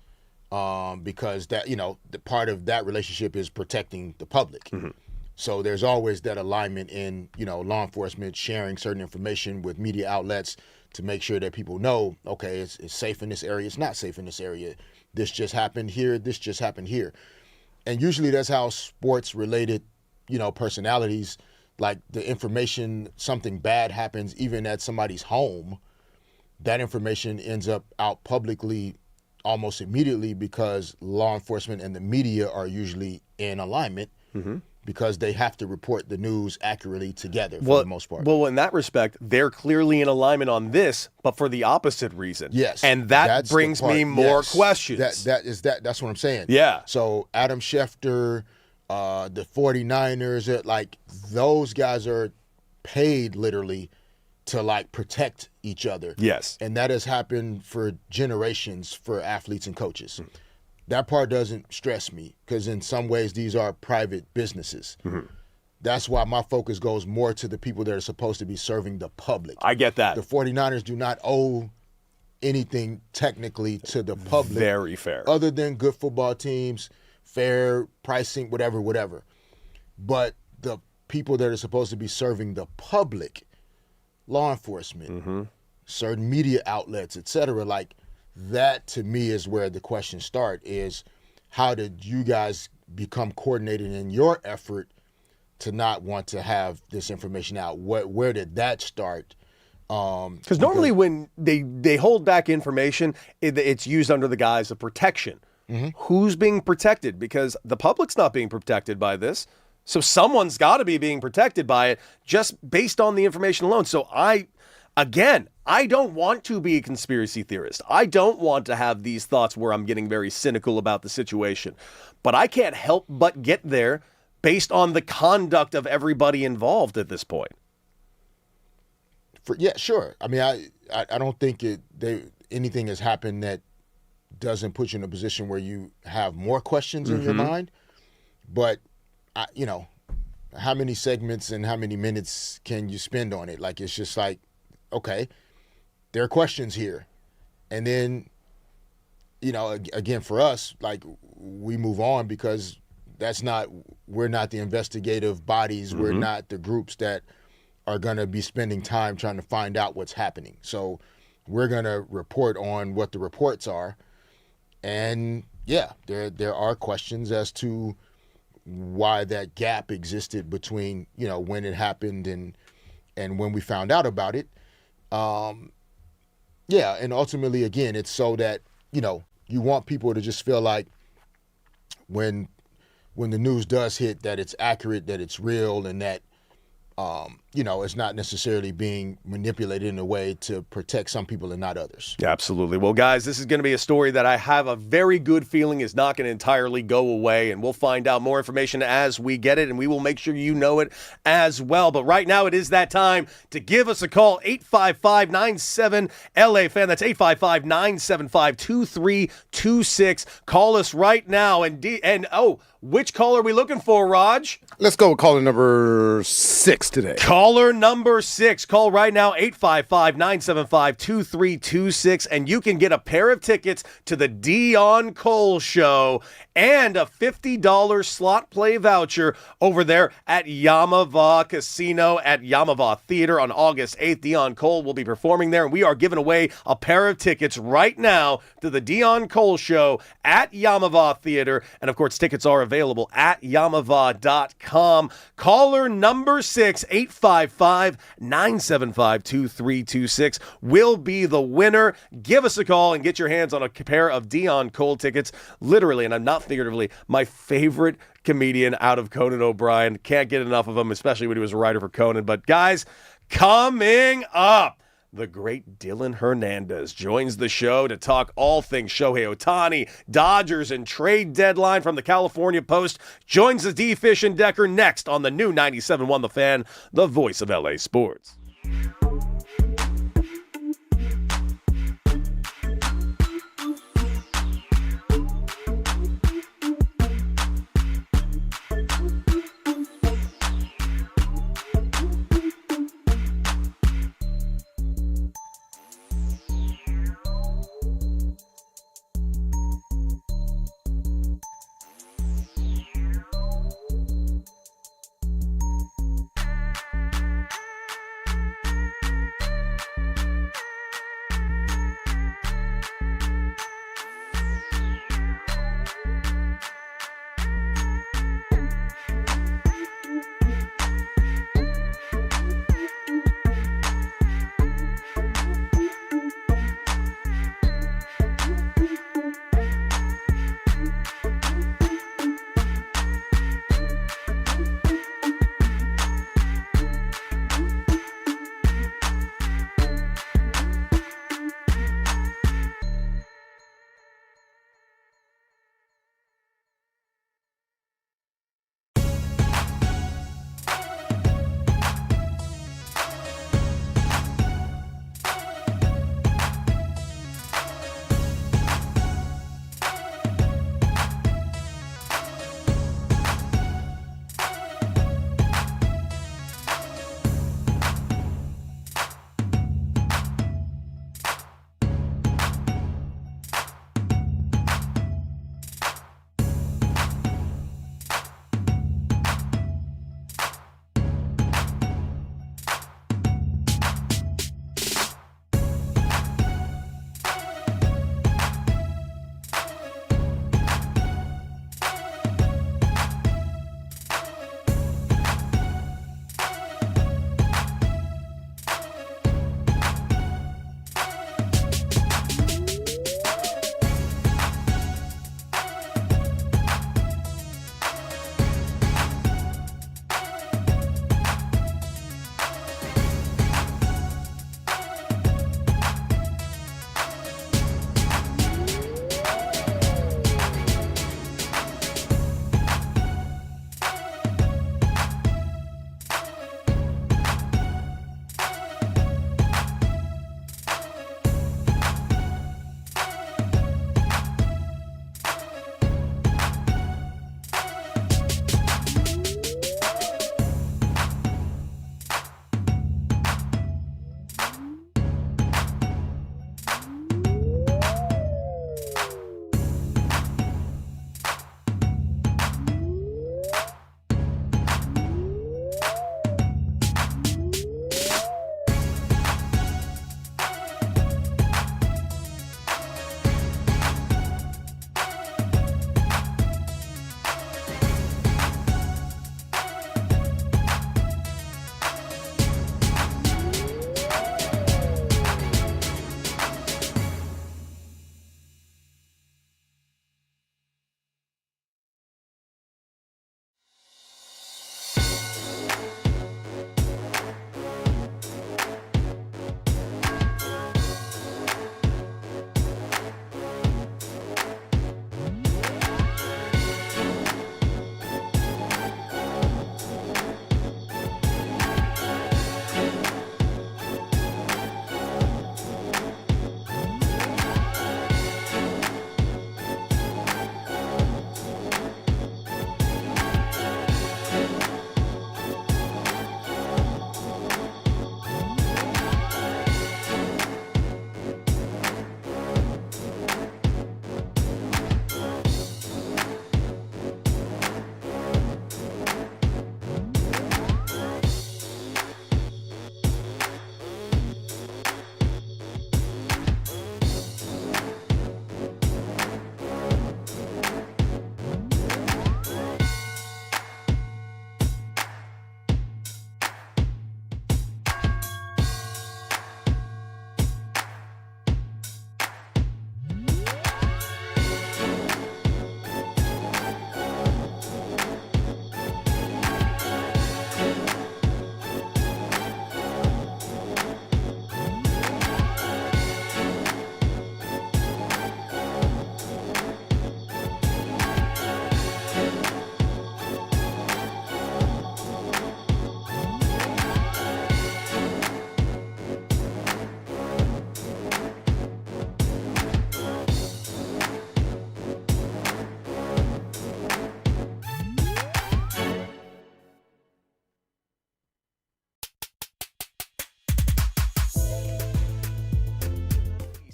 Because that, the part of that relationship is protecting the public. Mm-hmm. So there's always that alignment in, law enforcement sharing certain information with media outlets to make sure that people know, okay, it's safe in this area, it's not safe in this area. This just happened here, this just happened here. And usually that's how sports related, personalities, like the information, something bad happens even at somebody's home, that information ends up out publicly almost immediately because law enforcement and the media are usually in alignment. Mm-hmm. Because they have to report the news accurately together for the most part. Well, in that respect, they're clearly in alignment on this, but for the opposite reason. Yes. And that brings me more questions. That's what I'm saying. Yeah. So Adam Schefter, the 49ers, like those guys are paid literally to protect each other. Yes. And that has happened for generations for athletes and coaches. Mm-hmm. That part doesn't stress me because in some ways these are private businesses. Mm-hmm. That's why my focus goes more to the people that are supposed to be serving the public. I get that. The 49ers do not owe anything technically to the public. Very fair. Other than good football teams, fair pricing, whatever. But the people that are supposed to be serving the public, law enforcement, mm-hmm. certain media outlets, etc., that to me is where the questions start is how did you guys become coordinated in your effort to not want to have this information out? Where did that start? Because normally when they hold back information, it's used under the guise of protection. Mm-hmm. Who's being protected? Because the public's not being protected by this. So someone's got to be being protected by it just based on the information alone. So I don't want to be a conspiracy theorist. I don't want to have these thoughts where I'm getting very cynical about the situation. But I can't help but get there based on the conduct of everybody involved at this point. Yeah, sure. I mean, I don't think anything has happened that doesn't put you in a position where you have more questions in your mind. But, how many segments and how many minutes can you spend on it? It's just okay, there are questions here. And then, again, for us, we move on because we're not the investigative bodies. Mm-hmm. We're not the groups that are going to be spending time trying to find out what's happening. So we're going to report on what the reports are. And yeah, there are questions as to why that gap existed between, when it happened and when we found out about it. And ultimately, again, it's so that, you want people to just feel like when the news does hit, that it's accurate, that it's real, and that it's not necessarily being manipulated in a way to protect some people and not others. Yeah, absolutely. Well, guys, this is going to be a story that I have a very good feeling is not going to entirely go away, and we'll find out more information as we get it, and we will make sure you know it as well. But right now, it is that time to give us a call, 855-97-LA fan. That's 855-975-2326. Call us right now, which call are we looking for, Raj? Let's go with caller number 6 today. Caller number 6. Call right now, 855-975-2326, and you can get a pair of tickets to the Dion Cole Show and a $50 slot play voucher over there at Yamava Casino at Yamava Theater on August 8th. Dion Cole will be performing there, and we are giving away a pair of tickets right now to the Dion Cole Show at Yamava Theater. And, of course, tickets are available at yamava.com. Caller number 6, 855-975-2326 will be the winner. Give us a call and get your hands on a pair of Dion Cole tickets. Literally, and I'm not figuratively, my favorite comedian out of Conan O'Brien. Can't get enough of him, especially when he was a writer for Conan. But guys, coming up, the great Dylan Hernandez joins the show to talk all things Shohei Ohtani, Dodgers, and trade deadline from the California Post. Joins the D-Fish and Decker next on the new 97.1 The Fan, the voice of LA sports.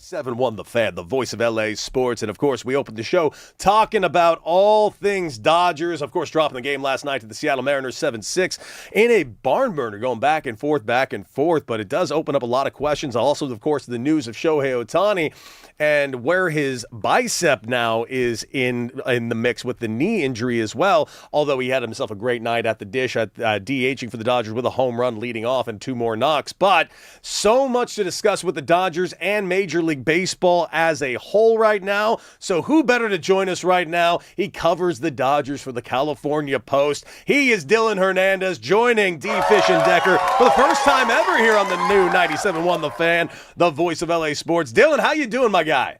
97.1 The Fan, the voice of LA sports. And, of course, we opened the show talking about all things Dodgers. Of course, dropping the game last night to the Seattle Mariners 7-6 in a barn burner, going back and forth. But it does open up a lot of questions. Also, of course, the news of Shohei Ohtani and where his bicep now is in the mix with the knee injury as well. Although he had himself a great night at the dish at DHing for the Dodgers with a home run leading off and 2 more knocks. But so much to discuss with the Dodgers and Major League Baseball as a whole right now. So who better to join us right now? He covers the Dodgers for the California Post. He is Dylan Hernandez, joining D. Fish and Decker for the first time ever here on the new 97.1 The Fan, the voice of LA sports. Dylan, how you doing, my guy?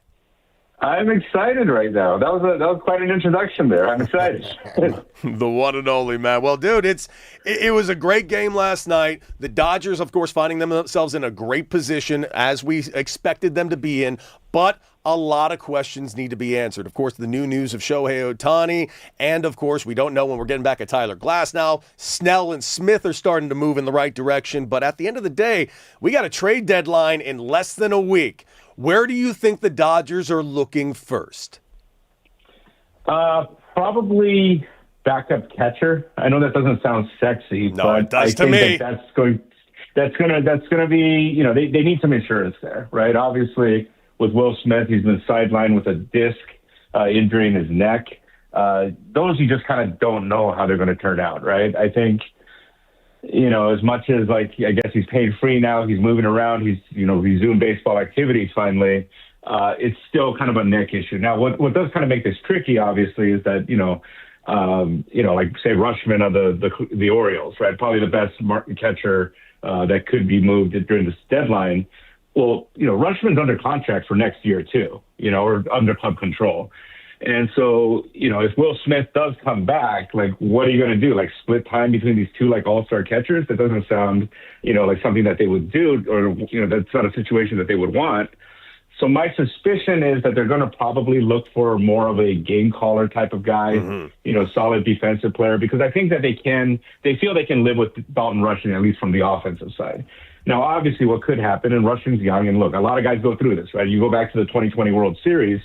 I'm excited right now. That was quite an introduction there. I'm excited. The one and only, man. Well, dude, it was a great game last night. The Dodgers, of course, finding themselves in a great position as we expected them to be in, but a lot of questions need to be answered. Of course, the new news of Shohei Ohtani, and of course, we don't know when we're getting back at Tyler Glass now. Snell and Smith are starting to move in the right direction, but at the end of the day, we got a trade deadline in less than a week. Where do you think the Dodgers are looking first? Probably backup catcher. I know that doesn't sound sexy, no, but it does I to think me. That's gonna be, they need some insurance there, right? Obviously, with Will Smith, he's been sidelined with a disc injury in his neck. Those you just kind of don't know how they're going to turn out, right? I think, as much as I guess he's paid free now, he's moving around, he's resumed baseball activities finally. It's still kind of a neck issue. Now, what does kind of make this tricky, obviously, is that like say Rushman of the Orioles, right? Probably the best catcher that could be moved during this deadline. Well, Rushman's under contract for next year too, or under club control. And so, if Will Smith does come back, what are you going to do? Split time between these two, all-star catchers? That doesn't sound, like something that they would do, or, that's not a situation that they would want. So my suspicion is that they're going to probably look for more of a game caller type of guy, solid defensive player, because I think that they feel they can live with Dalton Rushing, at least from the offensive side. Now, obviously, what could happen, and Rushing's young, and look, a lot of guys go through this, right? You go back to the 2020 World Series,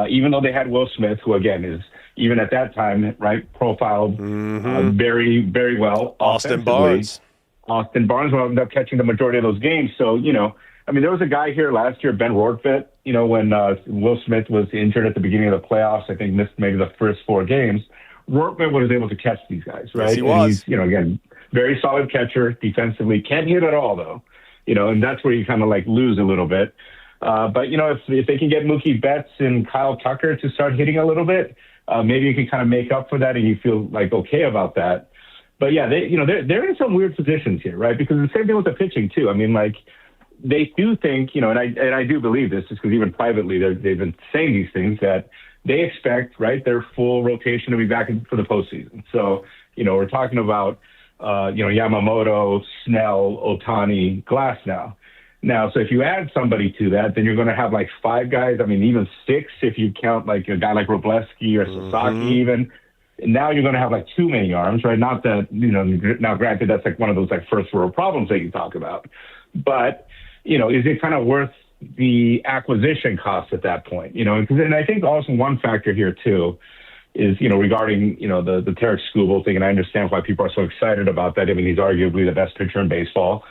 even though they had Will Smith, who, again, is, even at that time, right, profiled very, very well. Austin Barnes will end up catching the majority of those games. So, there was a guy here last year, Ben Rortvedt, when Will Smith was injured at the beginning of the playoffs, I think missed maybe the first 4 games. Rortvedt was able to catch these guys, right? Yes, he was. And he's, again, very solid catcher defensively. Can't hit at all, though. And that's where you kind of lose a little bit. But, if they can get Mookie Betts and Kyle Tucker to start hitting a little bit, maybe you can kind of make up for that and you feel okay about that. But yeah, they're in some weird positions here, right? Because the same thing with the pitching too. They do think, and I do believe this, just because even privately they've been saying these things, that they expect, right, their full rotation to be back for the postseason. So, we're talking about, Yamamoto, Snell, Ohtani, Glass now. Now, so if you add somebody to that, then you're going to have 5 guys, even 6 if you count a guy like Wroblewski or Sasaki even. And now you're going to have too many arms, right? Not that, now granted, that's one of those first world problems that you talk about. But, is it kind of worth the acquisition cost at that point? And I think also one factor here too is, regarding, the Tarek Skubal thing, and I understand why people are so excited about that. He's arguably the best pitcher in baseball.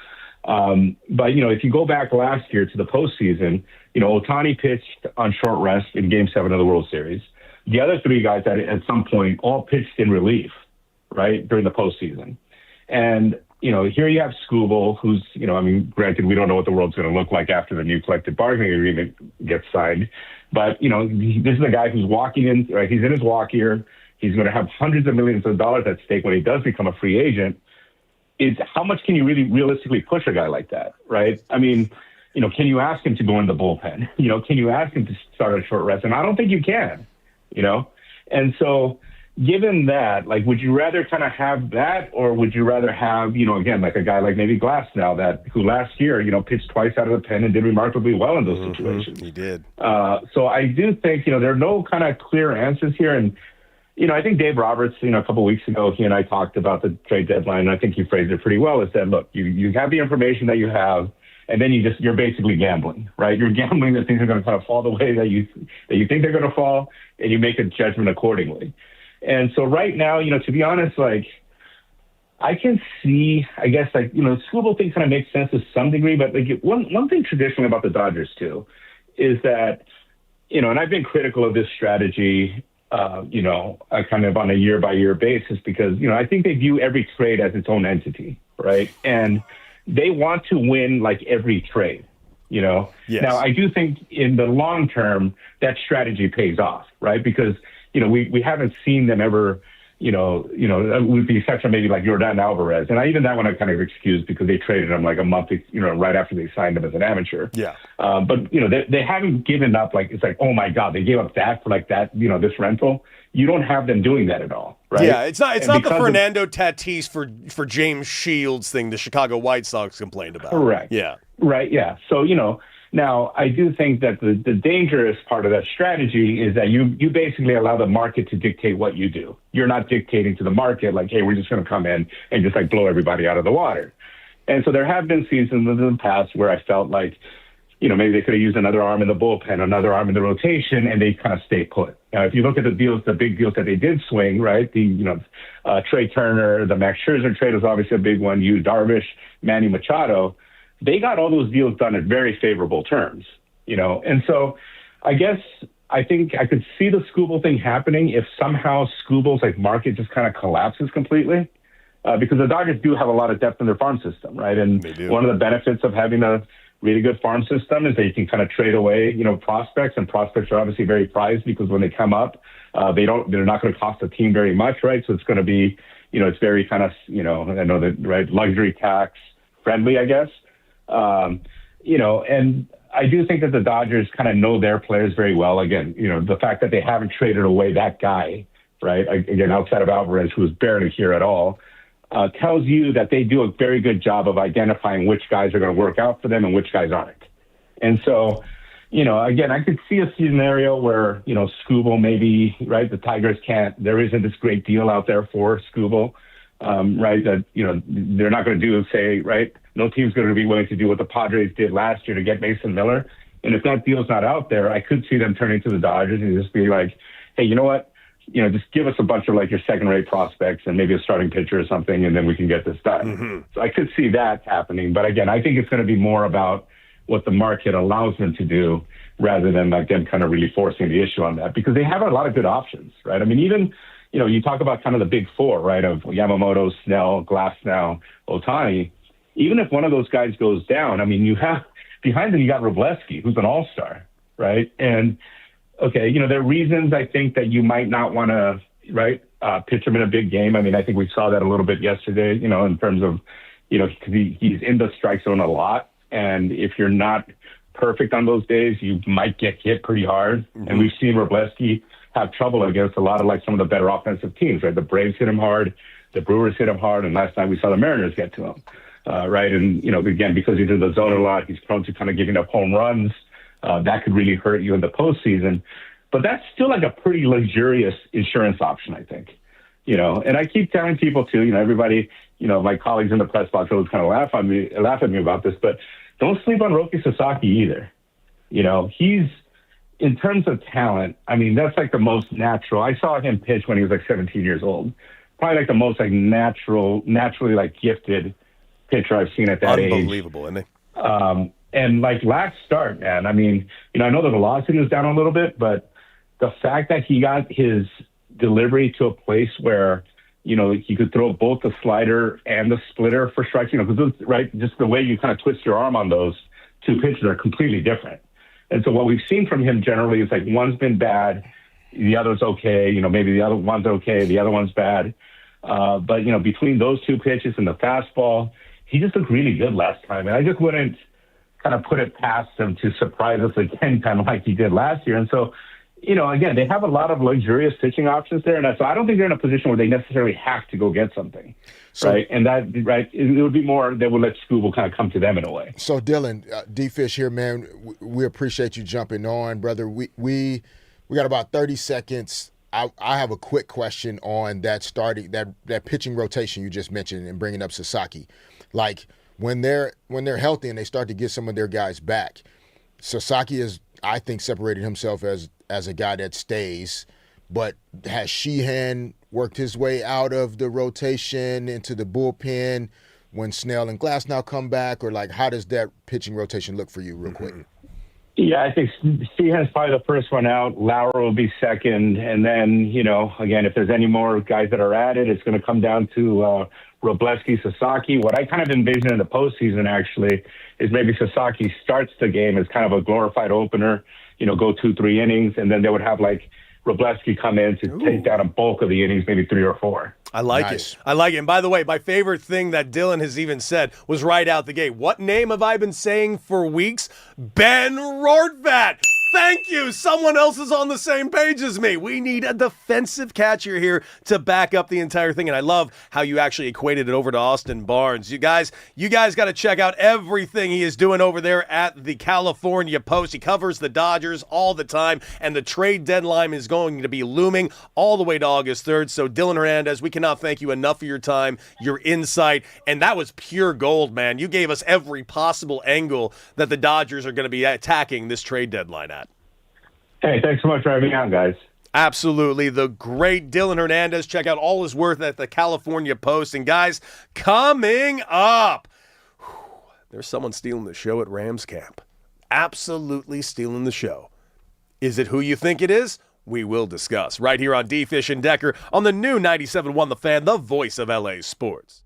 But, if you go back last year to the postseason, Ohtani pitched on short rest in Game 7 of the World Series. The other 3 guys at some point all pitched in relief, right, during the postseason. And, here you have Skubal, who's, granted, we don't know what the world's going to look like after the new collective bargaining agreement gets signed. But, this is a guy who's walking in, right? He's in his walk year. He's going to have hundreds of millions of dollars at stake when he does become a free agent. Is how much can you really realistically push a guy like that, right? Can you ask him to go in the bullpen? Can you ask him to start a short rest? And I don't think you can, And so given that, would you rather kind of have that, or would you rather have, again, a guy like maybe Glass now who last year, pitched twice out of the pen and did remarkably well in those situations. He did. So I do think, there are no kind of clear answers here. And, I think Dave Roberts, a couple of weeks ago, he and I talked about the trade deadline, and I think he phrased it pretty well, is that, look, you have the information that you have. and then you're basically gambling, right? You're gambling that things are going to kind of fall the way that you think they're going to fall, and you make a judgment accordingly. And so right now, to be honest, like, I can see, I guess, like, the Scooble thing kind of makes sense to some degree, but like one thing traditionally about the Dodgers too is that, and I've been critical of this strategy, kind of on a year-by-year basis because, I think they view every trade as its own entity, right? And they want to win like every trade, Yes. Now, I do think in the long term, that strategy pays off, right? Because, we haven't seen them ever, with the exception of maybe like Yordan Alvarez. And even that one I kind of excused because they traded him like a month, right after they signed him as an amateur. Yeah. But, they haven't given up, like, it's like, oh my God, they gave up that for like that, this rental. You don't have them doing that at all, right? Yeah, it's not the Fernando Tatis for James Shields thing the Chicago White Sox complained about. Correct. Yeah. Right, yeah. So, now I do think that the dangerous part of that strategy is that you basically allow the market to dictate what you do. You're not dictating to the market like, hey, we're just going to come in and just like blow everybody out of the water. And so there have been seasons in the past where I felt like, maybe they could have used another arm in the bullpen, another arm in the rotation, and they kind of stay put. Now, if you look at the big deals that they did swing, right? The, Trey Turner, the Max Scherzer trade was obviously a big one. Yu Darvish, Manny Machado. They got all those deals done at very favorable terms, And so I guess I think I could see the Scooble thing happening if somehow Scooble's like market just kind of collapses completely. Because the Dodgers do have a lot of depth in their farm system, right? And one of the benefits of having a really good farm system is that you can kind of trade away, prospects, and prospects are obviously very prized because when they come up, they're not going to cost the team very much, right? So it's going to be, it's very kind of, I know that, right, luxury tax friendly, I guess. And I do think that the Dodgers kind of know their players very well. Again, the fact that they haven't traded away that guy, right? Again, outside of Alvarez, who was barely here at all, tells you that they do a very good job of identifying which guys are going to work out for them and which guys aren't. And so, again, I could see a scenario where, Scooble maybe, right, the Tigers there isn't this great deal out there for Scooble, right, that, they're not going to do, say, right, no team's going to be willing to do what the Padres did last year to get Mason Miller. And if that deal's not out there, I could see them turning to the Dodgers and just be like, hey, you know what? Just give us a bunch of like your second-rate prospects and maybe a starting pitcher or something, and then we can get this done. Mm-hmm. So I could see that happening. But again, I think it's going to be more about what the market allows them to do rather than like them kind of really forcing the issue on that because they have a lot of good options, right? I mean, even, you talk about kind of the big four, right, of Yamamoto, Snell, Glasnow, Ohtani. Even if one of those guys goes down, I mean, you have behind them, you got Wroblewski, who's an all-star, right? And okay, there are reasons I think that you might not want to, right, pitch him in a big game. I mean, I think we saw that a little bit yesterday, in terms of, because he's in the strike zone a lot. And if you're not perfect on those days, you might get hit pretty hard. Mm-hmm. And we've seen Wroblewski have trouble against a lot of like some of the better offensive teams, right? The Braves hit him hard, the Brewers hit him hard, and last night we saw the Mariners get to him, right? And, again, because he's in the zone a lot, he's prone to kind of giving up home runs. That could really hurt you in the postseason. But that's still like a pretty luxurious insurance option, I think. And I keep telling people too, everybody, my colleagues in the press box always kind of laugh at me about this, but don't sleep on Roki Sasaki either. He's, in terms of talent, I mean, that's like the most natural. I saw him pitch when he was like 17 years old. Probably like the most like naturally like gifted pitcher I've seen at that age. Unbelievable, isn't he? And like last start, man, I mean, I know the velocity was down a little bit, but the fact that he got his delivery to a place where, he could throw both the slider and the splitter for strikes, because right, just the way you kind of twist your arm on those two pitches are completely different. And so what we've seen from him generally is like one's been bad, the other's okay, maybe the other one's okay, the other one's bad. But, between those two pitches and the fastball, he just looked really good last time. And I just wouldn't kind of put it past him to surprise us again, kind of like he did last year. And so, again, they have a lot of luxurious pitching options there. And so I don't think they're in a position where they necessarily have to go get something, right? And that, right, it would be more they would let Scooble kind of come to them in a way. So, Dylan, D-Fish here, man, we appreciate you jumping on, brother. We got about 30 seconds. I have a quick question on that pitching rotation you just mentioned and bringing up Sasaki. Like, when they're healthy and they start to get some of their guys back, Sasaki has, I think, separated himself as a guy that stays. But has Sheehan worked his way out of the rotation into the bullpen when Snell and Glasnow come back? Or, like, how does that pitching rotation look for you real quick? Yeah, I think Sheehan's probably the first one out. Lauer will be second. And then, again, if there's any more guys that are added, it's going to come down to Wroblewski, Sasaki. What I kind of envision in the postseason, actually, is maybe Sasaki starts the game as kind of a glorified opener, go 2-3 innings, and then they would have, like, Wroblewski come in to take down a bulk of the innings, maybe 3 or 4. I like it. I like it. And by the way, my favorite thing that Dylan has even said was right out the gate. What name have I been saying for weeks? Ben Rortvat. Thank you. Someone else is on the same page as me. We need a defensive catcher here to back up the entire thing. And I love how you actually equated it over to Austin Barnes. You guys got to check out everything he is doing over there at the California Post. He covers the Dodgers all the time, and the trade deadline is going to be looming all the way to August 3rd. So Dylan Hernandez, we cannot thank you enough for your time, your insight, and that was pure gold, man. You gave us every possible angle that the Dodgers are going to be attacking this trade deadline at. Hey, thanks so much for having me on, guys. Absolutely. The great Dylan Hernandez. Check out all his work at the California Post. And guys, coming up, there's someone stealing the show at Rams camp. Absolutely stealing the show. Is it who you think it is? We will discuss right here on D. Fish and Decker on the new 97.1 The Fan, the voice of LA sports.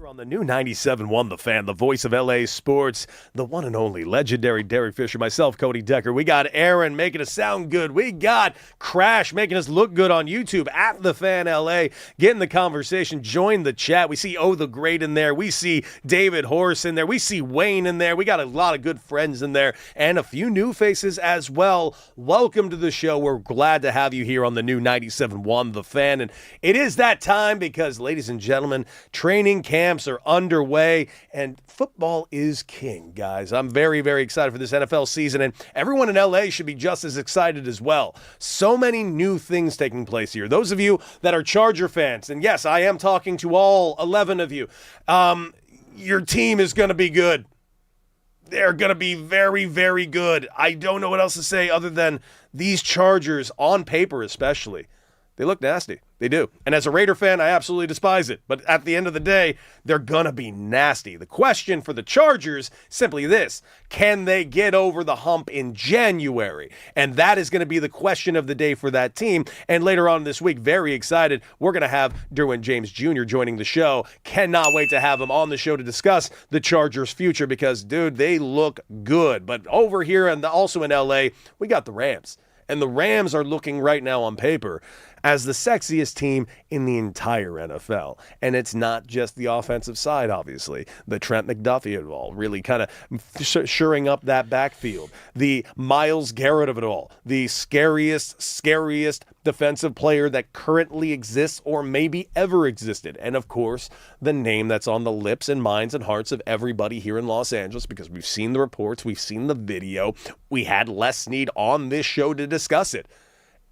On the new 97.1 The Fan, the voice of LA sports, the one and only legendary Derek Fisher, myself, Cody Decker. We got Aaron making us sound good. We got Crash making us look good on YouTube at The Fan LA. Get in the conversation. Join the chat. We see the Great in there. We see David Horse in there. We see Wayne in there. We got a lot of good friends in there and a few new faces as well. Welcome to the show. We're glad to have you here on the new 97.1 The Fan. And it is that time because, ladies and gentlemen, training camps are underway, and football is king, guys. I'm very, very excited for this NFL season, and everyone in LA should be just as excited as well. So many new things taking place here. Those of you that are Charger fans, and yes, I am talking to all 11 of you, your team is going to be good. They're going to be very, very good. I don't know what else to say other than these Chargers, on paper especially, they look nasty. They do. And as a Raider fan, I absolutely despise it. But at the end of the day, they're going to be nasty. The question for the Chargers, simply this: can they get over the hump in January? And that is going to be the question of the day for that team. And later on this week, very excited, we're going to have Derwin James Jr. joining the show. Cannot wait to have him on the show to discuss the Chargers' future because, dude, they look good. But over here and also in LA, we got the Rams. And the Rams are looking right now on paper as the sexiest team in the entire NFL. And it's not just the offensive side, obviously. The Trent McDuffie of it all, really kind of shoring up that backfield. The Myles Garrett of it all, the scariest defensive player that currently exists or maybe ever existed. And of course, the name that's on the lips and minds and hearts of everybody here in Los Angeles, because we've seen the reports, we've seen the video. We had Les Snead on this show to discuss it.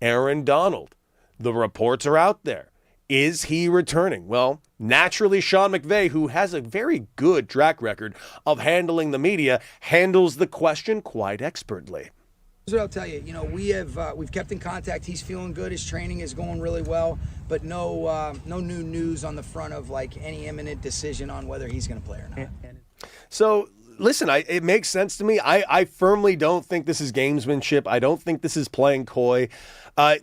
Aaron Donald. The reports are out there. Is he returning? Well, naturally, Sean McVay, who has a very good track record of handling the media, handles the question quite expertly. Here's what I'll tell you. You know, we've kept in contact. He's feeling good. His training is going really well, but no new news on the front of like any imminent decision on whether he's going to play or not. So, listen, it makes sense to me. I firmly don't think this is gamesmanship. I don't think this is playing coy.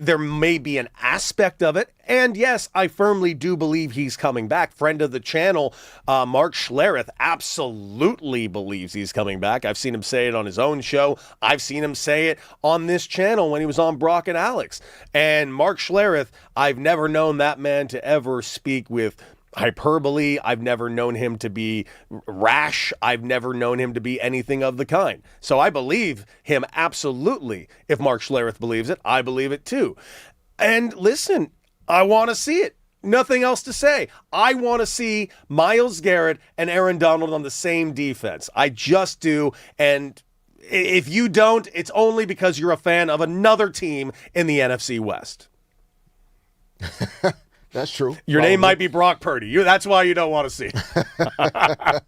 There may be an aspect of it. And yes, I firmly do believe he's coming back. Friend of the channel, Mark Schlereth, absolutely believes he's coming back. I've seen him say it on his own show. I've seen him say it on this channel when he was on Brock and Alex. And Mark Schlereth, I've never known that man to ever speak with hyperbole. I've never known him to be rash. I've never known him to be anything of the kind. So I believe him absolutely. If Mark Schlereth believes it, I believe it too. And listen, I want to see it. Nothing else to say. I want to see Myles Garrett and Aaron Donald on the same defense. I just do. And if you don't, it's only because you're a fan of another team in the NFC West. That's true. Your name might be Brock Purdy. That's why you don't want to see it.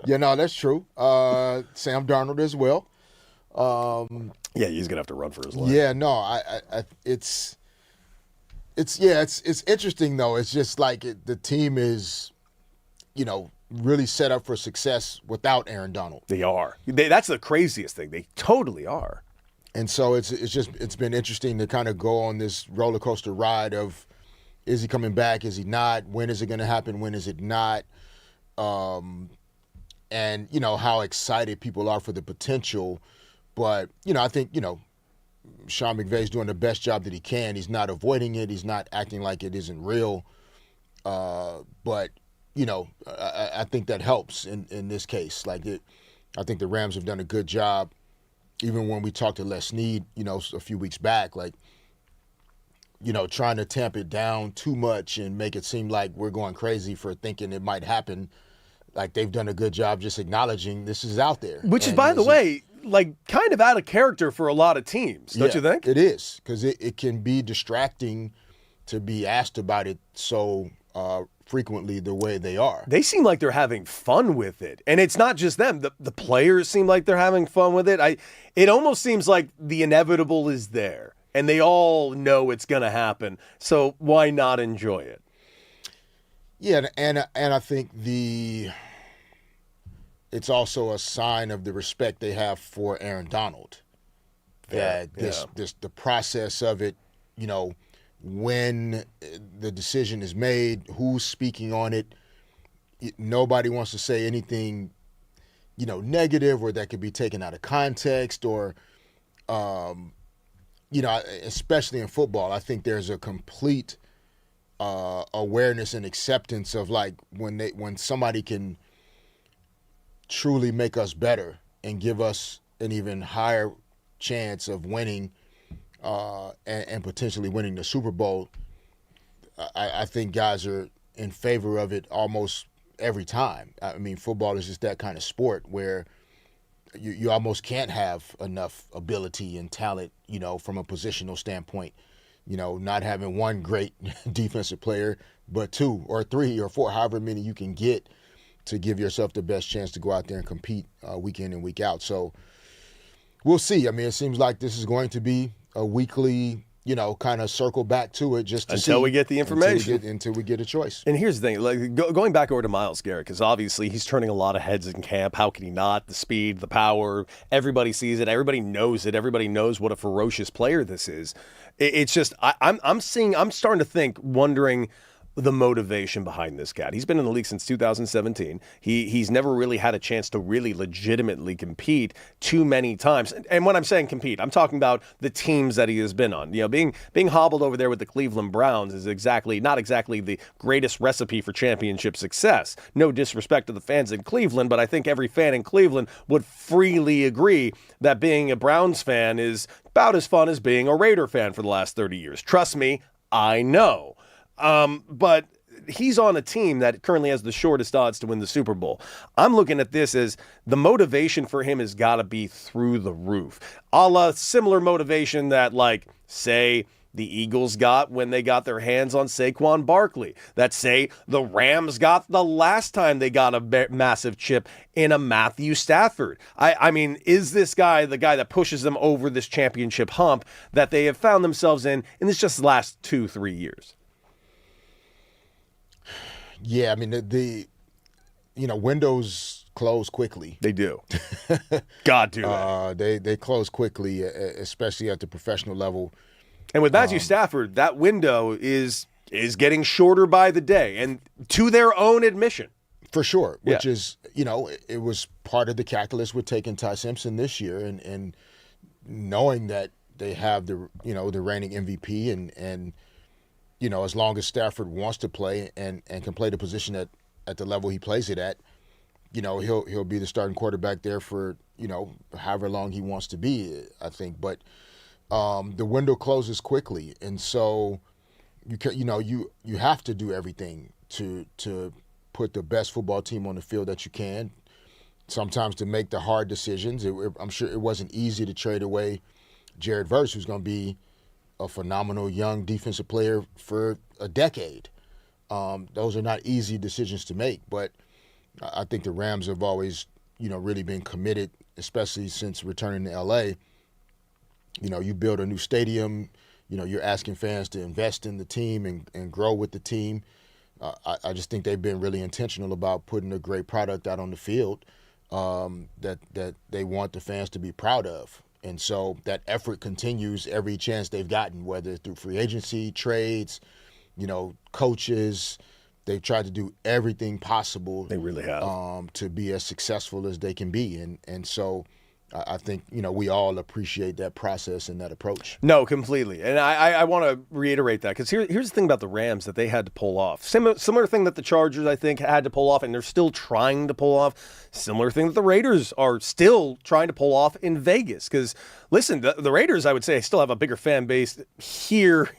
Yeah, no, that's true. Sam Darnold as well. Yeah, he's gonna have to run for his life. Yeah, no, it's interesting though. It's just like the team is, really set up for success without Aaron Donald. They are. That's the craziest thing. They totally are. And so it's been interesting to kind of go on this roller coaster ride of, is he coming back? Is he not? When is it going to happen? When is it not? And, how excited people are for the potential. But, I think, Sean McVay's doing the best job that he can. He's not avoiding it. He's not acting like it isn't real. But, I think that helps in this case. I think the Rams have done a good job. Even when we talked to Les Snead, a few weeks back, trying to tamp it down too much and make it seem like we're going crazy for thinking it might happen. Like, they've done a good job just acknowledging this is out there. Which is, by the way, kind of out of character for a lot of teams, don't you think? It is, because it can be distracting to be asked about it so frequently the way they are. They seem like they're having fun with it. And it's not just them. The players seem like they're having fun with it. It almost seems like the inevitable is there. And they all know it's going to happen. So why not enjoy it? Yeah, and I think it's also a sign of the respect they have for Aaron Donald. That the process of it, when the decision is made, who's speaking on it, nobody wants to say anything, negative or that could be taken out of context or, especially in football, I think there's a complete awareness and acceptance of like when somebody can truly make us better and give us an even higher chance of winning and potentially winning the Super Bowl. I think guys are in favor of it almost every time. I mean, football is just that kind of sport where you almost can't have enough ability and talent, from a positional standpoint. Not having one great defensive player, but 2 or 3 or 4, however many you can get to give yourself the best chance to go out there and compete week in and week out. So we'll see. I mean, it seems like this is going to be a weekly, kind of circle back to it just to until we get the information. Until we get a choice. And here's the thing, like going back over to Myles Garrett, because obviously he's turning a lot of heads in camp. How can he not? The speed, the power, everybody sees it. Everybody knows it. Everybody knows what a ferocious player this is. It's just, I'm starting to think, wondering the motivation behind this cat. He's been in the league since 2017. He's never really had a chance to really legitimately compete too many times. And when I'm saying compete, I'm talking about the teams that he has been on. Being hobbled over there with the Cleveland Browns is not exactly the greatest recipe for championship success. No disrespect to the fans in Cleveland, but I think every fan in Cleveland would freely agree that being a Browns fan is about as fun as being a Raider fan for the last 30 years. Trust me, I know. But he's on a team that currently has the shortest odds to win the Super Bowl. I'm looking at this as the motivation for him has got to be through the roof. A la similar motivation that, like, say, the Eagles got when they got their hands on Saquon Barkley. That, say, the Rams got the last time they got a massive chip in a Matthew Stafford. I mean, is this guy the guy that pushes them over this championship hump that they have found themselves in this just last 2-3 years? Yeah, I mean, the windows close quickly. They do. God do they close quickly, especially at the professional level. And with Matthew Stafford, that window is getting shorter by the day, and to their own admission. For sure, which is, it was part of the calculus with taking Ty Simpson this year and knowing that they have the reigning MVP and as long as Stafford wants to play and can play the position at the level he plays it at, he'll be the starting quarterback there for, however long he wants to be, I think. But the window closes quickly. And so you have to do everything to put the best football team on the field that you can, sometimes to make the hard decisions. I'm sure it wasn't easy to trade away Jared Verse, who's going to be a phenomenal young defensive player for a decade. Those are not easy decisions to make, but I think the Rams have always, really been committed, especially since returning to LA. You build a new stadium, you're asking fans to invest in the team and grow with the team. I just think they've been really intentional about putting a great product out on the field that they want the fans to be proud of. And so that effort continues every chance they've gotten, whether through free agency, trades, coaches. They've tried to do everything possible. They really have. To be as successful as they can be. And so I think, we all appreciate that process and that approach. No, completely. And I want to reiterate that because here's the thing about the Rams that they had to pull off. Similar thing that the Chargers, I think, had to pull off, and they're still trying to pull off. Similar thing that the Raiders are still trying to pull off in Vegas. Because, listen, the Raiders, I would say, still have a bigger fan base here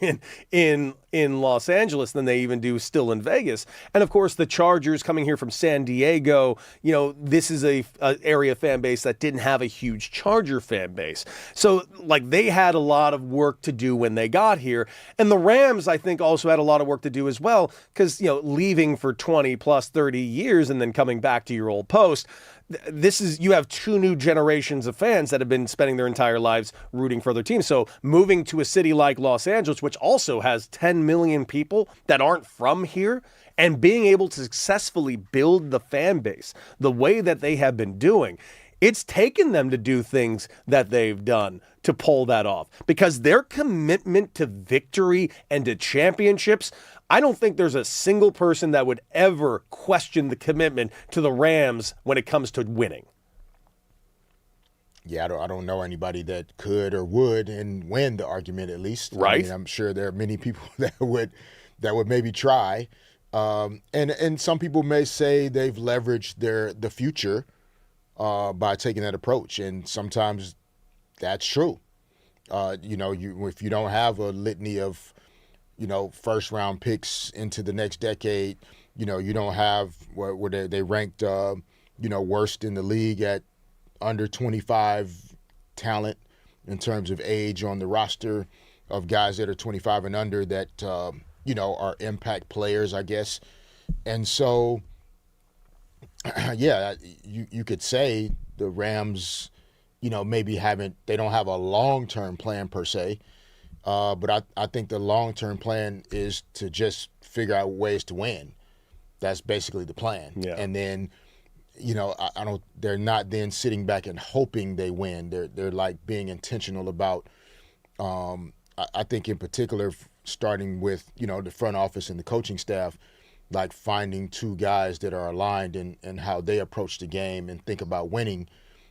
in Los Angeles than they even do still in Vegas. And, of course, the Chargers coming here from San Diego, this is a area fan base that didn't have a huge Charger fan base. So, like, they had a lot of work to do when they got here. And the Rams, I think, also had a lot of work to do as well because, leaving for 20 plus 30 years and then coming back to your old post, you have 2 new generations of fans that have been spending their entire lives rooting for other teams. So moving to a city like Los Angeles, which also has 10 million people that aren't from here, and being able to successfully build the fan base the way that they have been doing, It's taken them to do things that they've done to pull that off because their commitment to victory and to championships, I don't think there's a single person that would ever question the commitment to the Rams when it comes to winning. Yeah, I don't know anybody that could or would and win the argument at least. Right. I mean, I'm sure there are many people that would maybe try. And some people may say they've leveraged the future by taking that approach, and sometimes that's true. If you don't have a litany of first round picks into the next decade, you don't have where they ranked worst in the league at under 25 talent in terms of age on the roster of guys that are 25 and under that are impact players, I guess. And so yeah, you could say the Rams maybe they don't have a long-term plan per se, but I think the long-term plan is to just figure out ways to win. That's basically the plan. Yeah. And then they're not then sitting back and hoping they win. They're like being intentional about, I think in particular, starting with, the front office and the coaching staff, like finding two guys that are aligned in how they approach the game and think about winning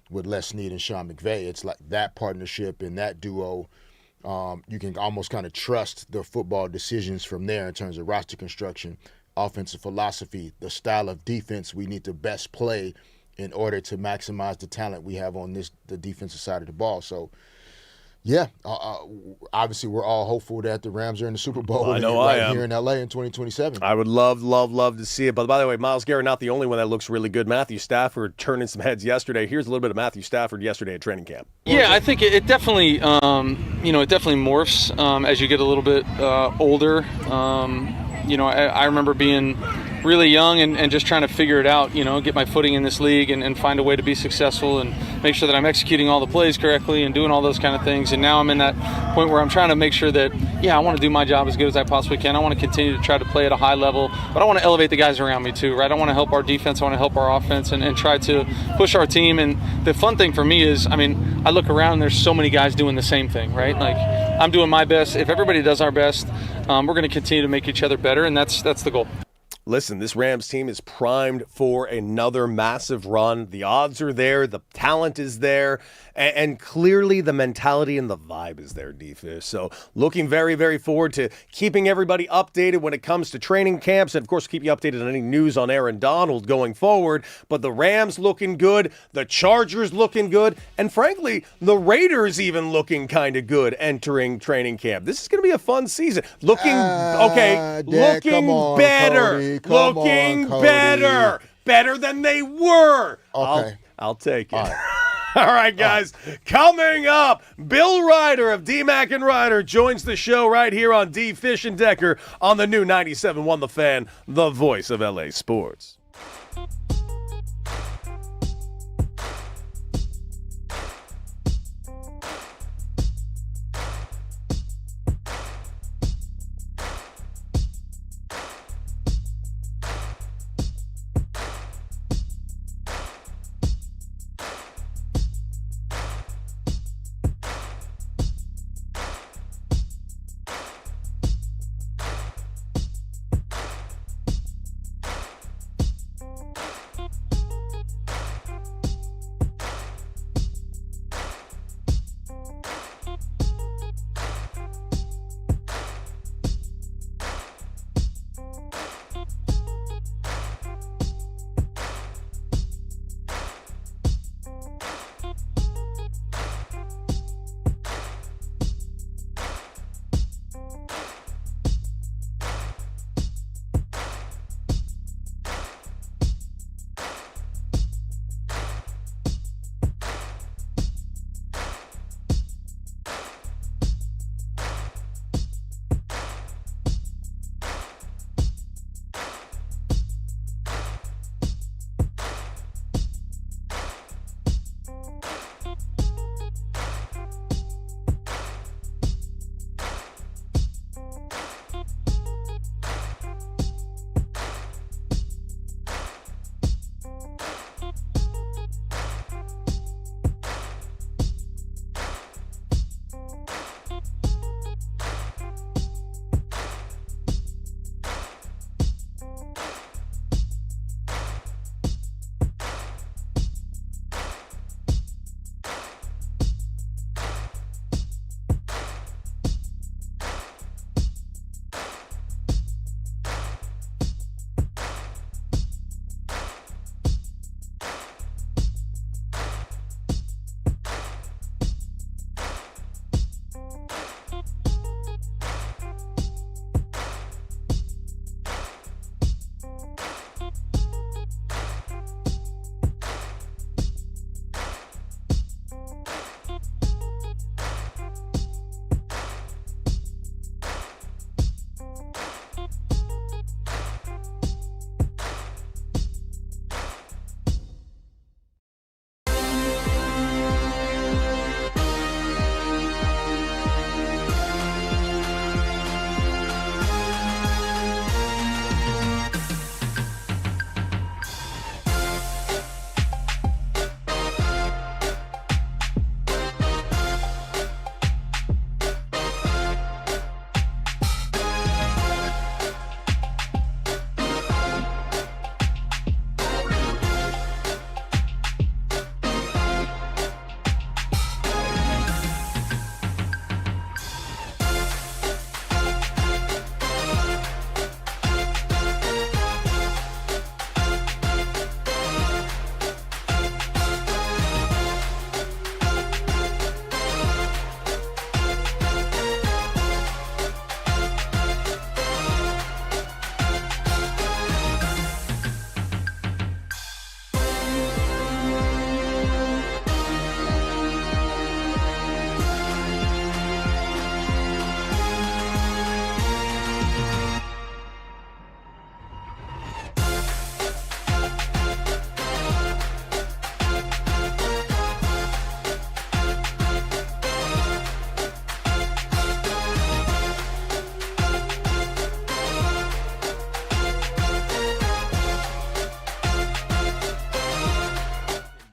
with Les Snead and Sean McVay. It's like that partnership and that duo. You can almost kind of trust the football decisions from there in terms of roster construction, offensive philosophy, the style of defense we need to best play in order to maximize the talent we have on the defensive side of the ball. So, yeah, obviously we're all hopeful that the Rams are in the Super Bowl here in LA in 2027. I would love to see it. But by the way, Myles Garrett not the only one that looks really good. Matthew Stafford turning some heads yesterday. Here's a little bit of Matthew Stafford yesterday at training camp. Yeah, I think it definitely, it definitely morphs as you get a little bit older. I remember being really young and just trying to figure it out, get my footing in this league and find a way to be successful and make sure that I'm executing all the plays correctly and doing all those kind of things. And now I'm in that point where I'm trying to make sure that, I want to do my job as good as I possibly can. I want to continue to try to play at a high level, but I want to elevate the guys around me too, right? I want to help our defense. I want to help our offense and try to push our team. And the fun thing for me is, I look around and there's so many guys doing the same thing, right? Like, I'm doing my best. If everybody does our best, we're going to continue to make each other better, and that's the goal. Listen, this Rams team is primed for another massive run. The odds are there. The talent is there. And clearly the mentality and the vibe is there, D-Fish. So looking very, very forward to keeping everybody updated when it comes to training camps. And, of course, keep you updated on any news on Aaron Donald going forward. But the Rams looking good. The Chargers looking good. And, frankly, the Raiders even looking kind of good entering training camp. This is going to be a fun season. Looking better. Looking better. Better than they were. Okay. I'll take it. All right, guys. Coming up, Bill Reiter of D-Mac and Reiter joins the show right here on D. Fish and Decker on the new 97.1 The Fan, the voice of LA sports.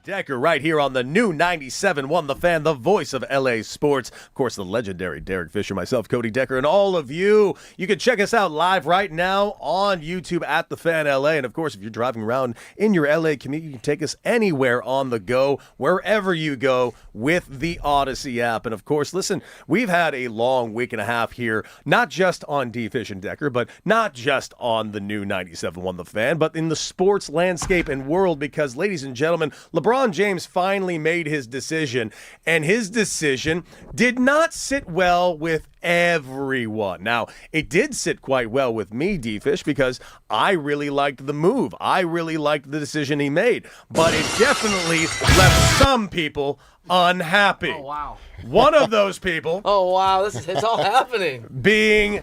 Decker right here on the new 97.1 The Fan, the voice of LA sports. Of course, the legendary Derek Fisher, myself, Cody Decker, and all of you. You can check us out live right now on YouTube at The Fan LA. And of course, if you're driving around in your LA commute, you can take us anywhere on the go, wherever you go with the Odyssey app. And of course, listen, we've had a long week and a half here, not just on D. Fish and Decker, but not just on the new 97.1 The Fan, but in the sports landscape and world, because, ladies and gentlemen, LeBron James finally made his decision, and his decision did not sit well with everyone. Now, it did sit quite well with me, D-Fish, because I really liked the move. I really liked the decision he made, but it definitely left some people unhappy. Oh, wow. One of those people Oh, wow. It's all happening. being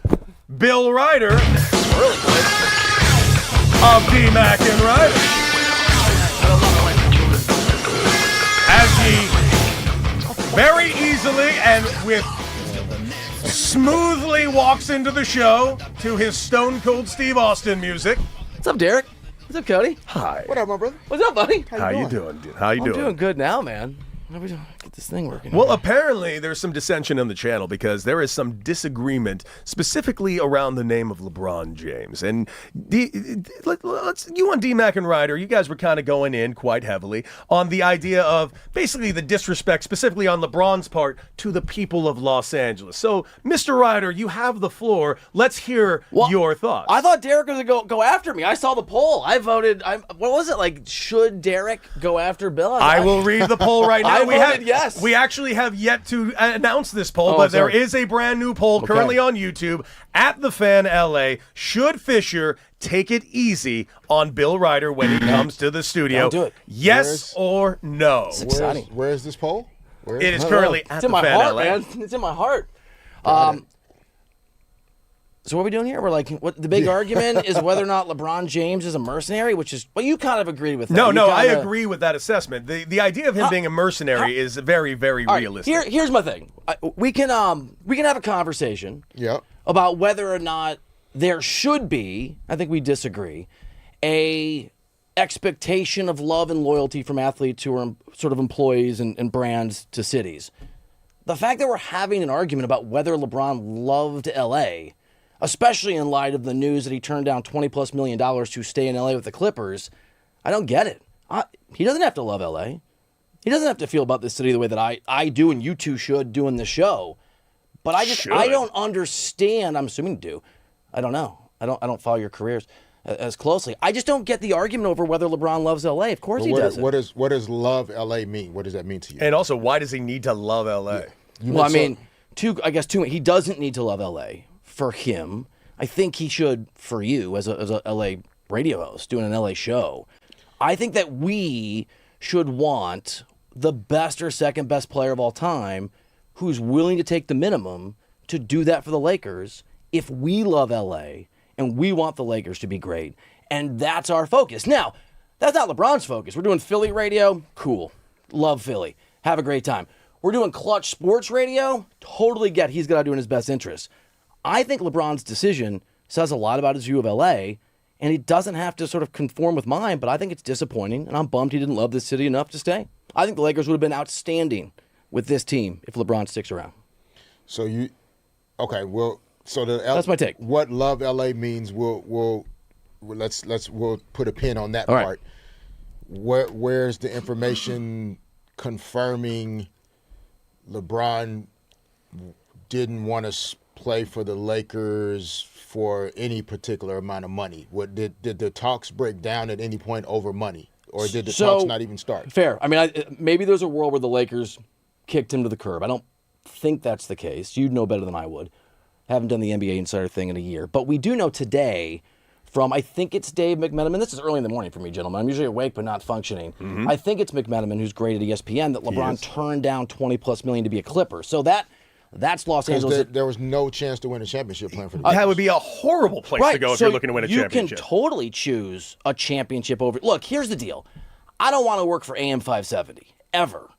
Bill Reiter of D-Mac and Reiter. As he very easily and with smoothly walks into the show to his Stone Cold Steve Austin music. What's up, Derek? What's up, Cody? Hi. What up, my brother? What's up, buddy? How you doing, dude? How you I'm doing? doing good now, man. How we doing? Get this thing working. Well, apparently there's some dissension on the channel because there is some disagreement specifically around the name of LeBron James. And you on D-Mac and Ryder, you guys were kind of going in quite heavily on the idea of basically the disrespect, specifically on LeBron's part, to the people of Los Angeles. So, Mr. Ryder, you have the floor. Let's hear your thoughts. I thought Derek was going to go after me. I saw the poll. I voted. What was it? Like, should Derek go after Bill? I will read the poll right now. I voted yes. We actually have yet to announce this poll, Oh, but sorry. there is a brand new poll currently on YouTube at The Fan LA. Should Fisher take it easy on Bill Reiter when he comes to the studio? Don't do it. Yes or no? It's exciting. Where is this poll? It is currently at It's in The my Fan heart, LA. man. It's in my heart. So what are we doing here? We're like, what the big argument is whether or not LeBron James is a mercenary, which is, well, you kind of agreed with that. No, You I kinda- agree with that assessment. The idea of him being a mercenary is very, very All right, realistic. here's my thing. We can have a conversation about whether or not there should be, I think we disagree, a expectation of love and loyalty from athletes who are sort of employees and brands to cities. The fact that we're having an argument about whether LeBron loved LA, especially in light of the news that he turned down $20+ million to stay in LA with the Clippers, I don't get it. He doesn't have to love LA. He doesn't have to feel about this city the way that I do and you two should doing the show. But I don't understand. I'm assuming you do. I don't know. I don't follow your careers as closely. I just don't get the argument over whether LeBron loves LA. Of course he doesn't. What does love LA mean? What does that mean to you? And also, why does he need to love LA? Well, I mean, he doesn't need to love LA for him. I think he should for you as a LA radio host doing an LA show. I think that we should want the best or second best player of all time who's willing to take the minimum to do that for the Lakers if we love LA and we want the Lakers to be great. And that's our focus. Now, that's not LeBron's focus. We're doing Philly radio. Cool. Love Philly. Have a great time. We're doing Clutch Sports Radio. Totally get he's got to do in his best interest. I think LeBron's decision says a lot about his view of LA, and he doesn't have to sort of conform with mine, but I think it's disappointing, and I'm bummed he didn't love this city enough to stay. I think the Lakers would have been outstanding with this team if LeBron sticks around. So that's my take. What love LA means, we'll put a pin on that All right. part. Where's the information confirming LeBron didn't want to play for the Lakers for any particular amount of money? Did the talks break down at any point over money, or did the talks not even start? Fair. I mean, maybe there's a world where the Lakers kicked him to the curb. I don't think that's the case. You'd know better than I would. Haven't done the NBA Insider thing in a year. But we do know today from, I think it's Dave McMenamin. This is early in the morning for me, gentlemen. I'm usually awake but not functioning. Mm-hmm. I think it's McMenamin, who's great at ESPN, that LeBron turned down $20+ million to be a Clipper. So that's Los Angeles. There was no chance to win a championship playing for the That would be a horrible place to go if you're looking to win a championship. You can totally choose a championship over. Look, here's the deal. I don't want to work for AM 570 ever,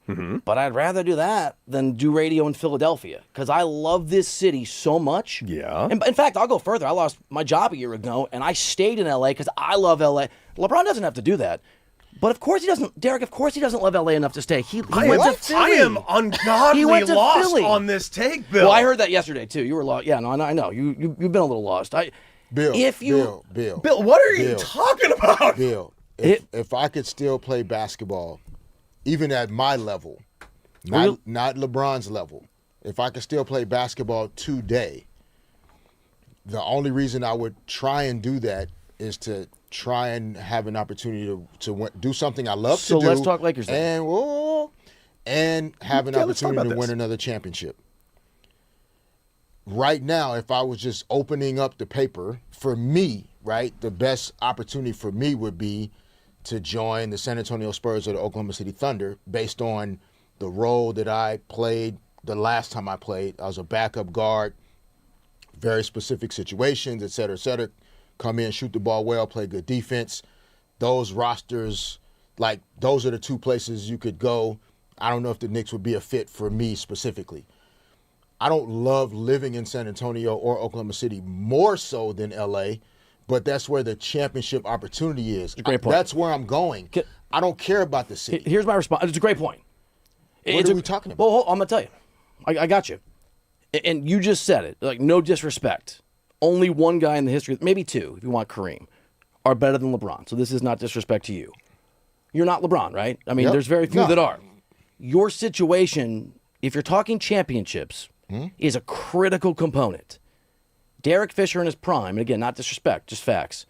but I'd rather do that than do radio in Philadelphia because I love this city so much. Yeah. And in fact, I'll go further. I lost my job a year ago, and I stayed in LA because I love LA. LeBron doesn't have to do that. But of course he doesn't, Derek. Of course he doesn't love LA enough to stay. He I went am, to Philly. I am ungodly He went to lost Philly. on this take, Bill. Well, I heard that yesterday too. You were lost. Yeah, no, I know. You've been a little lost. Bill, what are you talking about? Bill, if I could still play basketball, even at my level, not LeBron's level, if I could still play basketball today, the only reason I would try and do that is to try and have an opportunity to do something I love to do. So let's talk Lakers then. And have an opportunity to win another championship. Right now, if I was just opening up the paper, for me, right, the best opportunity for me would be to join the San Antonio Spurs or the Oklahoma City Thunder based on the role that I played the last time I played. I was a backup guard, very specific situations, et cetera, come in, shoot the ball well, play good defense. Those rosters, like, those are the two places you could go. I don't know if the Knicks would be a fit for me specifically. I don't love living in San Antonio or Oklahoma City more so than LA, but that's where the championship opportunity is. Great point. That's where I'm going. I don't care about the city. Here's my response. It's a great point. What are we talking about? Well, I'm going to tell you. I got you. And you just said it. Like, no disrespect. Only one guy in the history, maybe two, if you want Kareem, are better than LeBron. So this is not disrespect to you. You're not LeBron, right? I mean, there's very few that are. Your situation, if you're talking championships, is a critical component. Derek Fisher in his prime, and again, not disrespect, just facts,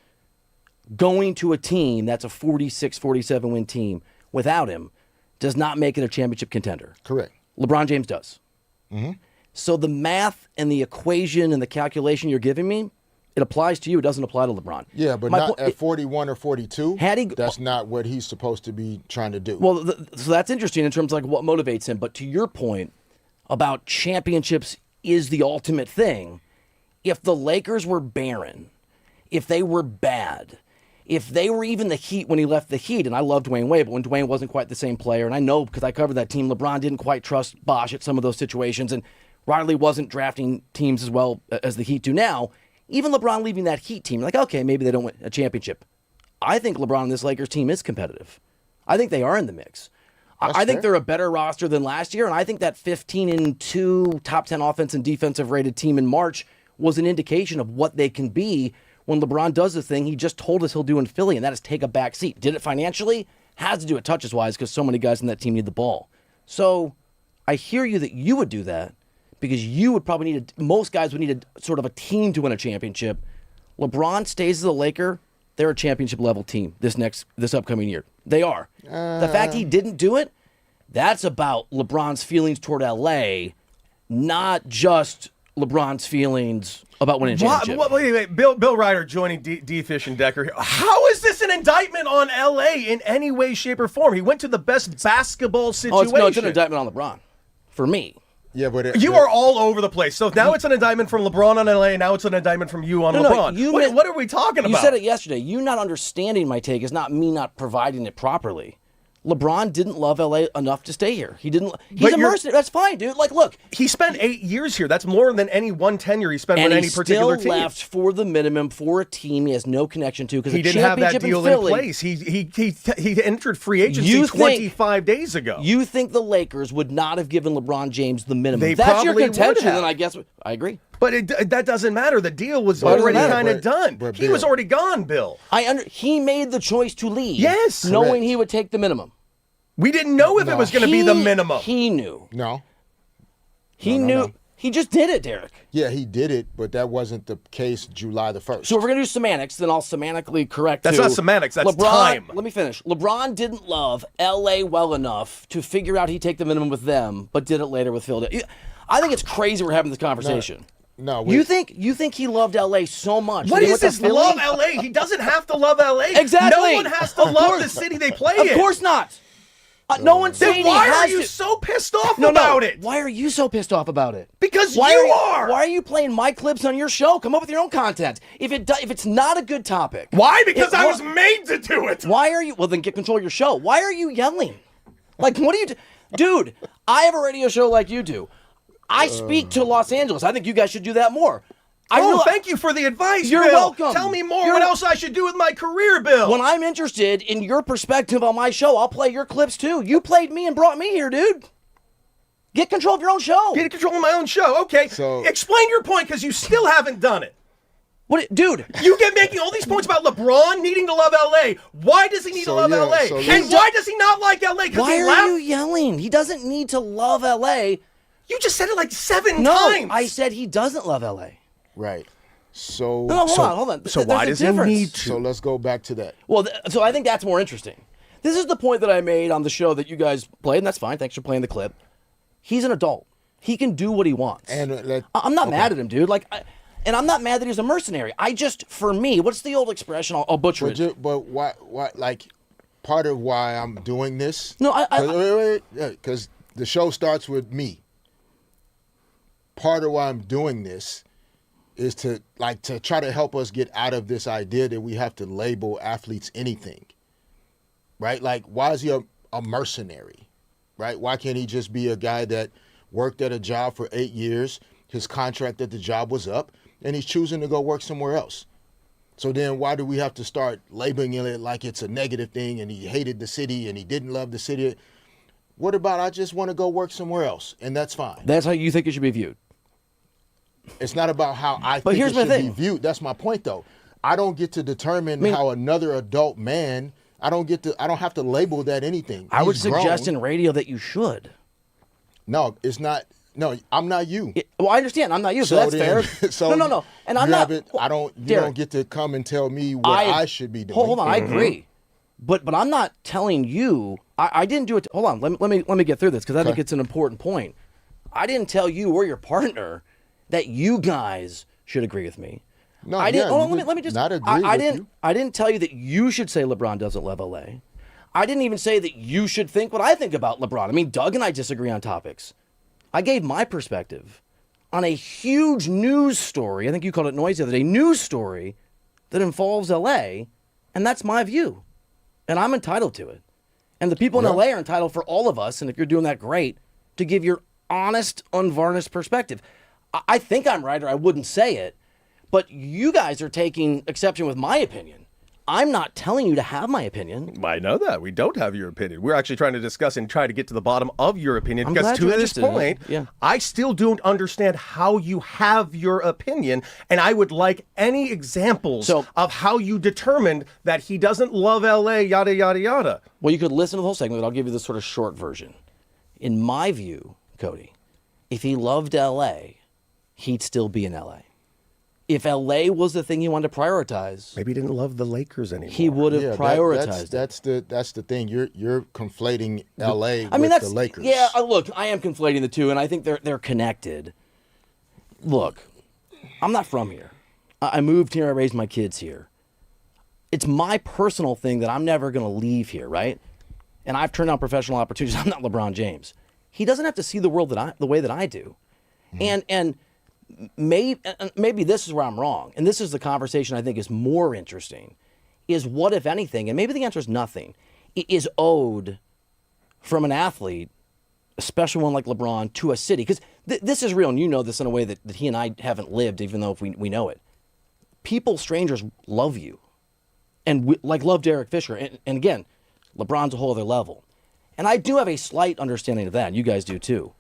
going to a team that's a 46, 47 win team without him does not make it a championship contender. Correct. LeBron James does. So the math and the equation and the calculation you're giving me, it applies to you. It doesn't apply to LeBron. Yeah, but not at 41 or 42. That's not what he's supposed to be trying to do. Well, so that's interesting in terms of like what motivates him. But to your point about championships is the ultimate thing, if the Lakers were barren, if they were bad, if they were even the Heat when he left the Heat, and I love Dwayne Wade, but when Dwayne wasn't quite the same player, and I know because I covered that team, LeBron didn't quite trust Bosh at some of those situations, and Riley wasn't drafting teams as well as the Heat do now. Even LeBron leaving that Heat team, like, okay, maybe they don't win a championship. I think LeBron and this Lakers team is competitive. I think they are in the mix. I think they're a better roster than last year, and I think that 15-2 top 10 offense and defensive rated team in March was an indication of what they can be when LeBron does the thing he just told us he'll do in Philly, and that is take a back seat. Did it financially? Has to do it touches-wise because so many guys in that team need the ball. So I hear you that you would do that because you would probably need most guys would need a sort of a team to win a championship. LeBron stays as a Laker, they're a championship-level team this upcoming year. They are. The fact he didn't do it, that's about LeBron's feelings toward L.A., not just LeBron's feelings about winning a championship. Wait. Bill Reiter joining D-Fish and Decker here. How is this an indictment on L.A. in any way, shape, or form? He went to the best basketball situation. It's an indictment on LeBron. For me. Yeah, but you are all over the place. So now it's an indictment from LeBron on LA, and now it's an indictment from you on LeBron. What are we talking about? You said it yesterday. You not understanding my take is not me not providing it properly. LeBron didn't love LA enough to stay here. He didn't. He's a mercenary. That's fine, dude. Like, look, he spent 8 years here. That's more than any one tenure he spent with any particular team. And he still left for the minimum for a team he has no connection to because he didn't have that deal in place. He entered free agency 25 days ago. You think the Lakers would not have given LeBron James the minimum? They That's your probably contention, would have. then I guess I agree. But that doesn't matter. The deal was already kind of done. He was already gone, Bill. He made the choice to leave. Yes, knowing he would take the minimum. We didn't know if it was going to be the minimum. He knew. No. He knew. No. He just did it, Derek. Yeah, he did it, but that wasn't the case July the 1st. So if we're going to do semantics, then I'll semantically correct That's not semantics, that's time. Let me finish. LeBron didn't love L.A. well enough to figure out he'd take the minimum with them, but did it later with Philadelphia. I think it's crazy we're having this conversation. No, you think he loved L.A. so much? What is this love L.A.? He doesn't have to love L.A. Exactly. No one has to love the city they play in. Of course not. No one's saying why he has are you to. so pissed off about it? Why are you so pissed off about it? Because Why are you playing my clips on your show? Come up with your own content. If it's not a good topic. Why? Because I was made to do it. Why are you? Well, then get control of your show. Why are you yelling? Like, what are you dude, I have a radio show like you do. I speak to Los Angeles. I think you guys should do that more. Thank you for the advice, You're Bill. welcome. Tell me more. What else I should do with my career, Bill? When I'm interested in your perspective on my show, I'll play your clips too. You played me and brought me here, dude. Get control of your own show. Get control of my own show. Okay. So explain your point, because you still haven't done it. Dude? You get making all these points about LeBron needing to love LA. Why does he need to love LA? And why does he not like LA? Why are you yelling? He doesn't need to love LA. You just said it like 7 No, times. I said he doesn't love LA. Right. So No, hold on. So why does he need to? So let's go back to that. Well, so I think that's more interesting. This is the point that I made on the show that you guys played, and that's fine. Thanks for playing the clip. He's an adult. He can do what he wants. And I'm not mad at him, dude. And I'm not mad that he's a mercenary. For me, what's the old expression? I'll butcher it. But why? Like, part of why I'm doing this? No, because the show starts with me. Part of why I'm doing this is to try to help us get out of this idea that we have to label athletes anything, right? Like, why is he a mercenary, right? Why can't he just be a guy that worked at a job for 8 years, his contract at the job was up, and he's choosing to go work somewhere else? So then why do we have to start labeling it like it's a negative thing and he hated the city and he didn't love the city? What about I just want to go work somewhere else, and that's fine? That's how you think it should be viewed. It's not about how I But think here's it my should thing. be viewed. That's my point, though. I don't get to determine how another adult man. I don't have to label that anything. I would He's suggest grown. in radio that you should. No, it's not. No, I'm not you. Well, I understand. I'm not you, so that's then- fair. So No. And I'm you not. haven't- I don't. You Derek, don't get to come and tell me what I should be doing. Hold on, I agree. But I'm not telling you. I didn't do it. Hold on. Let me get through this because I think it's an important point. I didn't tell you or your partner that you guys should agree with me. No, I didn't. yeah, Hold on, you let me just. not agree I with didn't. you. I didn't tell you that you should say LeBron doesn't love LA. I didn't even say that you should think what I think about LeBron. I mean, Doug and I disagree on topics. I gave my perspective on a huge news story. I think you called it noise the other day. News story that involves LA, and that's my view, and I'm entitled to it. And the people in LA are entitled for all of us, and if you're doing that, great, to give your honest, unvarnished perspective. I think I'm right, or I wouldn't say it, but you guys are taking exception with my opinion. I'm not telling you to have my opinion. I know that. We don't have your opinion. We're actually trying to discuss and try to get to the bottom of your opinion. I'm Because glad to you're this interested in it. point, Yeah. I still don't understand how you have your opinion. And I would like any examples of how you determined that he doesn't love LA, yada, yada, yada. Well, you could listen to the whole segment, but I'll give you this sort of short version. In my view, Cody, if he loved LA, he'd still be in LA. If LA was the thing he wanted to prioritize, maybe he didn't love the Lakers anymore. He would have prioritized it. That's the thing. You're conflating LA I mean, with the Lakers. Yeah, look, I am conflating the two, and I think they're connected. Look, I'm not from here. I moved here. I raised my kids here. It's my personal thing that I'm never going to leave here, right? And I've turned down professional opportunities. I'm not LeBron James. He doesn't have to see the world the way that I do. And maybe this is where I'm wrong, and this is the conversation I think is more interesting, is what, if anything, and maybe the answer is nothing, is owed from an athlete, especially one like LeBron, to a city. Because this is real, and you know this in a way that he and I haven't lived, even though if we know it. People, strangers, love you, and love Derek Fisher. And again, LeBron's a whole other level. And I do have a slight understanding of that, and you guys do too.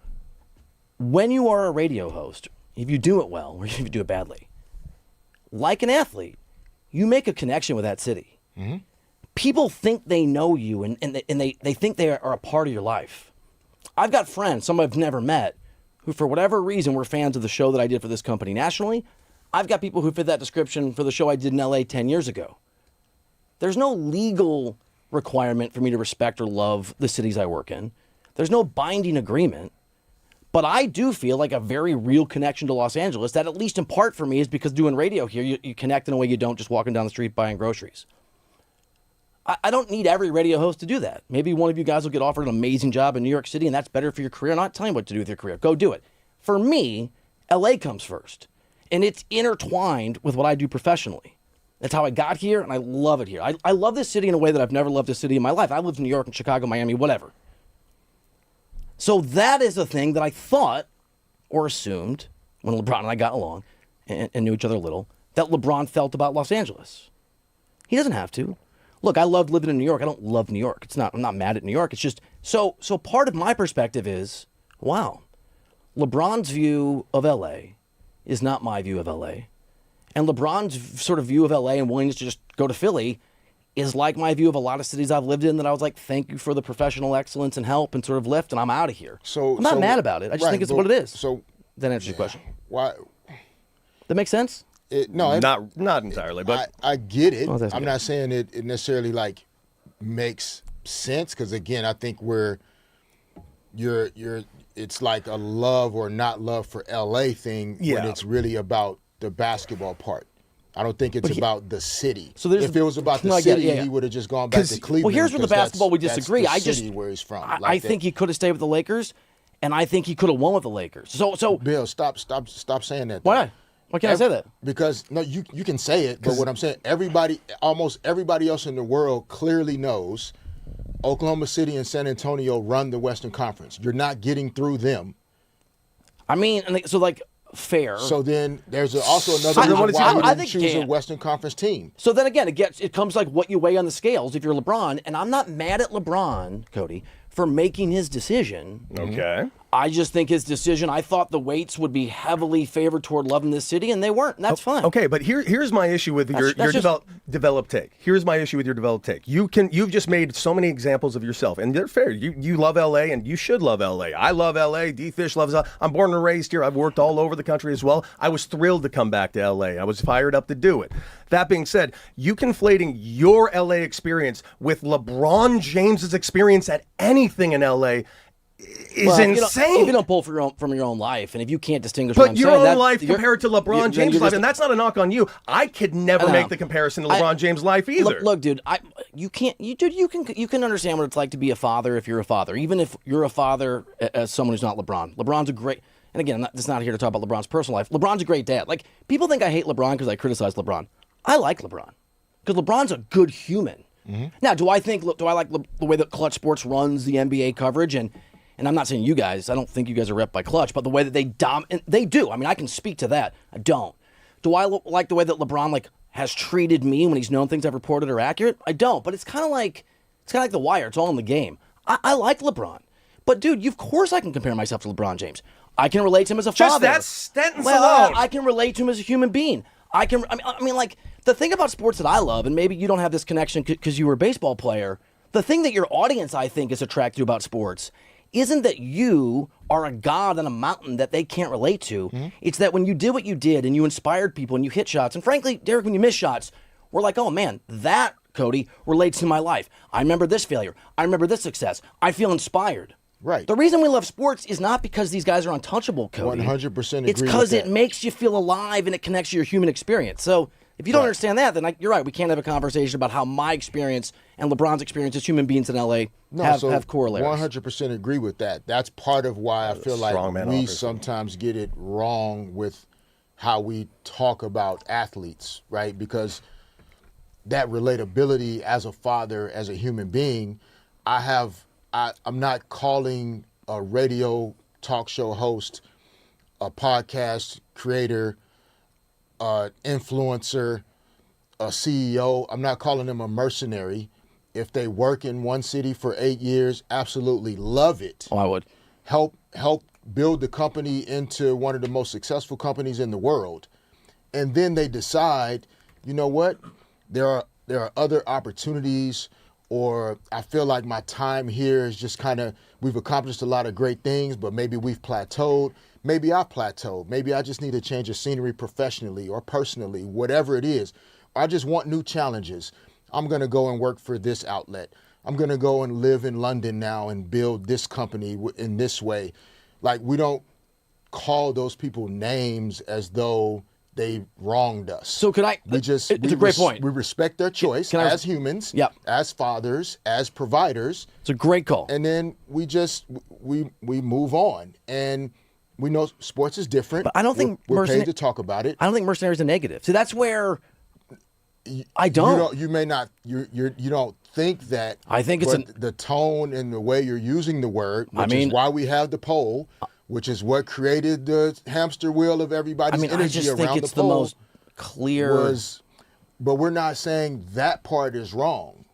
When you are a radio host, if you do it well or if you do it badly, like an athlete, you make a connection with that city. Mm-hmm. People think they know you and they think they are a part of your life. I've got friends, some I've never met, who for whatever reason were fans of the show that I did for this company nationally. I've got people who fit that description for the show I did in LA 10 years ago. There's no legal requirement for me to respect or love the cities I work in. There's no binding agreement. But I do feel like a very real connection to Los Angeles that, at least in part for me, is because doing radio here, you connect in a way you don't just walking down the street buying groceries. I don't need every radio host to do that. Maybe one of you guys will get offered an amazing job in New York City, and that's better for your career. I'm not telling you what to do with your career. Go do it. For me, LA comes first, and it's intertwined with what I do professionally. That's how I got here, and I love it here. I love this city in a way that I've never loved a city in my life. I lived in New York and Chicago, Miami, whatever. So that is a thing that I thought or assumed when LeBron and I got along, and knew each other a little, that LeBron felt about Los Angeles. He doesn't have to. Look, I loved living in New York. I don't love New York. I'm not mad at New York. It's just so part of my perspective is, wow, LeBron's view of LA is not my view of LA. And LeBron's sort of view of LA and willingness to just go to Philly is like my view of a lot of cities I've lived in, that I was like, thank you for the professional excellence and help and sort of lift, and I'm out of here. I'm not mad about it. I just think it's what it is. So that answers your question. Why? That makes sense? Not entirely, but I get it. Oh, I'm good. not saying it necessarily like makes sense, because again, I think it's like a love or not love for LA thing when it's really about the basketball part. I don't think it's about the city. So if it was about the city, he would have just gone back to Cleveland. Well, here's where the basketball we disagree. That's the city where he's from. I think he could have stayed with the Lakers, and I think he could have won with the Lakers. So Bill, stop saying that. Why? Why can't I say that? Because no, you can say it, but what I'm saying, almost everybody else in the world clearly knows Oklahoma City and San Antonio run the Western Conference. You're not getting through them. I mean, so like fair. So then there's also another reason why you didn't choose a Western Conference team. So then again, it comes like what you weigh on the scales if you're LeBron, and I'm not mad at LeBron, Cody, for making his decision. Okay. I just think his decision, I thought the weights would be heavily favored toward loving this city, and they weren't, and that's fine. Okay, but here's my issue with your developed take. Here's my issue with your developed take. You've just made so many examples of yourself, and they're fair. You love LA, and you should love LA. I love LA. D-Fish loves LA. I'm born and raised here. I've worked all over the country as well. I was thrilled to come back to LA. I was fired up to do it. That being said, you conflating your LA experience with LeBron James's experience at anything in LA is insane. If you don't pull from your own life, and if you can't distinguish but your own life compared to LeBron James' life, and that's not a knock on you. I could never make the comparison to LeBron James' life either. Look, dude, you can understand what it's like to be a father if you're a father, even if you're a father as someone who's not LeBron. LeBron's a great, and again, I'm just not here to talk about LeBron's personal life. LeBron's a great dad. Like, people think I hate LeBron because I criticize LeBron. I like LeBron because LeBron's a good human. Mm-hmm. Now, do I like the way that Clutch Sports runs the NBA coverage? And I'm not saying you guys, I don't think you guys are rep by Clutch, but the way that they do. I mean, I can speak to that. I don't. Do I like the way that LeBron has treated me when he's known things I've reported are accurate? I don't. But it's kind of like The Wire. It's all in the game. I like LeBron, but dude, of course I can compare myself to LeBron James. I can relate to him as a father. Just that sentence alone. I can relate to him as a human being. I mean, like, the thing about sports that I love, and maybe you don't have this connection because you were a baseball player, the thing that your audience, I think, is attracted to about sports isn't that you are a god on a mountain that they can't relate to. Mm-hmm. It's that when you did what you did and you inspired people and you hit shots, and frankly, Derek, when you miss shots, we're like, oh man, that, Cody, relates to my life. I remember this failure. I remember this success. I feel inspired. Right. The reason we love sports is not because these guys are untouchable, Cody. 100% agree. It's because it makes you feel alive and it connects to your human experience. So if you don't understand that, then you're right. We can't have a conversation about how my experience and LeBron's experience as human beings in LA have corollaries. 100% agree with that. That's part of why I feel like we sometimes get it wrong with how we talk about athletes, right? Because that relatability as a father, as a human being, I'm not calling a radio talk show host, a podcast creator, influencer, a CEO. I'm not calling them a mercenary. If they work in one city for 8 years, absolutely love it. Oh, I would. Help build the company into one of the most successful companies in the world. And then they decide, you know what? There are other opportunities, or I feel like my time here is just we've accomplished a lot of great things, but maybe we've plateaued. Maybe I've plateaued. Maybe I just need to change of scenery professionally or personally, whatever it is. I just want new challenges. I'm going to go and work for this outlet. I'm going to go and live in London now and build this company in this way. Like, we don't call those people names as though they wronged us. So could I? It's a great point. We respect their choice as humans, as fathers, as providers. It's a great call. And then we move on. And we know sports is different. But I don't think we're paid to talk about it. I don't think mercenary is a negative. So that's where I don't. You may not. You don't think that. I think it's the tone and the way you're using the word, which is why we have the poll. which is what created the hamster wheel of everybody's I energy just around think it's the pole. the most clear. But we're not saying that part is wrong.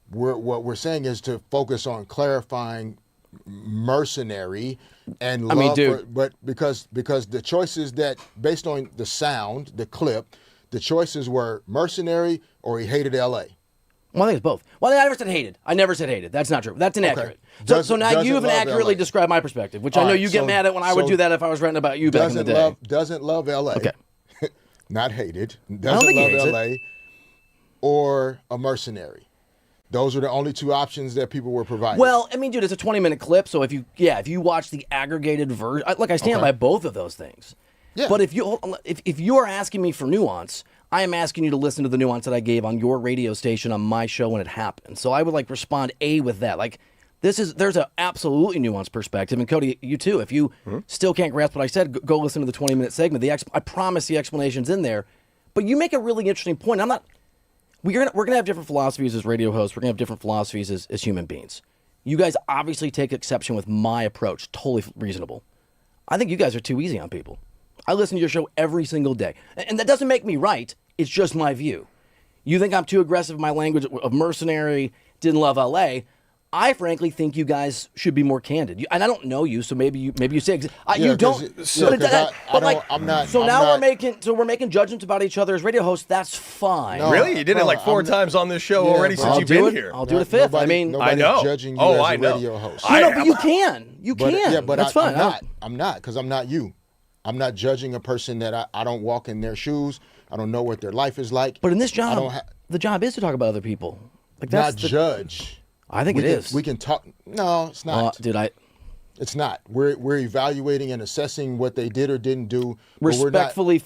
What we're saying is to focus on clarifying mercenary and love. But because the choices that, based on the sound, the clip, the choices were mercenary or he hated L.A. Well, I think it's both. Well, I never said hated. I never said hated. That's not true. That's inaccurate. Okay. So now you haven't accurately described my perspective, which I know you get mad at when I would do that if I was writing about you back in the day. Doesn't love L.A. Okay. Not hated. I don't Doesn't think he love hates L.A. or a mercenary. Those are the only two options that people were providing. Well, I mean, dude, it's a 20-minute clip, so if you watch the aggregated version, look, I stand by both of those things. Yeah. But if you are asking me for nuance, I am asking you to listen to the nuance that I gave on your radio station on my show when it happened. So I would respond with that. There's an absolutely nuanced perspective, and Cody, you too. If you still can't grasp what I said, go listen to the 20-minute segment. I promise the explanation's in there. But you make a really interesting point. We're gonna have different philosophies as radio hosts. We're gonna have different philosophies as human beings. You guys obviously take exception with my approach. Totally reasonable. I think you guys are too easy on people. I listen to your show every single day. And that doesn't make me right. It's just my view. You think I'm too aggressive in my language of mercenary, didn't love L.A., I frankly think you guys should be more candid. And I don't know you, so maybe you say you don't. I'm not. So now we're making judgments about each other as radio hosts. That's fine. No, really, you did it 4 times on this show already since you've been here. I'll do it a fifth. Nobody's I know. Judging you as a radio host. But you can. You can. Yeah, but that's fine. I'm not because I'm not you. I'm not judging a person that I don't walk in their shoes. I don't know what their life is like. But in this job, the job is to talk about other people. Not judge. I think it is. We can talk. No, it's not. Dude, It's not. We're evaluating and assessing what they did or didn't do. Respectfully,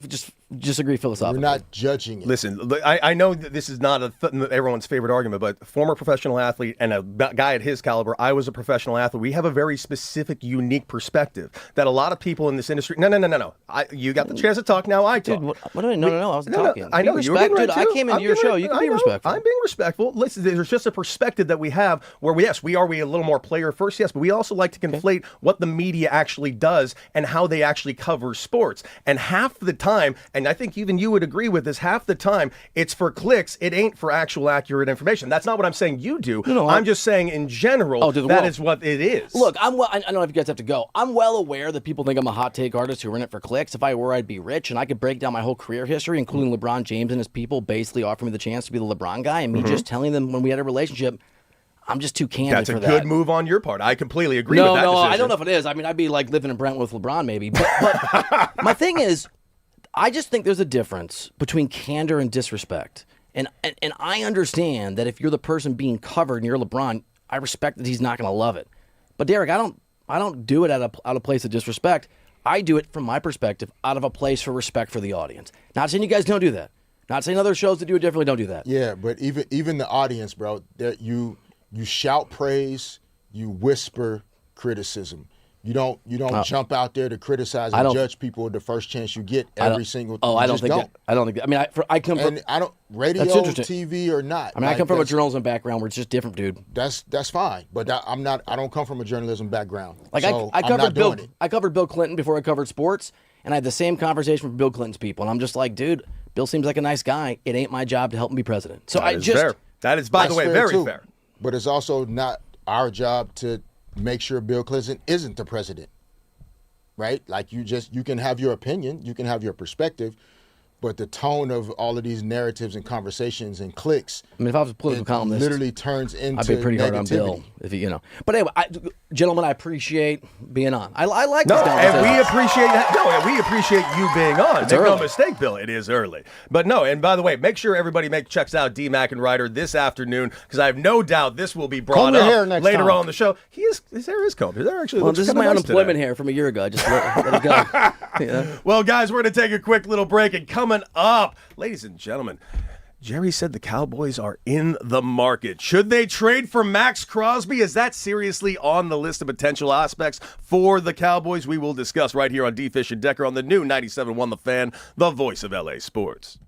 just disagree philosophically. We're not judging it. Listen, I know that this is not everyone's favorite argument, but former professional athlete and a guy at his caliber, I was a professional athlete. We have a very specific, unique perspective that a lot of people in this industry. No. You got the chance to talk. Now I talk. Dude, what do I mean? No. I was talking. I know you were being dude, I came into your show. You can be respectful. I'm being respectful. Listen, there's just a perspective that we have where we are a little more player first, yes, but we also like to conflate what the media actually does and how they actually cover sports. And half the time, and I think even you would agree with this, half the time it's for clicks. It ain't for actual accurate information. That's not what I'm saying you do. No, I'm just saying in general that is what it is. Look, I don't know if you guys have to go. I'm well aware that people think I'm a hot take artist who are in it for clicks. If I were, I'd be rich, and I could break down my whole career history, including LeBron James and his people basically offering me the chance to be the LeBron guy, and me just telling them when we had a relationship, I'm just too candid for that. That's a good move on your part. I completely agree with that decision. I don't know if it is. I mean, I'd be like living in Brentwood with LeBron maybe. But my thing is, I just think there's a difference between candor and disrespect. And I understand that if you're the person being covered and you're LeBron, I respect that he's not going to love it. But Derek, I don't do it out of place of disrespect. I do it from my perspective out of a place for respect for the audience. Not saying you guys don't do that. Not saying other shows that do it differently don't do that. Yeah, but even the audience, bro, that you shout praise, you whisper criticism. You don't jump out there to criticize and judge people the first chance you get every single time. I don't think that. I mean, I come from radio, TV or not. I mean, I come from a journalism background where it's just different, dude. That's fine, but I don't come from a journalism background. Like so I covered Bill Clinton before I covered sports, and I had the same conversation with Bill Clinton's people, and I'm just like, dude, Bill seems like a nice guy. It ain't my job to help him be president. So fair. That is, by the way, very fair. But it's also not our job to make sure Bill Clinton isn't the president, right? Like you can have your opinion, you can have your perspective, but the tone of all of these narratives and conversations and cliques, I mean, if I was a political columnist, literally turns into I'd be pretty hard on Bill, if But anyway, gentlemen, I appreciate being on. I like this. And we appreciate that. No, we appreciate you being on. Make no mistake, Bill. It is early, but no. And by the way, make sure everybody checks out D-Mac and Reiter this afternoon because I have no doubt this will be brought up later on the show. His hair is combed. His hair actually looks this is my unemployment hair from a year ago. I just let it go. Yeah. Well, guys, we're going to take a quick little break, and coming up, ladies and gentlemen, Jerry said the Cowboys are in the market. Should they trade for Max Crosby? Is that seriously on the list of potential aspects for the Cowboys? We will discuss right here on D. Fish and Decker on the new 97.1 The Fan, the voice of LA Sports.